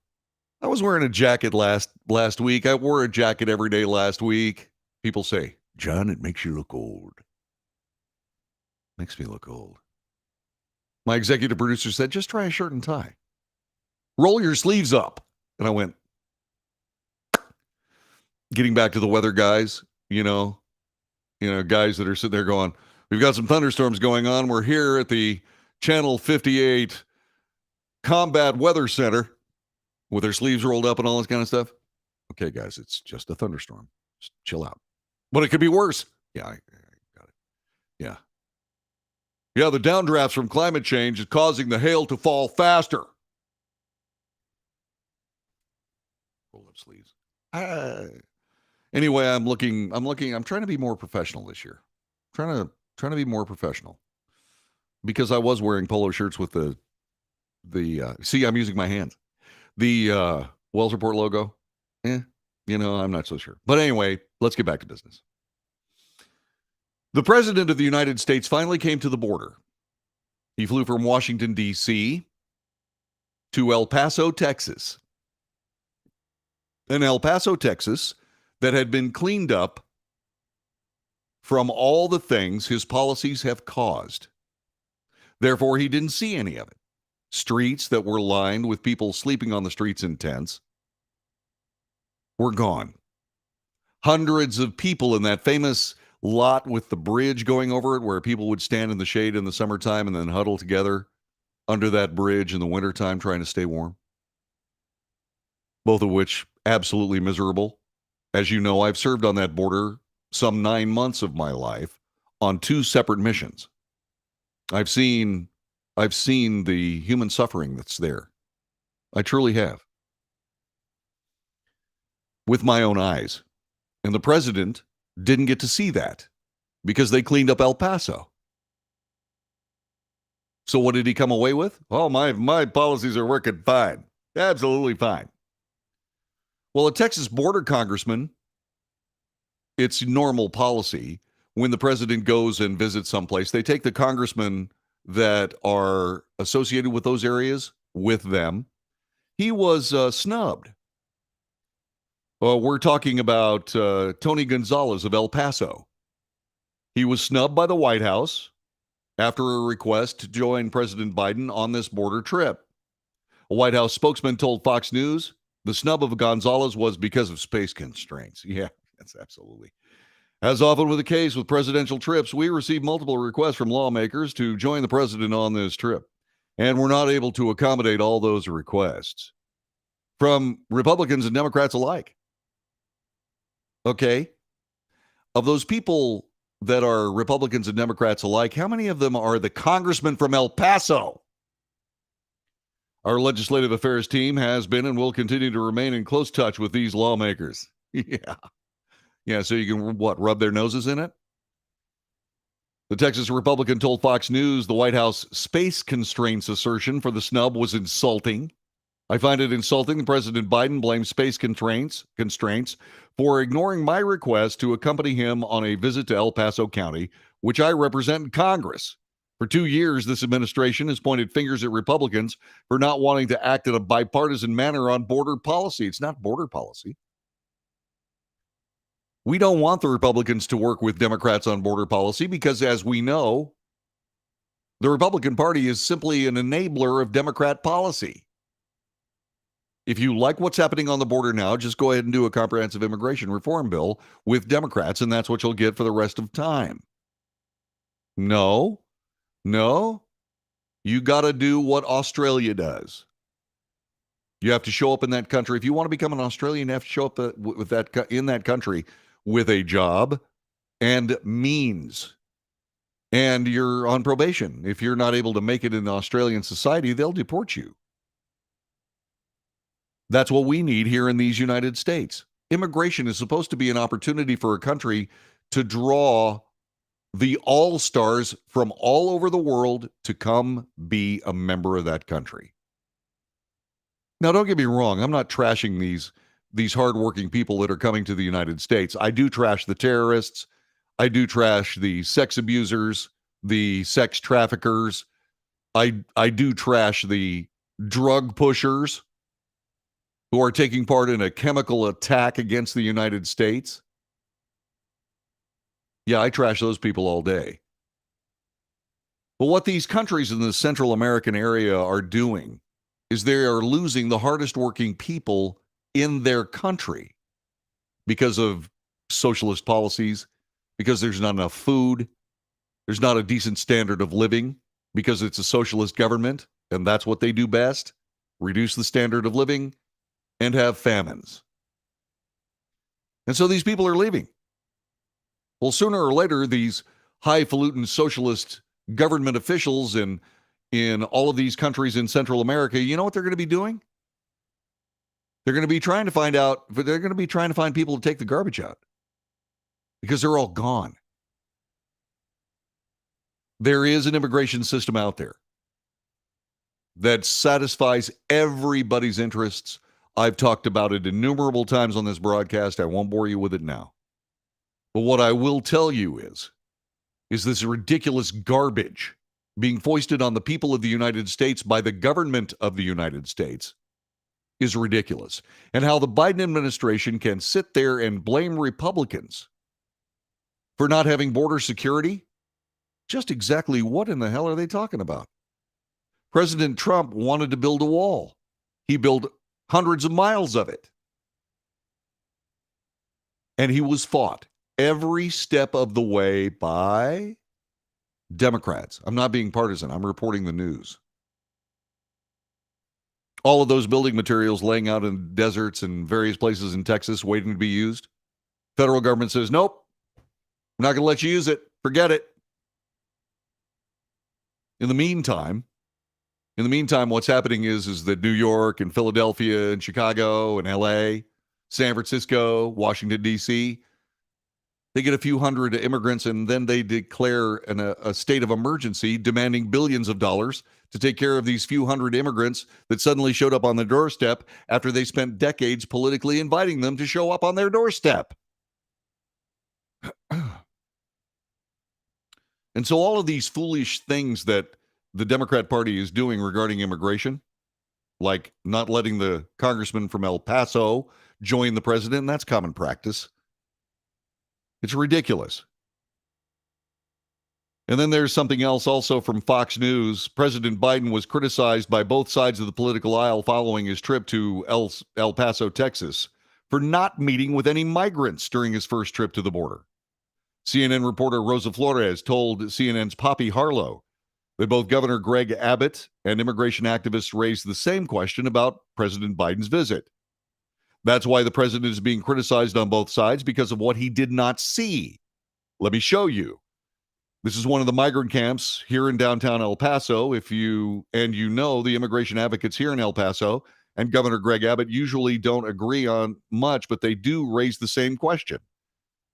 was wearing a jacket last week. I wore a jacket every day last week. People say, John, it makes you look old. Makes me look old. My executive producer said, just try a shirt and tie. Roll your sleeves up. And I went, getting back to the weather guys, guys that are sitting there going, we've got some thunderstorms going on. We're here at the Channel 58 Combat Weather Center with their sleeves rolled up and all this kind of stuff. Okay, guys, it's just a thunderstorm. Just chill out. But it could be worse. Yeah, I got it. Yeah. Yeah, the downdrafts from climate change is causing the hail to fall faster. Roll up sleeves. Anyway, I'm trying to be more professional this year. Trying to be more professional. Because I was wearing polo shirts with the see, I'm using my hands. The Wells Report logo. I'm not so sure. But anyway, let's get back to business. The President of the United States finally came to the border. He flew from Washington, D.C. to El Paso, Texas. And El Paso, Texas, that had been cleaned up from all the things his policies have caused. Therefore, he didn't see any of it. Streets that were lined with people sleeping on the streets in tents were gone. Hundreds of people in that famous lot with the bridge going over it where people would stand in the shade in the summertime and then huddle together under that bridge in the wintertime trying to stay warm. Both of which absolutely miserable. As you know, I've served on that border some 9 months of my life on 2 separate missions. I've seen the human suffering that's there. I truly have. With my own eyes. And the president didn't get to see that because they cleaned up El Paso. So what did he come away with? Oh, my policies are working fine. Absolutely fine. Well, a Texas border congressman, it's normal policy when the president goes and visits someplace, they take the congressmen that are associated with those areas with them. He was snubbed. We're talking about Tony Gonzalez of El Paso. He was snubbed by the White House after a request to join President Biden on this border trip. A White House spokesman told Fox News the snub of Gonzalez was because of space constraints. Yeah, that's absolutely. As often with the case with presidential trips, we received multiple requests from lawmakers to join the president on this trip, and we're not able to accommodate all those requests from Republicans and Democrats alike. Okay. Of those people that are Republicans and Democrats alike, how many of them are the congressman from El Paso? Our legislative affairs team has been and will continue to remain in close touch with these lawmakers. Yeah, so you can, rub their noses in it? The Texas Republican told Fox News the White House space constraints assertion for the snub was insulting. I find it insulting that President Biden blames space constraints for ignoring my request to accompany him on a visit to El Paso County, which I represent in Congress. For 2 years, this administration has pointed fingers at Republicans for not wanting to act in a bipartisan manner on border policy. It's not border policy. We don't want the Republicans to work with Democrats on border policy because, as we know, the Republican Party is simply an enabler of Democrat policy. If you like what's happening on the border now, just go ahead and do a comprehensive immigration reform bill with Democrats, and that's what you'll get for the rest of time. No. You got to do what Australia does. You have to show up in that country. If you want to become an Australian, you have to show up in that country with a job and means. And you're on probation. If you're not able to make it in Australian society, they'll deport you. That's what we need here in these United States. Immigration is supposed to be an opportunity for a country to draw the all-stars from all over the world to come be a member of that country. Now, don't get me wrong. I'm not trashing these hardworking people that are coming to the United States. I do trash the terrorists. I do trash the sex abusers, the sex traffickers. I do trash the drug pushers who are taking part in a chemical attack against the United States. Yeah, I trash those people all day. But what these countries in the Central American area are doing is they are losing the hardest working people in their country because of socialist policies, because there's not enough food, there's not a decent standard of living, because it's a socialist government, and that's what they do best, reduce the standard of living and have famines. And so these people are leaving. Well, sooner or later, these highfalutin socialist government officials in all of these countries in Central America, you know what they're going to be doing? They're going to be trying to find people to take the garbage out because they're all gone. There is an immigration system out there that satisfies everybody's interests. I've talked about it innumerable times on this broadcast. I won't bore you with it now. But what I will tell you is this ridiculous garbage being foisted on the people of the United States by the government of the United States is ridiculous. And how the Biden administration can sit there and blame Republicans for not having border security? Just exactly what in the hell are they talking about? President Trump wanted to build a wall. He built hundreds of miles of it. And he was fought every step of the way by Democrats. I'm not being partisan. I'm reporting the news. All of those building materials laying out in deserts and various places in Texas waiting to be used. Federal government says, nope, we're not going to let you use it. Forget it. In the meantime, what's happening is that New York and Philadelphia and Chicago and LA, San Francisco, Washington, D.C., they get a few hundred immigrants and then they declare a state of emergency demanding billions of dollars to take care of these few hundred immigrants that suddenly showed up on the doorstep after they spent decades politically inviting them to show up on their doorstep. And so all of these foolish things that the Democrat Party is doing regarding immigration, like not letting the congressman from El Paso join the president, that's common practice. It's ridiculous. And then there's something else also from Fox News. President Biden was criticized by both sides of the political aisle following his trip to El Paso, Texas, for not meeting with any migrants during his first trip to the border. CNN reporter Rosa Flores told CNN's Poppy Harlow that both Governor Greg Abbott and immigration activists raised the same question about President Biden's visit. That's why the president is being criticized on both sides, because of what he did not see. Let me show you. This is one of the migrant camps here in downtown El Paso. The immigration advocates here in El Paso and Governor Greg Abbott usually don't agree on much, but they do raise the same question.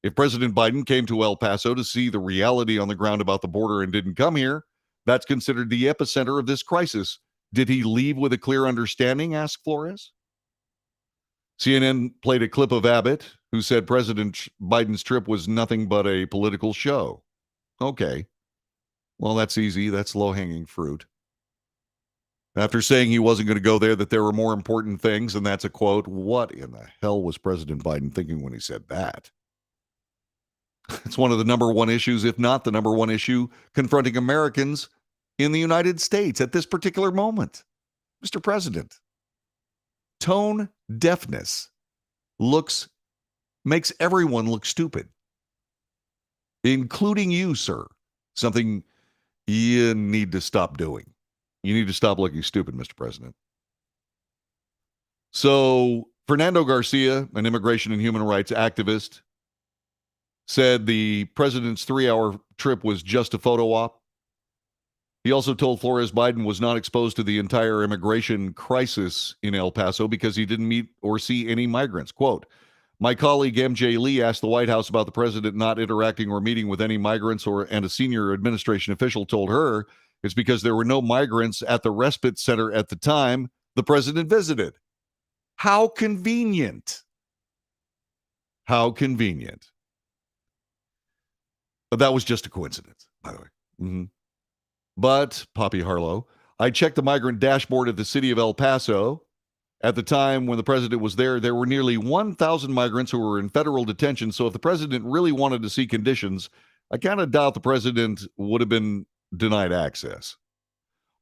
If President Biden came to El Paso to see the reality on the ground about the border and didn't come here, that's considered the epicenter of this crisis. Did he leave with a clear understanding? Asked Flores. CNN played a clip of Abbott, who said President Biden's trip was nothing but a political show. Okay. Well, that's easy. That's low-hanging fruit. After saying he wasn't going to go there, that there were more important things, and that's a quote. What in the hell was President Biden thinking when he said that? It's one of the number one issues, if not the number one issue, confronting Americans in the United States at this particular moment. Mr. President, tone deafness makes everyone look stupid, including you, sir. Something you need to stop doing. You need to stop looking stupid, Mr. President. So, Fernando Garcia, an immigration and human rights activist, said the president's 3-hour trip was just a photo op. He also told Flores Biden was not exposed to the entire immigration crisis in El Paso because he didn't meet or see any migrants. Quote, my colleague MJ Lee asked the White House about the president not interacting or meeting with any migrants, and a senior administration official told her it's because there were no migrants at the respite center at the time the president visited. How convenient. How convenient. But that was just a coincidence, by the way. Mm-hmm. But, Poppy Harlow, I checked the migrant dashboard at the city of El Paso. At the time when the president was there, there were nearly 1,000 migrants who were in federal detention. So if the president really wanted to see conditions, I kind of doubt the president would have been denied access.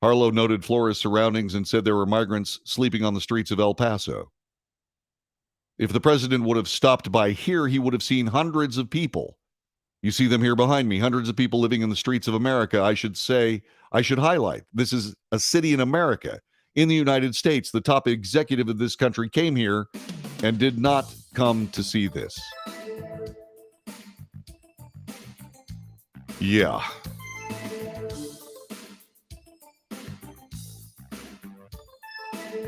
Harlow noted Flores' surroundings and said there were migrants sleeping on the streets of El Paso. If the president would have stopped by here, he would have seen hundreds of people. You see them here behind me, hundreds of people living in the streets of America. I should highlight, this is a city in America. In the United States, the top executive of this country came here and did not come to see this. Yeah.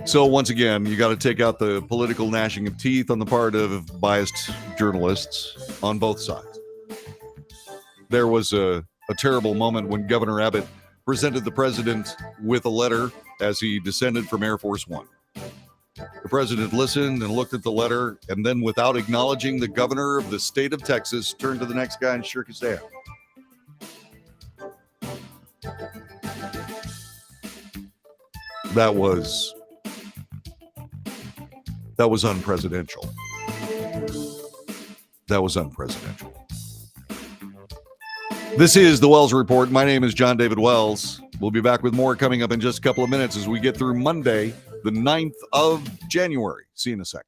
So once again, you got to take out the political gnashing of teeth on the part of biased journalists on both sides. There was a terrible moment when Governor Abbott presented the president with a letter as he descended from Air Force One. The president listened and looked at the letter, and then without acknowledging the governor of the state of Texas, turned to the next guy and shook his hand. That was unpresidential. That was unpresidential. This is the Wells Report. My name is John David Wells. We'll be back with more coming up in just a couple of minutes as we get through Monday, the 9th of January. See you in a second.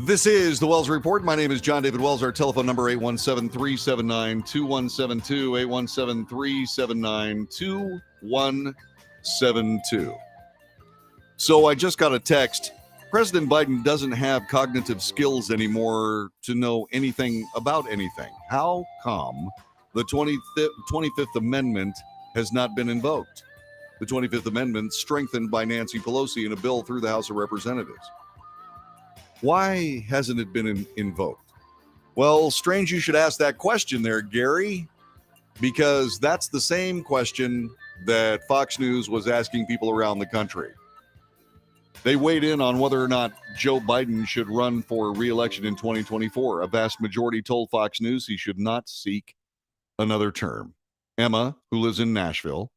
This is the Wells Report. My name is John David Wells. Our telephone number 817-379-2172, 817-379-2172. So I just got a text. President Biden doesn't have cognitive skills anymore to know anything about anything. How come the 25th Amendment has not been invoked? The 25th Amendment strengthened by Nancy Pelosi in a bill through the House of Representatives. Why hasn't it been invoked? Well, strange you should ask that question there, Gary, because that's the same question that Fox News was asking people around the country. They weighed in on whether or not Joe Biden should run for re-election in 2024. A vast majority told Fox News he should not seek another term. Emma, who lives in Nashville,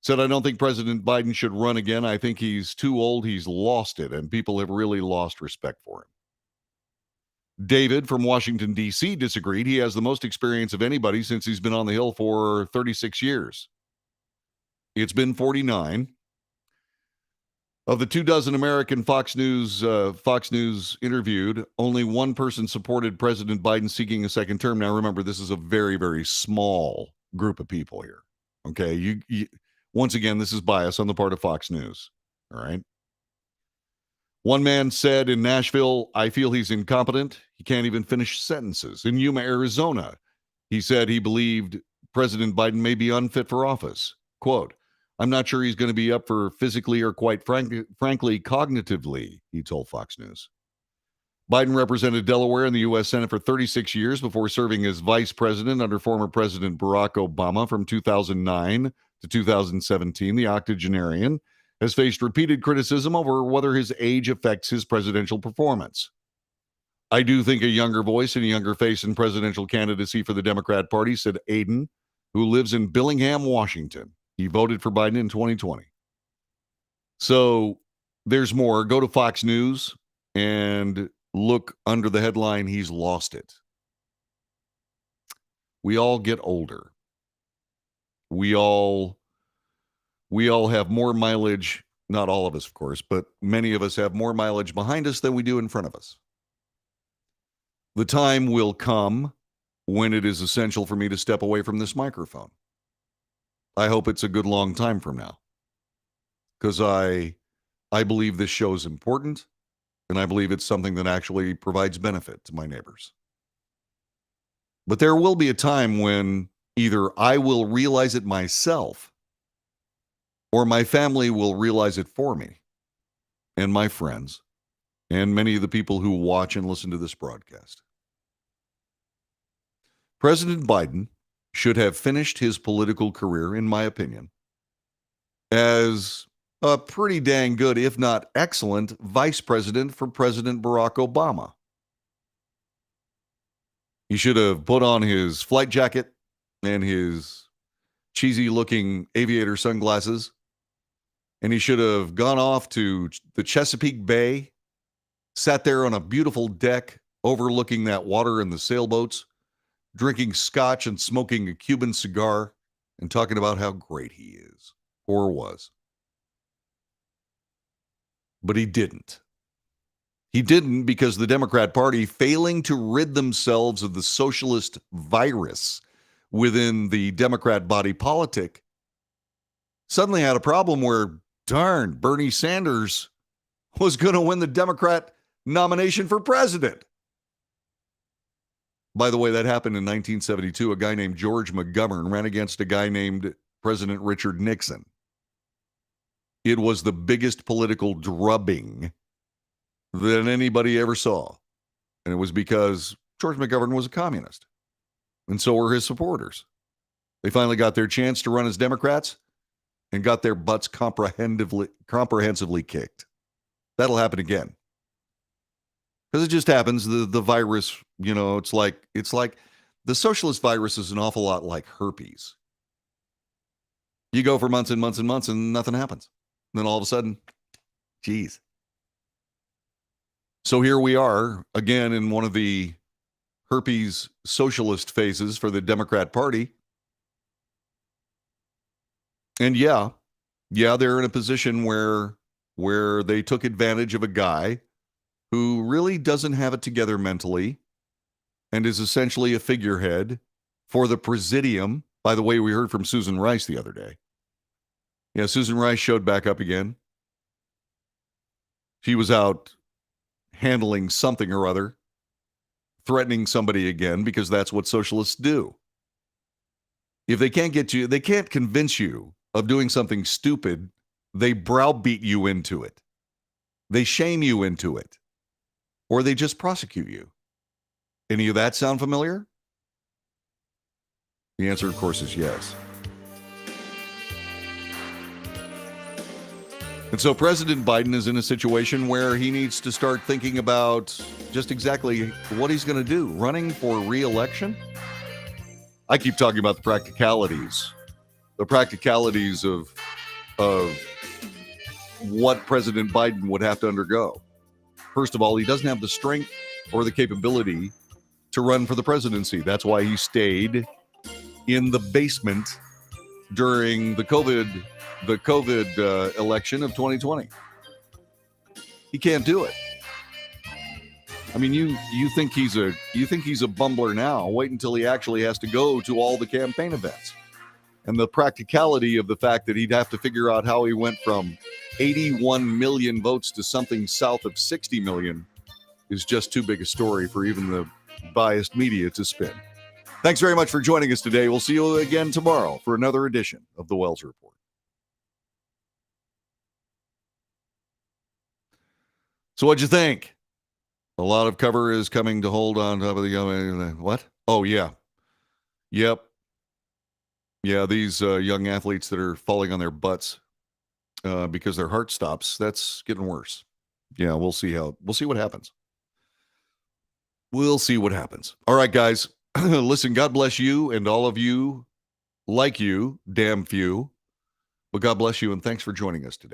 Said, I don't think President Biden should run again. I think he's too old. He's lost it, and people have really lost respect for him. David from Washington, D.C. disagreed. He has the most experience of anybody since he's been on the Hill for 36 years. It's been 49. Of the 24 American Fox News interviewed, only one person supported President Biden seeking a second term. Now, remember, this is a very, very small group of people here. Okay, you once again, this is bias on the part of Fox News. All right. One man said in Nashville, I feel he's incompetent. He can't even finish sentences. In Yuma, Arizona, he said he believed President Biden may be unfit for office. Quote, I'm not sure he's going to be up for physically or quite frankly, cognitively, he told Fox News. Biden represented Delaware in the U.S. Senate for 36 years before serving as vice president under former President Barack Obama from 2009 to 2017. The octogenarian has faced repeated criticism over whether his age affects his presidential performance. I do think a younger voice and a younger face in presidential candidacy for the Democrat Party, said Aiden, who lives in Billingham, Washington. He voted for Biden in 2020. So there's more. Go to Fox News and look under the headline, he's lost it. We all get older. We all have more mileage, not all of us, of course, but many of us have more mileage behind us than we do in front of us. The time will come when it is essential for me to step away from this microphone. I hope it's a good long time from now, because I believe this show is important, and I believe it's something that actually provides benefit to my neighbors. But there will be a time when either I will realize it myself or my family will realize it for me and my friends and many of the people who watch and listen to this broadcast. President Biden should have finished his political career, in my opinion, as a pretty dang good, if not excellent, vice president for President Barack Obama. He should have put on his flight jacket and his cheesy-looking aviator sunglasses, and he should have gone off to the Chesapeake Bay, sat there on a beautiful deck overlooking that water and the sailboats, drinking scotch and smoking a Cuban cigar and talking about how great he is, or was. But he didn't. He didn't because the Democrat Party, failing to rid themselves of the socialist virus within the Democrat body politic, suddenly had a problem where, darn, Bernie Sanders was going to win the Democrat nomination for president. By the way, that happened in 1972. A guy named George McGovern ran against a guy named President Richard Nixon. It was the biggest political drubbing that anybody ever saw. And it was because George McGovern was a communist. And so were his supporters. They finally got their chance to run as Democrats and got their butts comprehensively kicked. That'll happen again. Because it just happens, the virus, it's like the socialist virus is an awful lot like herpes. You go for months and months and months and nothing happens. And then all of a sudden, geez. So here we are again in one of the herpes socialist phases for the Democrat Party. And yeah, they're in a position where they took advantage of a guy who really doesn't have it together mentally and is essentially a figurehead for the Presidium. By the way, we heard from Susan Rice the other day. Yeah, Susan Rice showed back up again. She was out handling something or other, threatening somebody again, because that's what socialists do. If they can't convince you of doing something stupid, they browbeat you into it. They shame you into it. Or they just prosecute you. Any of that sound familiar? The answer, of course, is yes. And so President Biden is in a situation where he needs to start thinking about just exactly what he's going to do. Running for re-election? I keep talking about the practicalities of of what President Biden would have to undergo. First of all, he doesn't have the strength or the capability to run for the presidency. That's why he stayed in the basement during the COVID election of 2020. He can't do it. I mean, you think he's a bumbler now. Wait until he actually has to go to all the campaign events. And the practicality of the fact that he'd have to figure out how he went from 81 million votes to something south of 60 million is just too big a story for even the biased media to spin. Thanks very much for joining us today. We'll see you again tomorrow for another edition of the Wells Report. So what'd you think? A lot of cover is coming to hold on top of the what? Oh, yeah. Yep. Yeah, these young athletes that are falling on their butts because their heart stops, that's getting worse. Yeah, we'll see what happens. We'll see what happens. All right, guys. Listen, God bless you and all of you like you, damn few. But God bless you and thanks for joining us today.